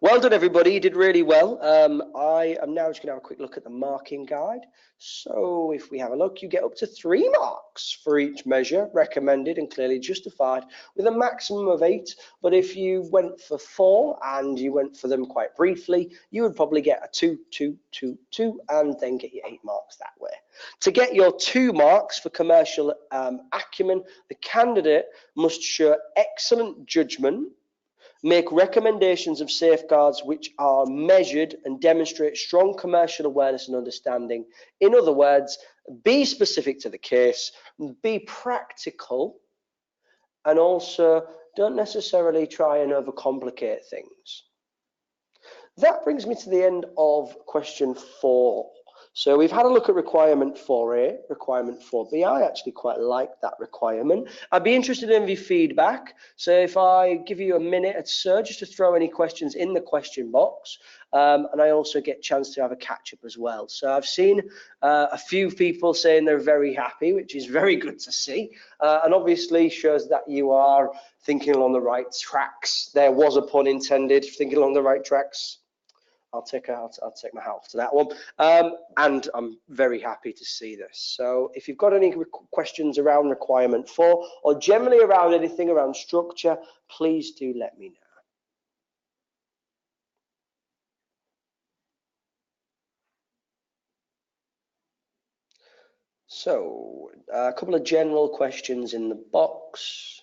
Well done, everybody. You did really well. I am now just going to have a quick look at the marking guide. So if we have a look, you get up to 3 marks for each measure, recommended and clearly justified, with a maximum of 8. But if you went for 4 and you went for them quite briefly, you would probably get a 2, 2, 2, 2, and then get your 8 marks that way. To get your 2 marks for commercial acumen, the candidate must show excellent judgment, make recommendations of safeguards which are measured and demonstrate strong commercial awareness and understanding. In other words, be specific to the case, be practical, and also don't necessarily try and overcomplicate things. That brings me to the end of question 4. So we've had a look at requirement 4A, requirement 4B. I actually quite like that requirement. I'd be interested in your feedback. So if I give you a minute or so just to throw any questions in the question box, and I also get a chance to have a catch up as well. So I've seen a few people saying they're very happy, which is very good to see, and obviously shows that you are thinking along the right tracks. There was a pun intended, thinking along the right tracks. I'll take my hat off to that one, and I'm very happy to see this. So if you've got any questions around requirement 4 or generally around anything around structure, please do let me know. So a couple of general questions in the box.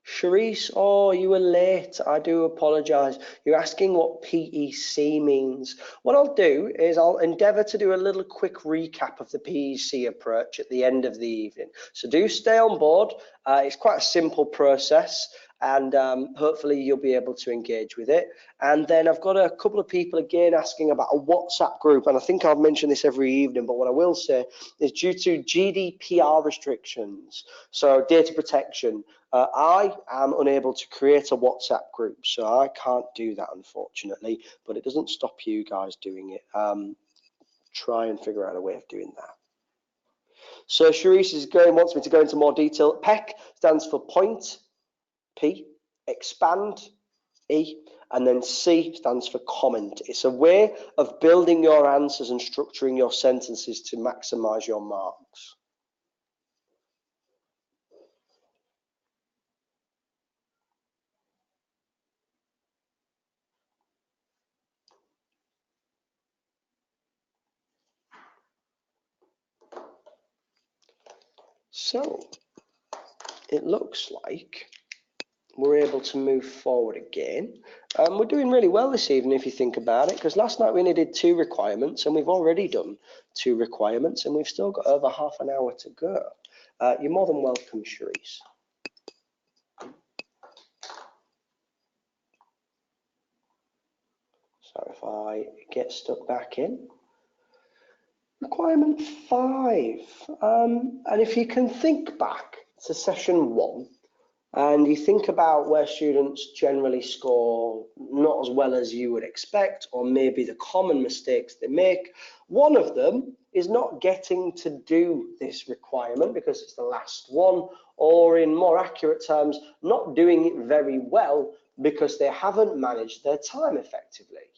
Charisse, oh, you were late. I do apologise. You're asking what PEC means. What I'll do is I'll endeavour to do a little quick recap of the PEC approach at the end of the evening. So do stay on board. It's quite a simple process, and hopefully you'll be able to engage with it. And then I've got a couple of people again asking about a WhatsApp group, and I think I'll mention this every evening, but what I will say is due to GDPR restrictions, so data protection, I am unable to create a WhatsApp group, so I can't do that, unfortunately, but it doesn't stop you guys doing it. Try and figure out a way of doing that. So Charisse wants me to go into more detail. PEC stands for point, P, expand, E, and then C stands for comment. It's a way of building your answers and structuring your sentences to maximize your marks. So it looks like we're able to move forward again. We're doing really well this evening if you think about it, because last night we only did 2 requirements and we've already done 2 requirements and we've still got over half an hour to go. You're more than welcome, Charisse. So if I get stuck back in. Requirement 5, and if you can think back to session 1, and you think about where students generally score not as well as you would expect, or maybe the common mistakes they make, one of them is not getting to do this requirement because it's the last one, or in more accurate terms, not doing it very well because they haven't managed their time effectively.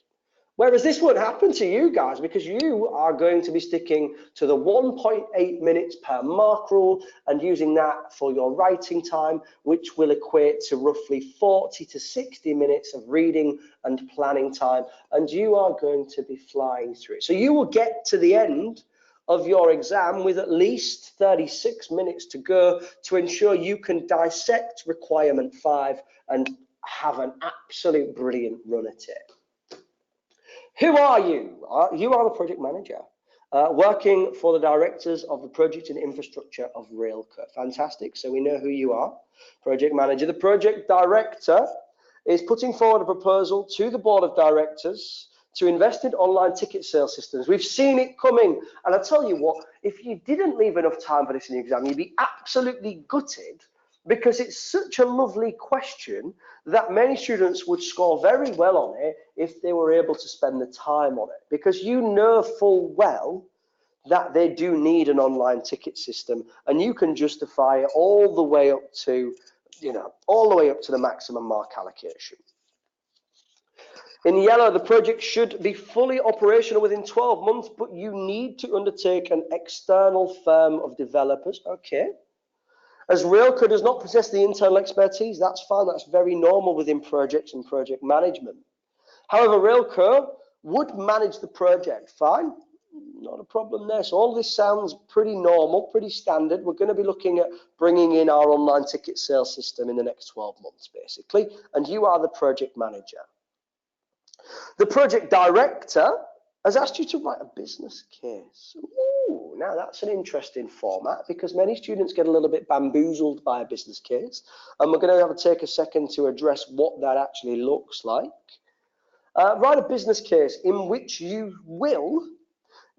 Whereas this won't happen to you guys because you are going to be sticking to the 1.8 minutes per mark rule and using that for your writing time, which will equate to roughly 40 to 60 minutes of reading and planning time. And you are going to be flying through it. So you will get to the end of your exam with at least 36 minutes to go to ensure you can dissect requirement 5 and have an absolute brilliant run at it. Who are you? You are the project manager, working for the directors of the project and infrastructure of Railcar. Fantastic. So we know who you are, project manager. The project director is putting forward a proposal to the board of directors to invest in online ticket sales systems. We've seen it coming. And I tell you what, if you didn't leave enough time for this in the exam, you'd be absolutely gutted because it's such a lovely question that many students would score very well on it if they were able to spend the time on it, because you know full well that they do need an online ticket system, and you can justify it all the way up to, all the way up to the maximum mark allocation. In yellow, the project should be fully operational within 12 months, but you need to undertake an external firm of developers. Okay. As Railco does not possess the internal expertise, that's fine. That's very normal within projects and project management. However, Railco would manage the project. Fine. Not a problem there. So all this sounds pretty normal, pretty standard. We're going to be looking at bringing in our online ticket sales system in the next 12 months, basically. And you are the project manager. The project director has asked you to write a business case. Ooh, now that's an interesting format, because many students get a little bit bamboozled by a business case, and we're going to have to take a second to address what that actually looks like. Write a business case in which you will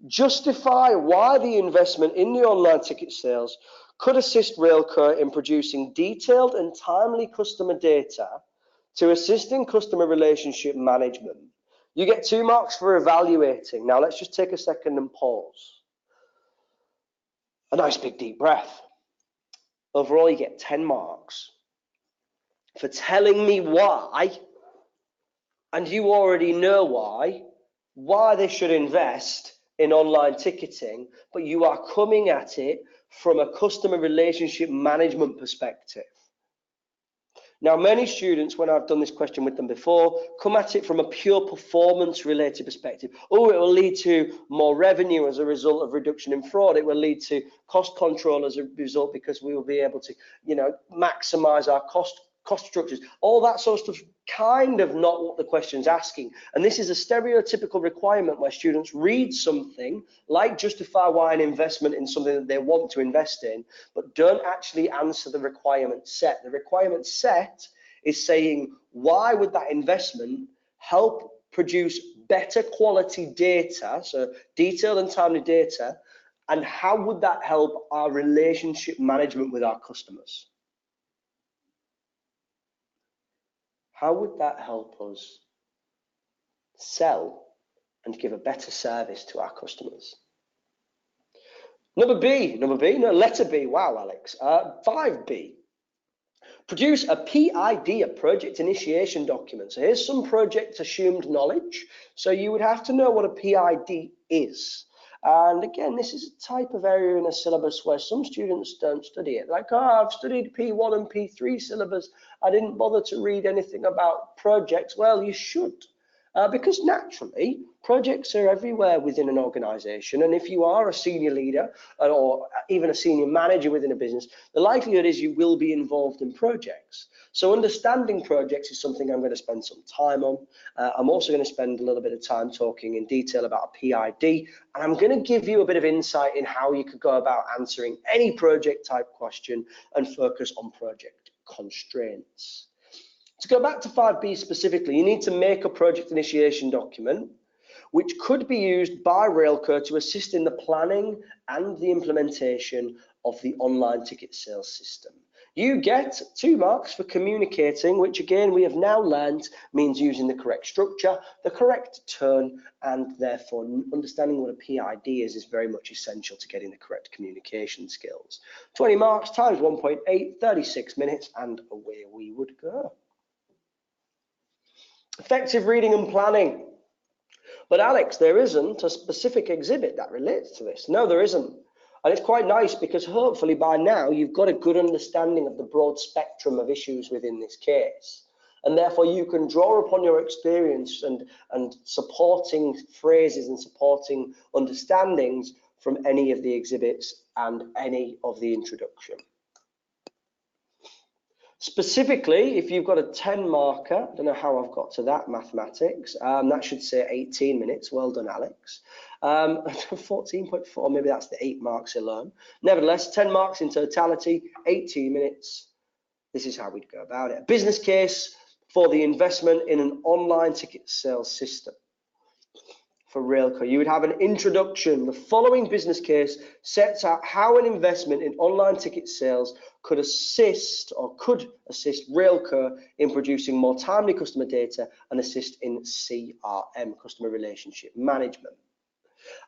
justify why the investment in the online ticket sales could assist Railco in producing detailed and timely customer data to assist in customer relationship management. You get 2 marks for evaluating. Now let's just take a second and pause. A nice big deep breath. Overall, you get 10 marks for telling me why, and you already know why they should invest in online ticketing, but you are coming at it from a customer relationship management perspective. Now, many students, when I've done this question with them before, come at it from a pure performance related perspective. Oh, it will lead to more revenue as a result of reduction in fraud. It will lead to cost control as a result, because we will be able to, maximize our cost structures. All that sort of stuff, kind of not what the question's asking. And this is a stereotypical requirement where students read something like justify why an investment in something that they want to invest in, but don't actually answer the requirement set. The requirement set is saying, why would that investment help produce better quality data, so detailed and timely data, and how would that help our relationship management with our customers? How would that help us sell and give a better service to our customers? Letter B. Wow, Alex. 5B. Produce a PID, a project initiation document. So here's some project assumed knowledge. So you would have to know what a PID is. And again, this is a type of area in a syllabus where some students don't study it. Like, oh, I've studied P1 and P3 syllabus. I didn't bother to read anything about projects. Well, you should, because naturally, projects are everywhere within an organization. And if you are a senior leader or even a senior manager within a business, the likelihood is you will be involved in projects. So understanding projects is something I'm going to spend some time on. I'm also going to spend a little bit of time talking in detail about a PID, and I'm going to give you a bit of insight in how you could go about answering any project type question and focus on project constraints. To go back to 5B specifically, you need to make a project initiation document which could be used by Railco to assist in the planning and the implementation of the online ticket sales system. You get 2 marks for communicating, which again we have now learned means using the correct structure, the correct tone, and therefore understanding what a PID is very much essential to getting the correct communication skills. 20 marks times 1.8, 36 minutes, and away we would go. Effective reading and planning. But Alex, there isn't a specific exhibit that relates to this. No, there isn't. And it's quite nice, because hopefully by now you've got a good understanding of the broad spectrum of issues within this case. And therefore you can draw upon your experience and supporting phrases and supporting understandings from any of the exhibits and any of the introduction. Specifically, if you've got a 10 marker, I don't know how I've got to that mathematics, that should say 18 minutes. Well done, Alex. 14.4, maybe that's the 8 marks alone. Nevertheless, 10 marks in totality, 18 minutes. This is how we'd go about it. A business case for the investment in an online ticket sales system. for Railco. You would have an introduction. The following business case sets out how an investment in online ticket sales could assist Railco in producing more timely customer data and assist in CRM, customer relationship management.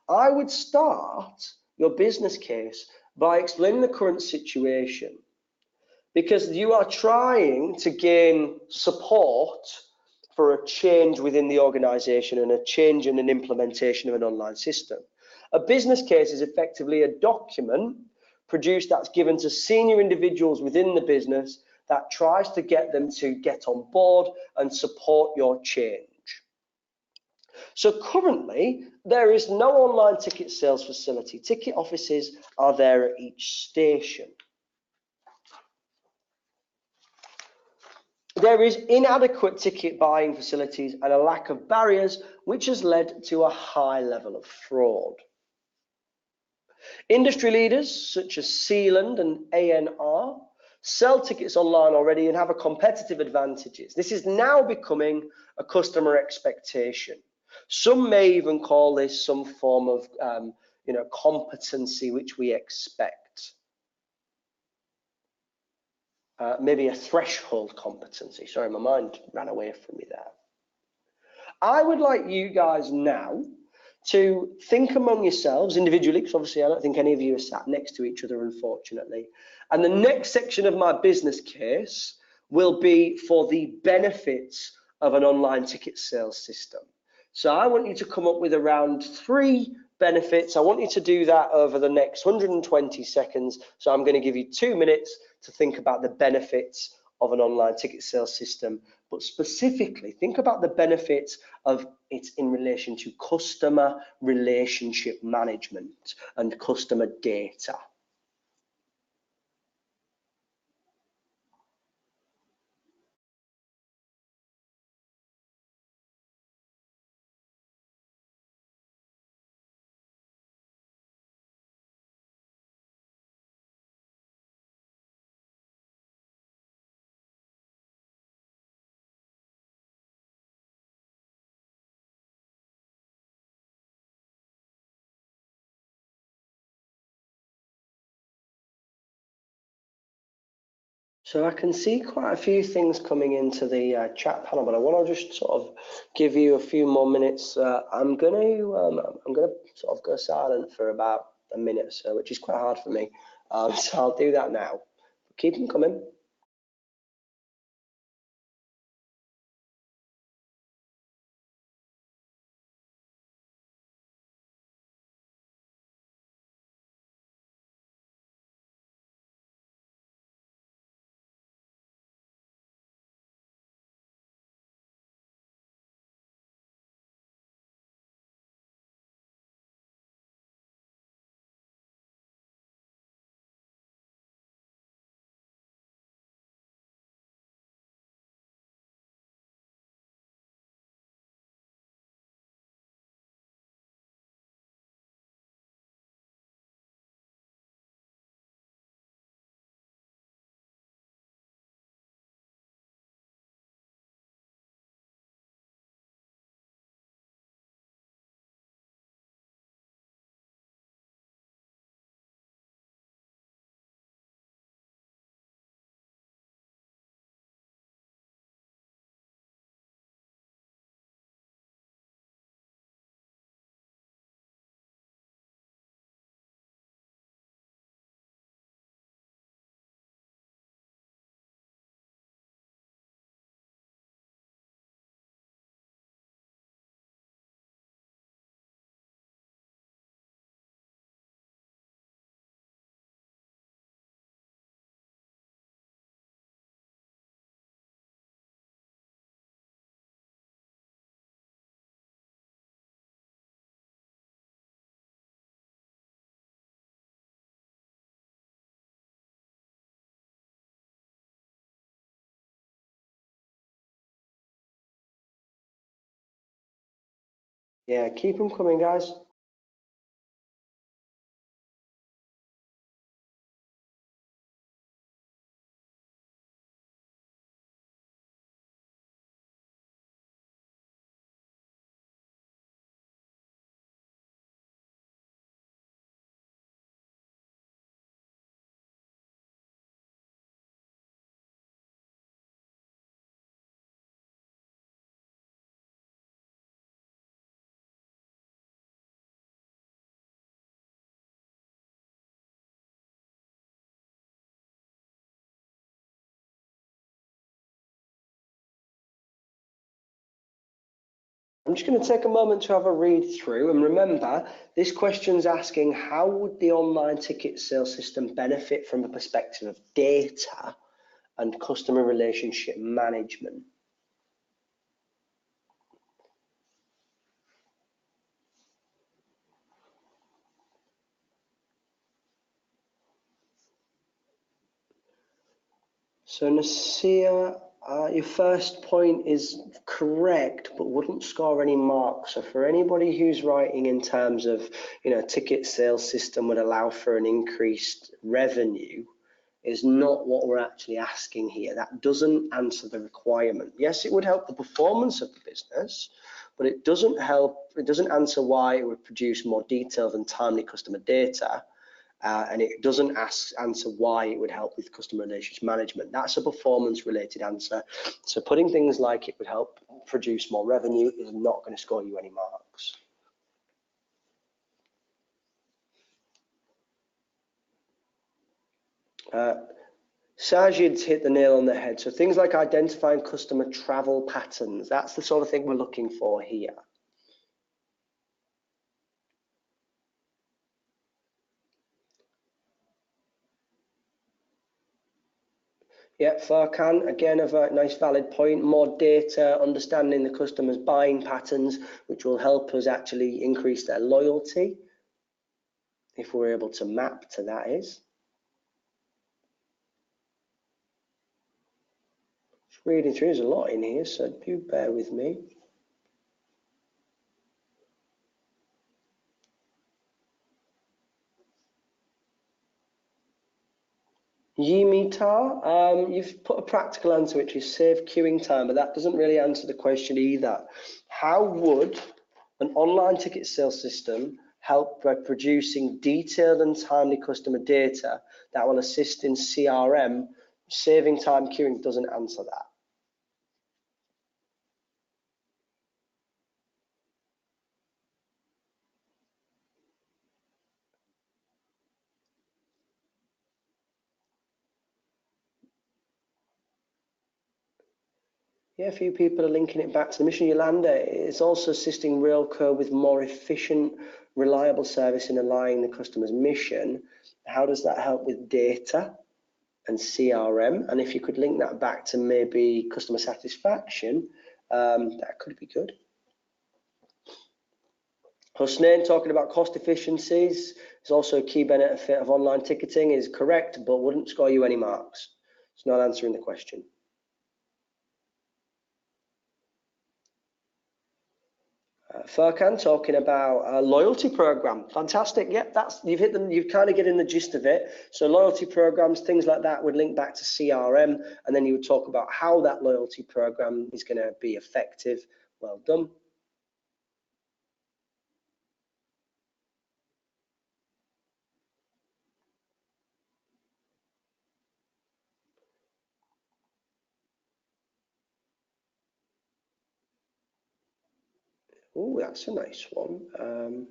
I would start your business case by explaining the current situation, because you are trying to gain support for a change within the organization and a change in an implementation of an online system. A business case is effectively a document produced that's given to senior individuals within the business that tries to get them to get on board and support your change. So currently, there is no online ticket sales facility. Ticket offices are there at each station. There is inadequate ticket buying facilities and a lack of barriers, which has led to a high level of fraud. Industry leaders such as Sealand and ANR sell tickets online already and have a competitive advantages. This is now becoming a customer expectation. Some may even call this some form of competency which we expect. Maybe a threshold competency. Sorry, my mind ran away from me there. I would like you guys now to think among yourselves individually, because obviously I don't think any of you are sat next to each other, unfortunately. And the next section of my business case will be for the benefits of an online ticket sales system. So I want you to come up with around 3 benefits. I want you to do that over the next 120 seconds. So I'm going to give you 2 minutes to think about the benefits of an online ticket sales system, but specifically think about the benefits of it in relation to customer relationship management and customer data. So I can see quite a few things coming into the chat panel, but I want to just sort of give you a few more minutes. I'm gonna sort of go silent for about a minute or so, which is quite hard for me. So I'll do that now. Keep them coming. Yeah, keep them coming, guys. I'm just going to take a moment to have a read through, and remember, this question's asking how would the online ticket sales system benefit from a perspective of data and customer relationship management. So Nasir, your first point is correct, but wouldn't score any marks. So for anybody who's writing in terms of, ticket sales system would allow for an increased revenue, is not what we're actually asking here. That doesn't answer the requirement. Yes, it would help the performance of the business, but it doesn't answer why it would produce more detailed and timely customer data. And it doesn't answer why it would help with customer relationship management. That's a performance-related answer. So putting things like it would help produce more revenue is not going to score you any marks. Sajid's hit the nail on the head. So things like identifying customer travel patterns, that's the sort of thing we're looking for here. Yeah, Farkan, again, a very nice valid point. More data, understanding the customer's buying patterns, which will help us actually increase their loyalty, if we're able to map to that is. Just reading through, there's a lot in here, so do bear with me. Yimitar, you've put a practical answer, which is save queuing time, but that doesn't really answer the question either. How would an online ticket sales system help by producing detailed and timely customer data that will assist in CRM? Saving time queuing doesn't answer that. Yeah, a few people are linking it back to the mission. Yolanda, it's also assisting Railco with more efficient, reliable service in aligning the customer's mission. How does that help with data and CRM? And if you could link that back to maybe customer satisfaction, that could be good. Husnain talking about cost efficiencies is also a key benefit of online ticketing, is correct, but wouldn't score you any marks. It's not answering the question. Furkan talking about a loyalty program. Fantastic. Yep, you've kind of getting the gist of it. So loyalty programs, things like that would link back to CRM, and then you would talk about how that loyalty program is going to be effective. Well done. Oh, that's a nice one.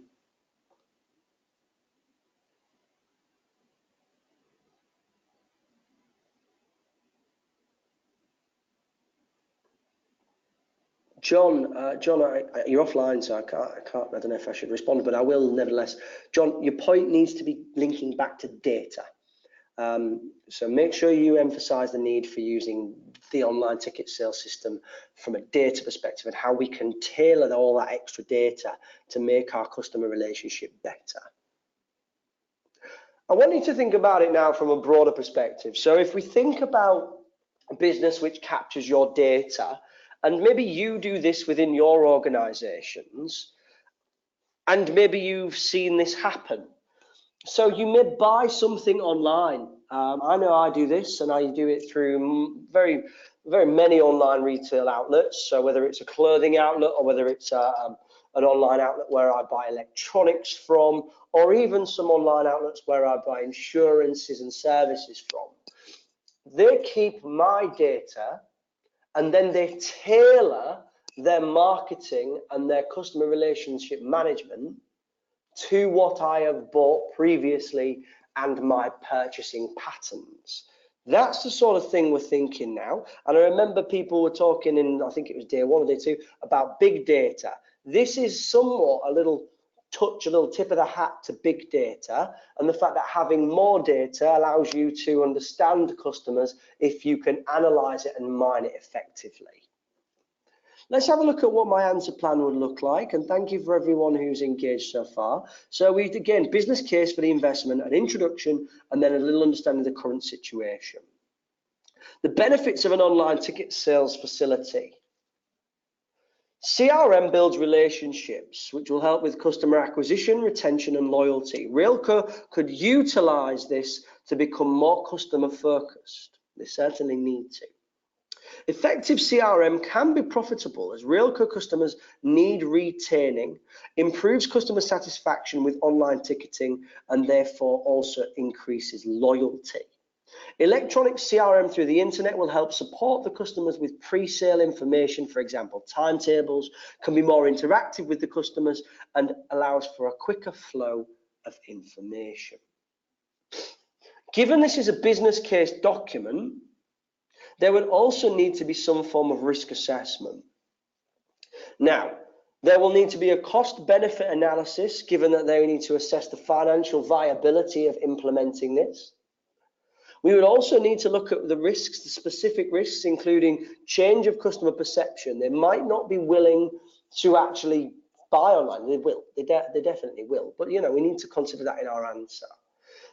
John, you're offline, so I don't know if I should respond, but I will nevertheless. John, your point needs to be linking back to data. So make sure you emphasize the need for using the online ticket sales system from a data perspective and how we can tailor all that extra data to make our customer relationship better. I want you to think about it now from a broader perspective. So if we think about a business which captures your data, and maybe you do this within your organizations, and maybe you've seen this happen. So you may buy something online. I know I do this, and I do it through very many online retail outlets. So whether it's a clothing outlet or whether it's an online outlet where I buy electronics from, or even some online outlets where I buy insurances and services from. They keep my data, and then they tailor their marketing and their customer relationship management to what I have bought previously and my purchasing patterns. That's the sort of thing we're thinking now. And I remember people were talking in, I think it was day one or day two, about big data. This is somewhat a little tip of the hat to big data, and the fact that having more data allows you to understand customers if you can analyze it and mine it effectively. Let's have a look at what my answer plan would look like, and thank you for everyone who's engaged so far. So we again, business case for the investment, an introduction, and then a little understanding of the current situation. The benefits of an online ticket sales facility. CRM builds relationships, which will help with customer acquisition, retention, and loyalty. Railco could utilize this to become more customer focused. They certainly need to. Effective CRM can be profitable as Railco customers need retaining, improves customer satisfaction with online ticketing, and therefore also increases loyalty. Electronic CRM through the internet will help support the customers with pre-sale information, for example, timetables, can be more interactive with the customers and allows for a quicker flow of information. Given this is a business case document, there would also need to be some form of risk assessment. Now, there will need to be a cost-benefit analysis, given that they need to assess the financial viability of implementing this. We would also need to look at the risks, the specific risks, including change of customer perception. They might not be willing to actually buy online. They will. They definitely will. But, you know, we need to consider that in our answer.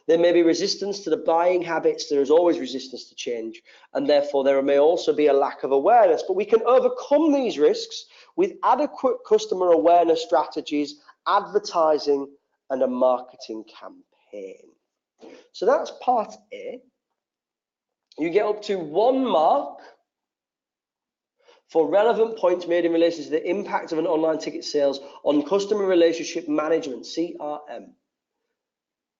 There may be resistance to the buying habits. There is always resistance to change, and therefore there may also be a lack of awareness. But we can overcome these risks with adequate customer awareness strategies, advertising, and a marketing campaign. So that's part A. You get up to 1 mark for relevant points made in relation to the impact of an online ticket sales on customer relationship management, CRM.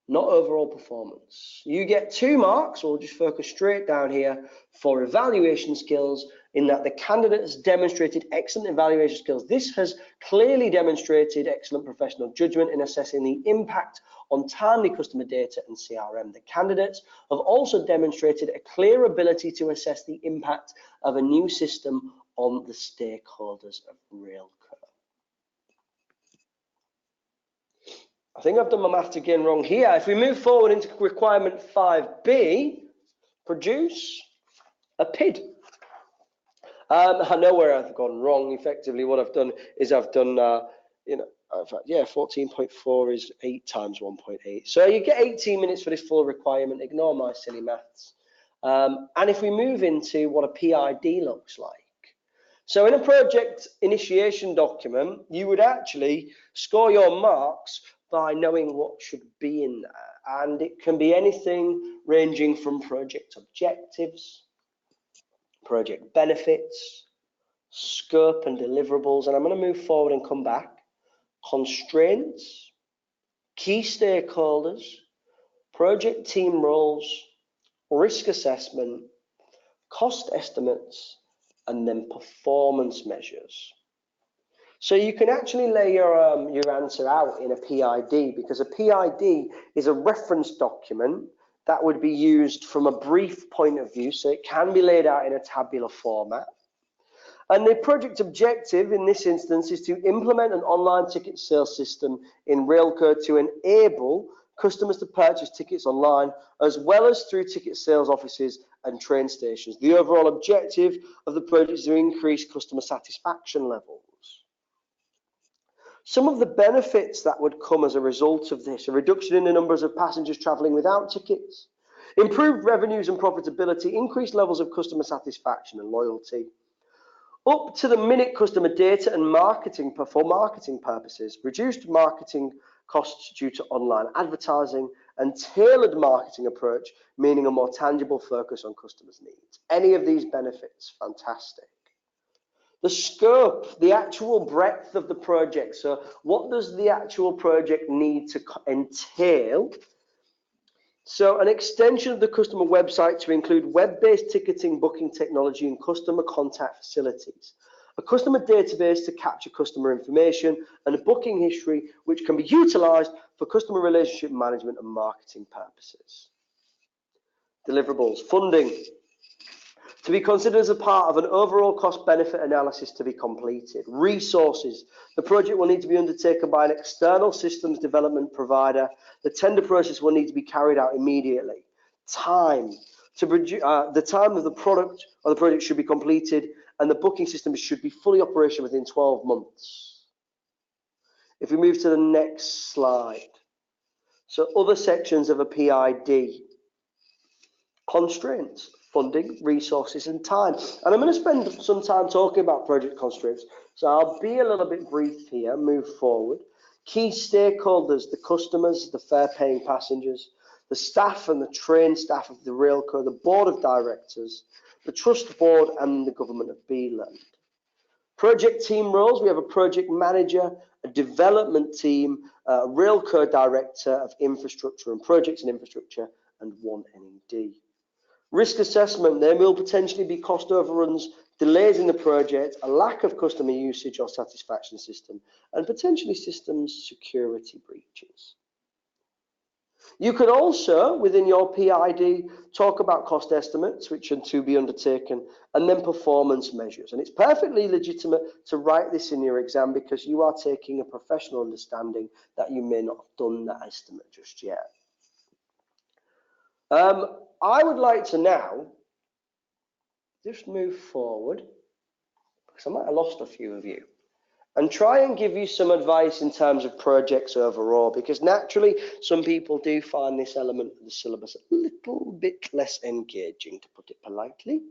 Not overall performance. You get 2 marks, we'll just focus straight down here, for evaluation skills, in that the candidate has demonstrated excellent evaluation skills. This has clearly demonstrated excellent professional judgment in assessing the impact on timely customer data and CRM. The candidates have also demonstrated a clear ability to assess the impact of a new system on the stakeholders of Railco. I think I've done my maths again wrong here. If we move forward into requirement 5B, produce a PID. I know where I've gone wrong. Effectively, what I've done is I've done, 14.4 is 8 times 1.8. So you get 18 minutes for this full requirement. Ignore my silly maths. And if we move into what a PID looks like. So in a project initiation document, you would actually score your marks by knowing what should be in there. And it can be anything ranging from project objectives, project benefits, scope and deliverables. And I'm going to move forward and come back. Constraints, key stakeholders, project team roles, risk assessment, cost estimates, and then performance measures. So you can actually lay your answer out in a PID, because a PID is a reference document that would be used from a brief point of view, so it can be laid out in a tabular format. And the project objective in this instance is to implement an online ticket sales system in Railco to enable customers to purchase tickets online, as well as through ticket sales offices and train stations. The overall objective of the project is to increase customer satisfaction levels. Some of the benefits that would come as a result of this: a reduction in the numbers of passengers travelling without tickets, improved revenues and profitability, increased levels of customer satisfaction and loyalty, up to the minute customer data and marketing for marketing purposes, reduced marketing costs due to online advertising, and tailored marketing approach, meaning a more tangible focus on customers' needs. Any of these benefits, fantastic. The scope, the actual breadth of the project. So what does the actual project need to entail? So an extension of the customer website to include web-based ticketing, booking technology, and customer contact facilities. A customer database to capture customer information, and a booking history which can be utilized for customer relationship management and marketing purposes. Deliverables, funding. To be considered as a part of an overall cost-benefit analysis to be completed. Resources. The project will need to be undertaken by an external systems development provider. The tender process will need to be carried out immediately. Time. The time of the product or the project should be completed, and the booking system should be fully operational within 12 months. If we move to the next slide. So other sections of a PID. Constraints, funding, resources, and time. And I'm going to spend some time talking about project constraints. So I'll be a little bit brief here, move forward. Key stakeholders, the customers, the fare-paying passengers, the staff and the trained staff of the railco, the board of directors, the trust board, and the government of Beeland. Project team roles, we have a project manager, a development team, a railco director of infrastructure and projects and infrastructure, and one NED. Risk assessment, there will potentially be cost overruns, delays in the project, a lack of customer usage or satisfaction system, and potentially systems security breaches. You can also, within your PID, talk about cost estimates, which are to be undertaken, and then performance measures. And it's perfectly legitimate to write this in your exam because you are taking a professional understanding that you may not have done that estimate just yet. I would like to now just move forward, because I might have lost a few of you, and try and give you some advice in terms of projects overall, because naturally some people do find this element of the syllabus a little bit less engaging, to put it politely.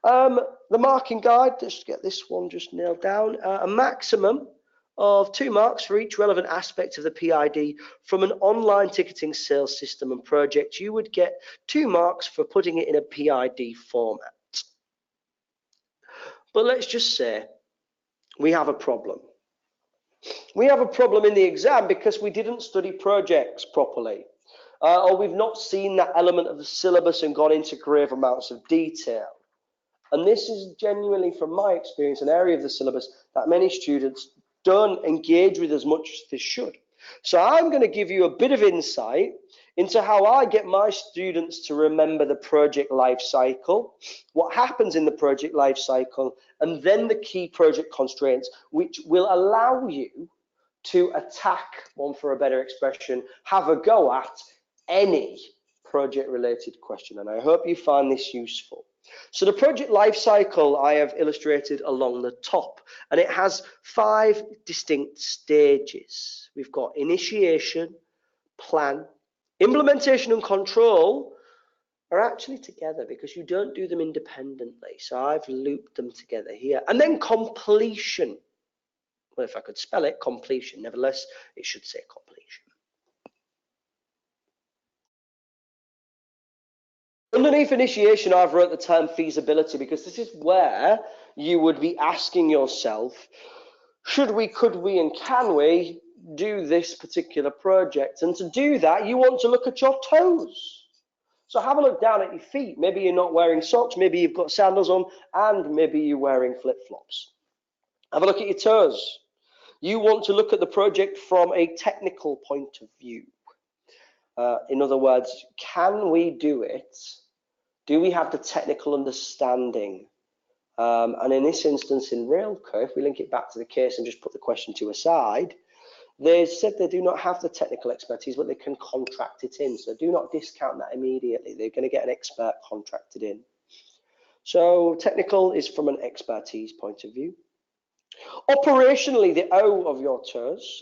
The marking guide, let's get this one just nailed down. A maximum of 2 marks for each relevant aspect of the PID from an online ticketing sales system and project. You would get 2 marks for putting it in a PID format. But let's just say we have a problem. We have a problem in the exam because we didn't study projects properly, or we've not seen that element of the syllabus and gone into grave amounts of detail. And this is genuinely, from my experience, an area of the syllabus that many students don't engage with as much as they should. So I'm going to give you a bit of insight into how I get my students to remember the project life cycle, what happens in the project life cycle, and then the key project constraints, which will allow you to attack, one for a better expression, have a go at any project related question. And I hope you find this useful. So the project life cycle I have illustrated along the top, and it has 5 distinct stages. We've got initiation, plan, implementation and control are actually together because you don't do them independently. So I've looped them together here. And then completion. Well, if I could spell it, completion. Nevertheless, it should say completion. Underneath initiation, I've wrote the term feasibility because this is where you would be asking yourself, should we, could we, and can we do this particular project? And to do that, you want to look at your toes. So have a look down at your feet. Maybe you're not wearing socks, maybe you've got sandals on, and maybe you're wearing flip-flops. Have a look at your toes. You want to look at the project from a technical point of view. In other words, can we do it? Do we have the technical understanding? And in this instance in Railco, if we link it back to the case and just put the question to aside, they said they do not have the technical expertise, but they can contract it in. So do not discount that immediately. They're going to get an expert contracted in. So technical is from an expertise point of view. Operationally, the O of your toes,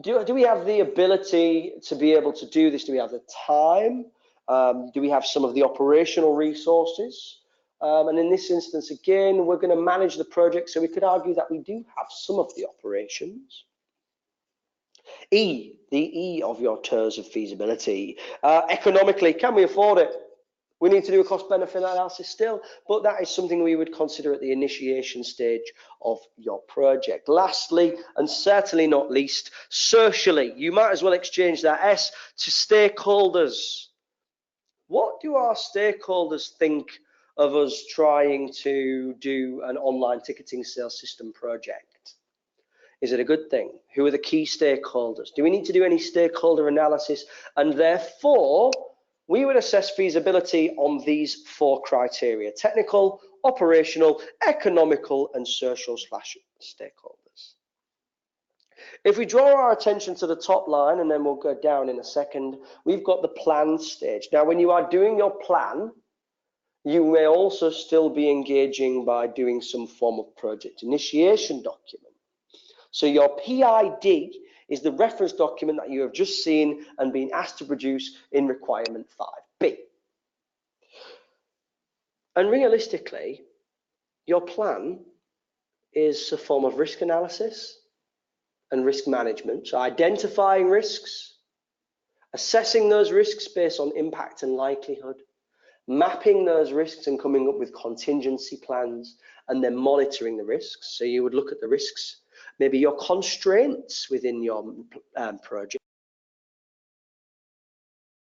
do we have the ability to be able to do this? Do we have the time? Do we have some of the operational resources? And in this instance, again, we're going to manage the project, so we could argue that we do have some of the operations. E, the E of your toes of feasibility. Economically, can we afford it? We need to do a cost-benefit analysis still, but that is something we would consider at the initiation stage of your project. Lastly, and certainly not least, socially. You might as well exchange that S to stakeholders. What do our stakeholders think of us trying to do an online ticketing sales system project? Is it a good thing? Who are the key stakeholders? Do we need to do any stakeholder analysis? And therefore, we would assess feasibility on these 4 criteria: technical, operational, economical, and social / stakeholders. If we draw our attention to the top line, and then we'll go down in a second, we've got the plan stage. Now, when you are doing your plan, you may also still be engaging by doing some form of project initiation document. So your PID is the reference document that you have just seen and been asked to produce in requirement 5B. And realistically, your plan is a form of risk analysis and risk management. So identifying risks, assessing those risks based on impact and likelihood, mapping those risks and coming up with contingency plans, and then monitoring the risks. So you would look at the risks, maybe your constraints within your project.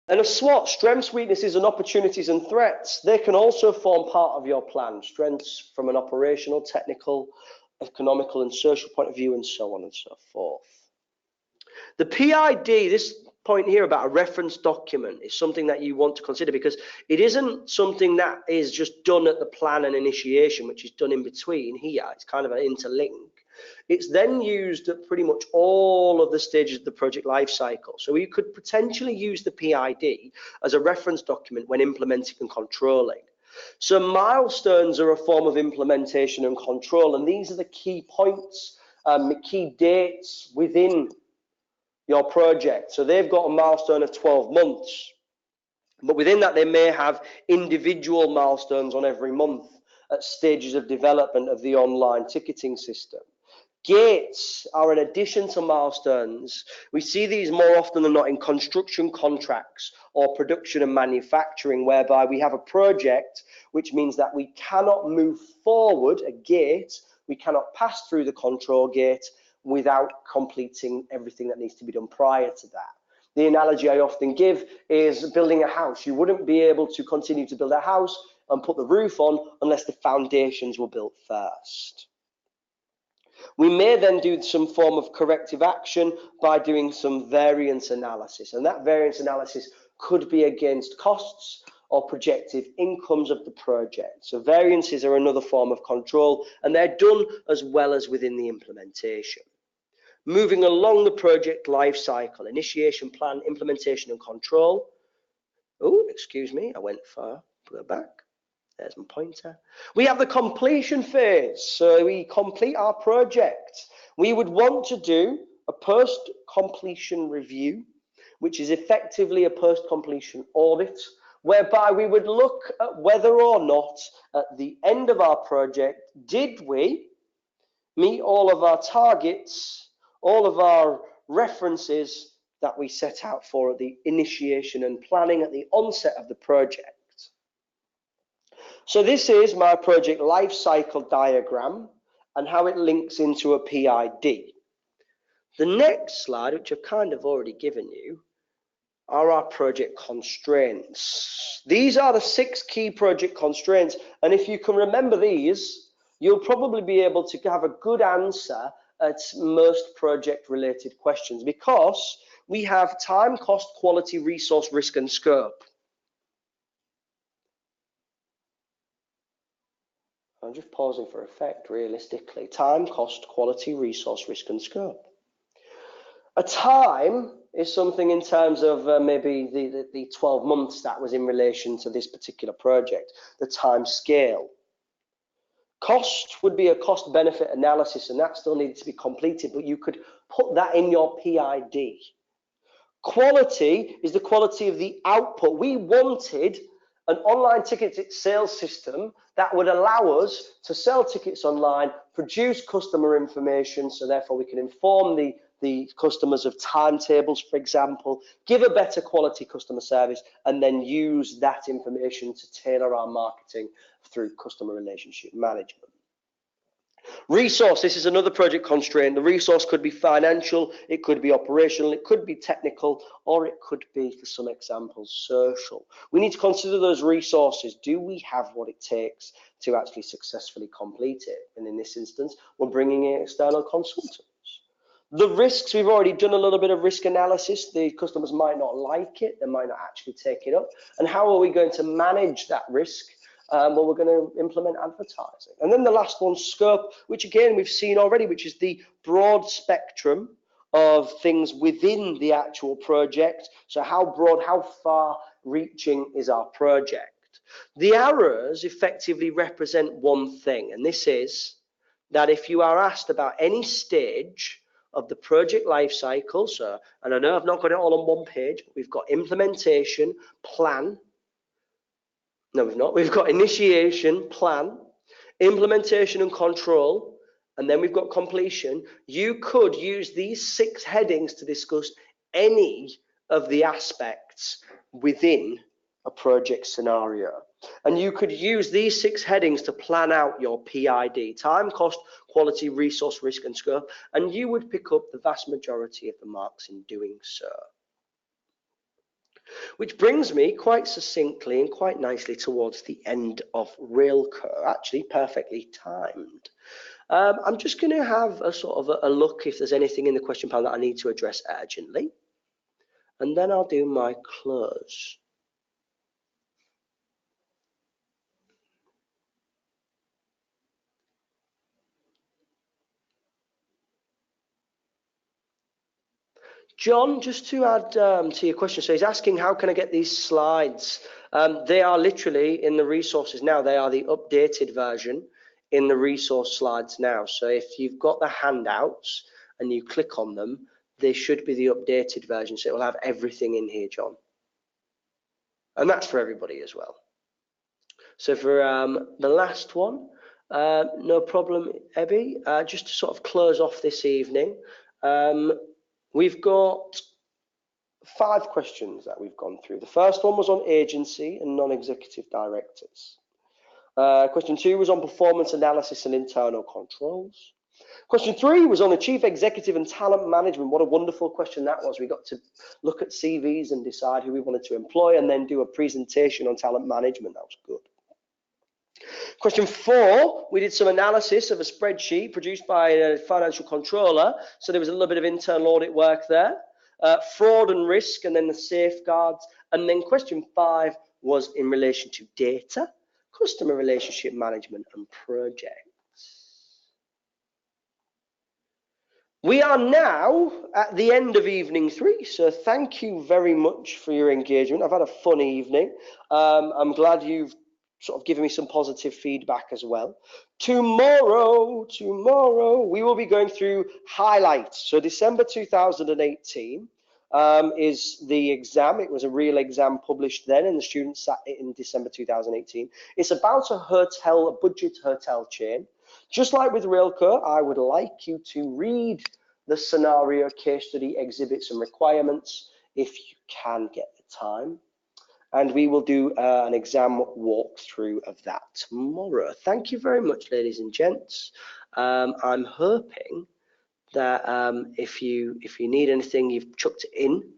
And a SWOT, strengths, weaknesses, and opportunities and threats, they can also form part of your plan. Strengths from an operational, technical, economical, and social point of view, and so on and so forth. The PID, this point here about a reference document, is something that you want to consider, because it isn't something that is just done at the plan and initiation, which is done in between here. It's kind of an interlink. It's then used at pretty much all of the stages of the project life cycle. So you could potentially use the PID as a reference document when implementing and controlling. So milestones are a form of implementation and control, and these are the key points, key dates within your project. So they've got a milestone of 12 months, but within that they may have individual milestones on every month at stages of development of the online ticketing system. Gates are an addition to milestones. We see these more often than not in construction contracts or production and manufacturing, whereby we have a project, which means that we cannot move forward a gate, we cannot pass through the control gate without completing everything that needs to be done prior to that. The analogy I often give is building a house. You wouldn't be able to continue to build a house and put the roof on unless the foundations were built first. We may then do some form of corrective action by doing some variance analysis, and that variance analysis could be against costs or projected incomes of the project. So variances are another form of control, and they're done as well as within the implementation. Moving along the project life cycle: initiation, plan, implementation, and control. Oh, excuse me, I went far. Go back. There's my pointer. We have the completion phase. So we complete our project. We would want to do a post-completion review, which is effectively a post-completion audit, whereby we would look at whether or not at the end of our project, did we meet all of our targets, all of our references that we set out for at the initiation and planning at the onset of the project. So this is my project life cycle diagram and how it links into a PID. The next slide, which I've kind of already given you, are our project constraints. These are the 6 key project constraints, and if you can remember these, you'll probably be able to have a good answer at most project related questions, because we have time, cost, quality, resource, risk, and scope. I'm just pausing for effect. Realistically, time, cost, quality, resource, risk, and scope. A time is something in terms of maybe the 12 months that was in relation to this particular project, the time scale. Cost would be a cost benefit analysis, and that still needs to be completed, but you could put that in your PID. Quality is the quality of the output. We wanted an online ticket sales system that would allow us to sell tickets online, produce customer information, so therefore we can inform the customers of timetables, for example, give a better quality customer service, and then use that information to tailor our marketing through customer relationship management. Resource, this is another project constraint. The resource could be financial, it could be operational, it could be technical, or it could be, for some examples, social. We need to consider those resources. Do we have what it takes to actually successfully complete it? And in this instance, we're bringing in external consultants. The risks, we've already done a little bit of risk analysis. The customers might not like it, they might not actually take it up. And how are we going to manage that risk? Well, we're going to implement advertising. And then the last one, scope, which again we've seen already, which is the broad spectrum of things within the actual project. So how broad, how far reaching is our project? The arrows effectively represent one thing, and this is that if you are asked about any stage of the project life cycle, so, and I know I've not got it all on one page, but we've got implementation, plan. No, we've not. We've got initiation, plan, implementation and control, and then we've got completion. You could use these 6 headings to discuss any of the aspects within a project scenario. And you could use these 6 headings to plan out your PID, time, cost, quality, resource, risk, and scope, and you would pick up the vast majority of the marks in doing so. Which brings me quite succinctly and quite nicely towards the end of Railco, actually perfectly timed. I'm just going to have a sort of a look if there's anything in the question panel that I need to address urgently, and then I'll do my close. John, just to add to your question, so he's asking how can I get these slides? They are literally in the resources now. They are the updated version in the resource slides now. So if you've got the handouts and you click on them, they should be the updated version. So it will have everything in here, John. And that's for everybody as well. So for the last one, no problem, Ebby. Just to sort of close off this evening, we've got 5 questions that we've gone through. The first one was on agency and non-executive directors. Question 2 was on performance analysis and internal controls. Question 3 was on the chief executive and talent management. What a wonderful question that was. We got to look at CVs and decide who we wanted to employ and then do a presentation on talent management. That was good. Question 4, we did some analysis of a spreadsheet produced by a financial controller. So there was a little bit of internal audit work there. Fraud and risk, and then the safeguards. And then question 5 was in relation to data, customer relationship management, and projects. We are now at the end of evening 3, so thank you very much for your engagement. I've had a fun evening. I'm glad you've sort of given me some positive feedback as well. Tomorrow, we will be going through highlights. So December 2018 is the exam. It was a real exam published then, and the students sat it in December 2018. It's about a hotel, a budget hotel chain. Just like with Railco, I would like you to read the scenario, case study, exhibits, and requirements if you can get the time. And we will do an exam walkthrough of that tomorrow. Thank you very much, ladies and gents. I'm hoping that if you need anything, you've chucked it in.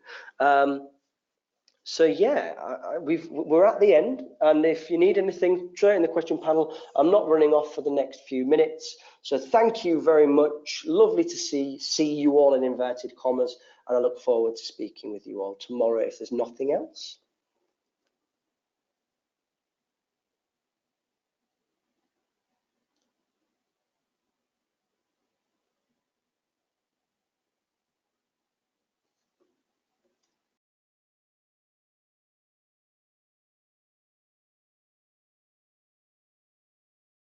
So yeah, we're at the end, and if you need anything, throw it in the question panel. I'm not running off for the next few minutes. So thank you very much. Lovely to see you all in inverted commas, and I look forward to speaking with you all tomorrow if there's nothing else.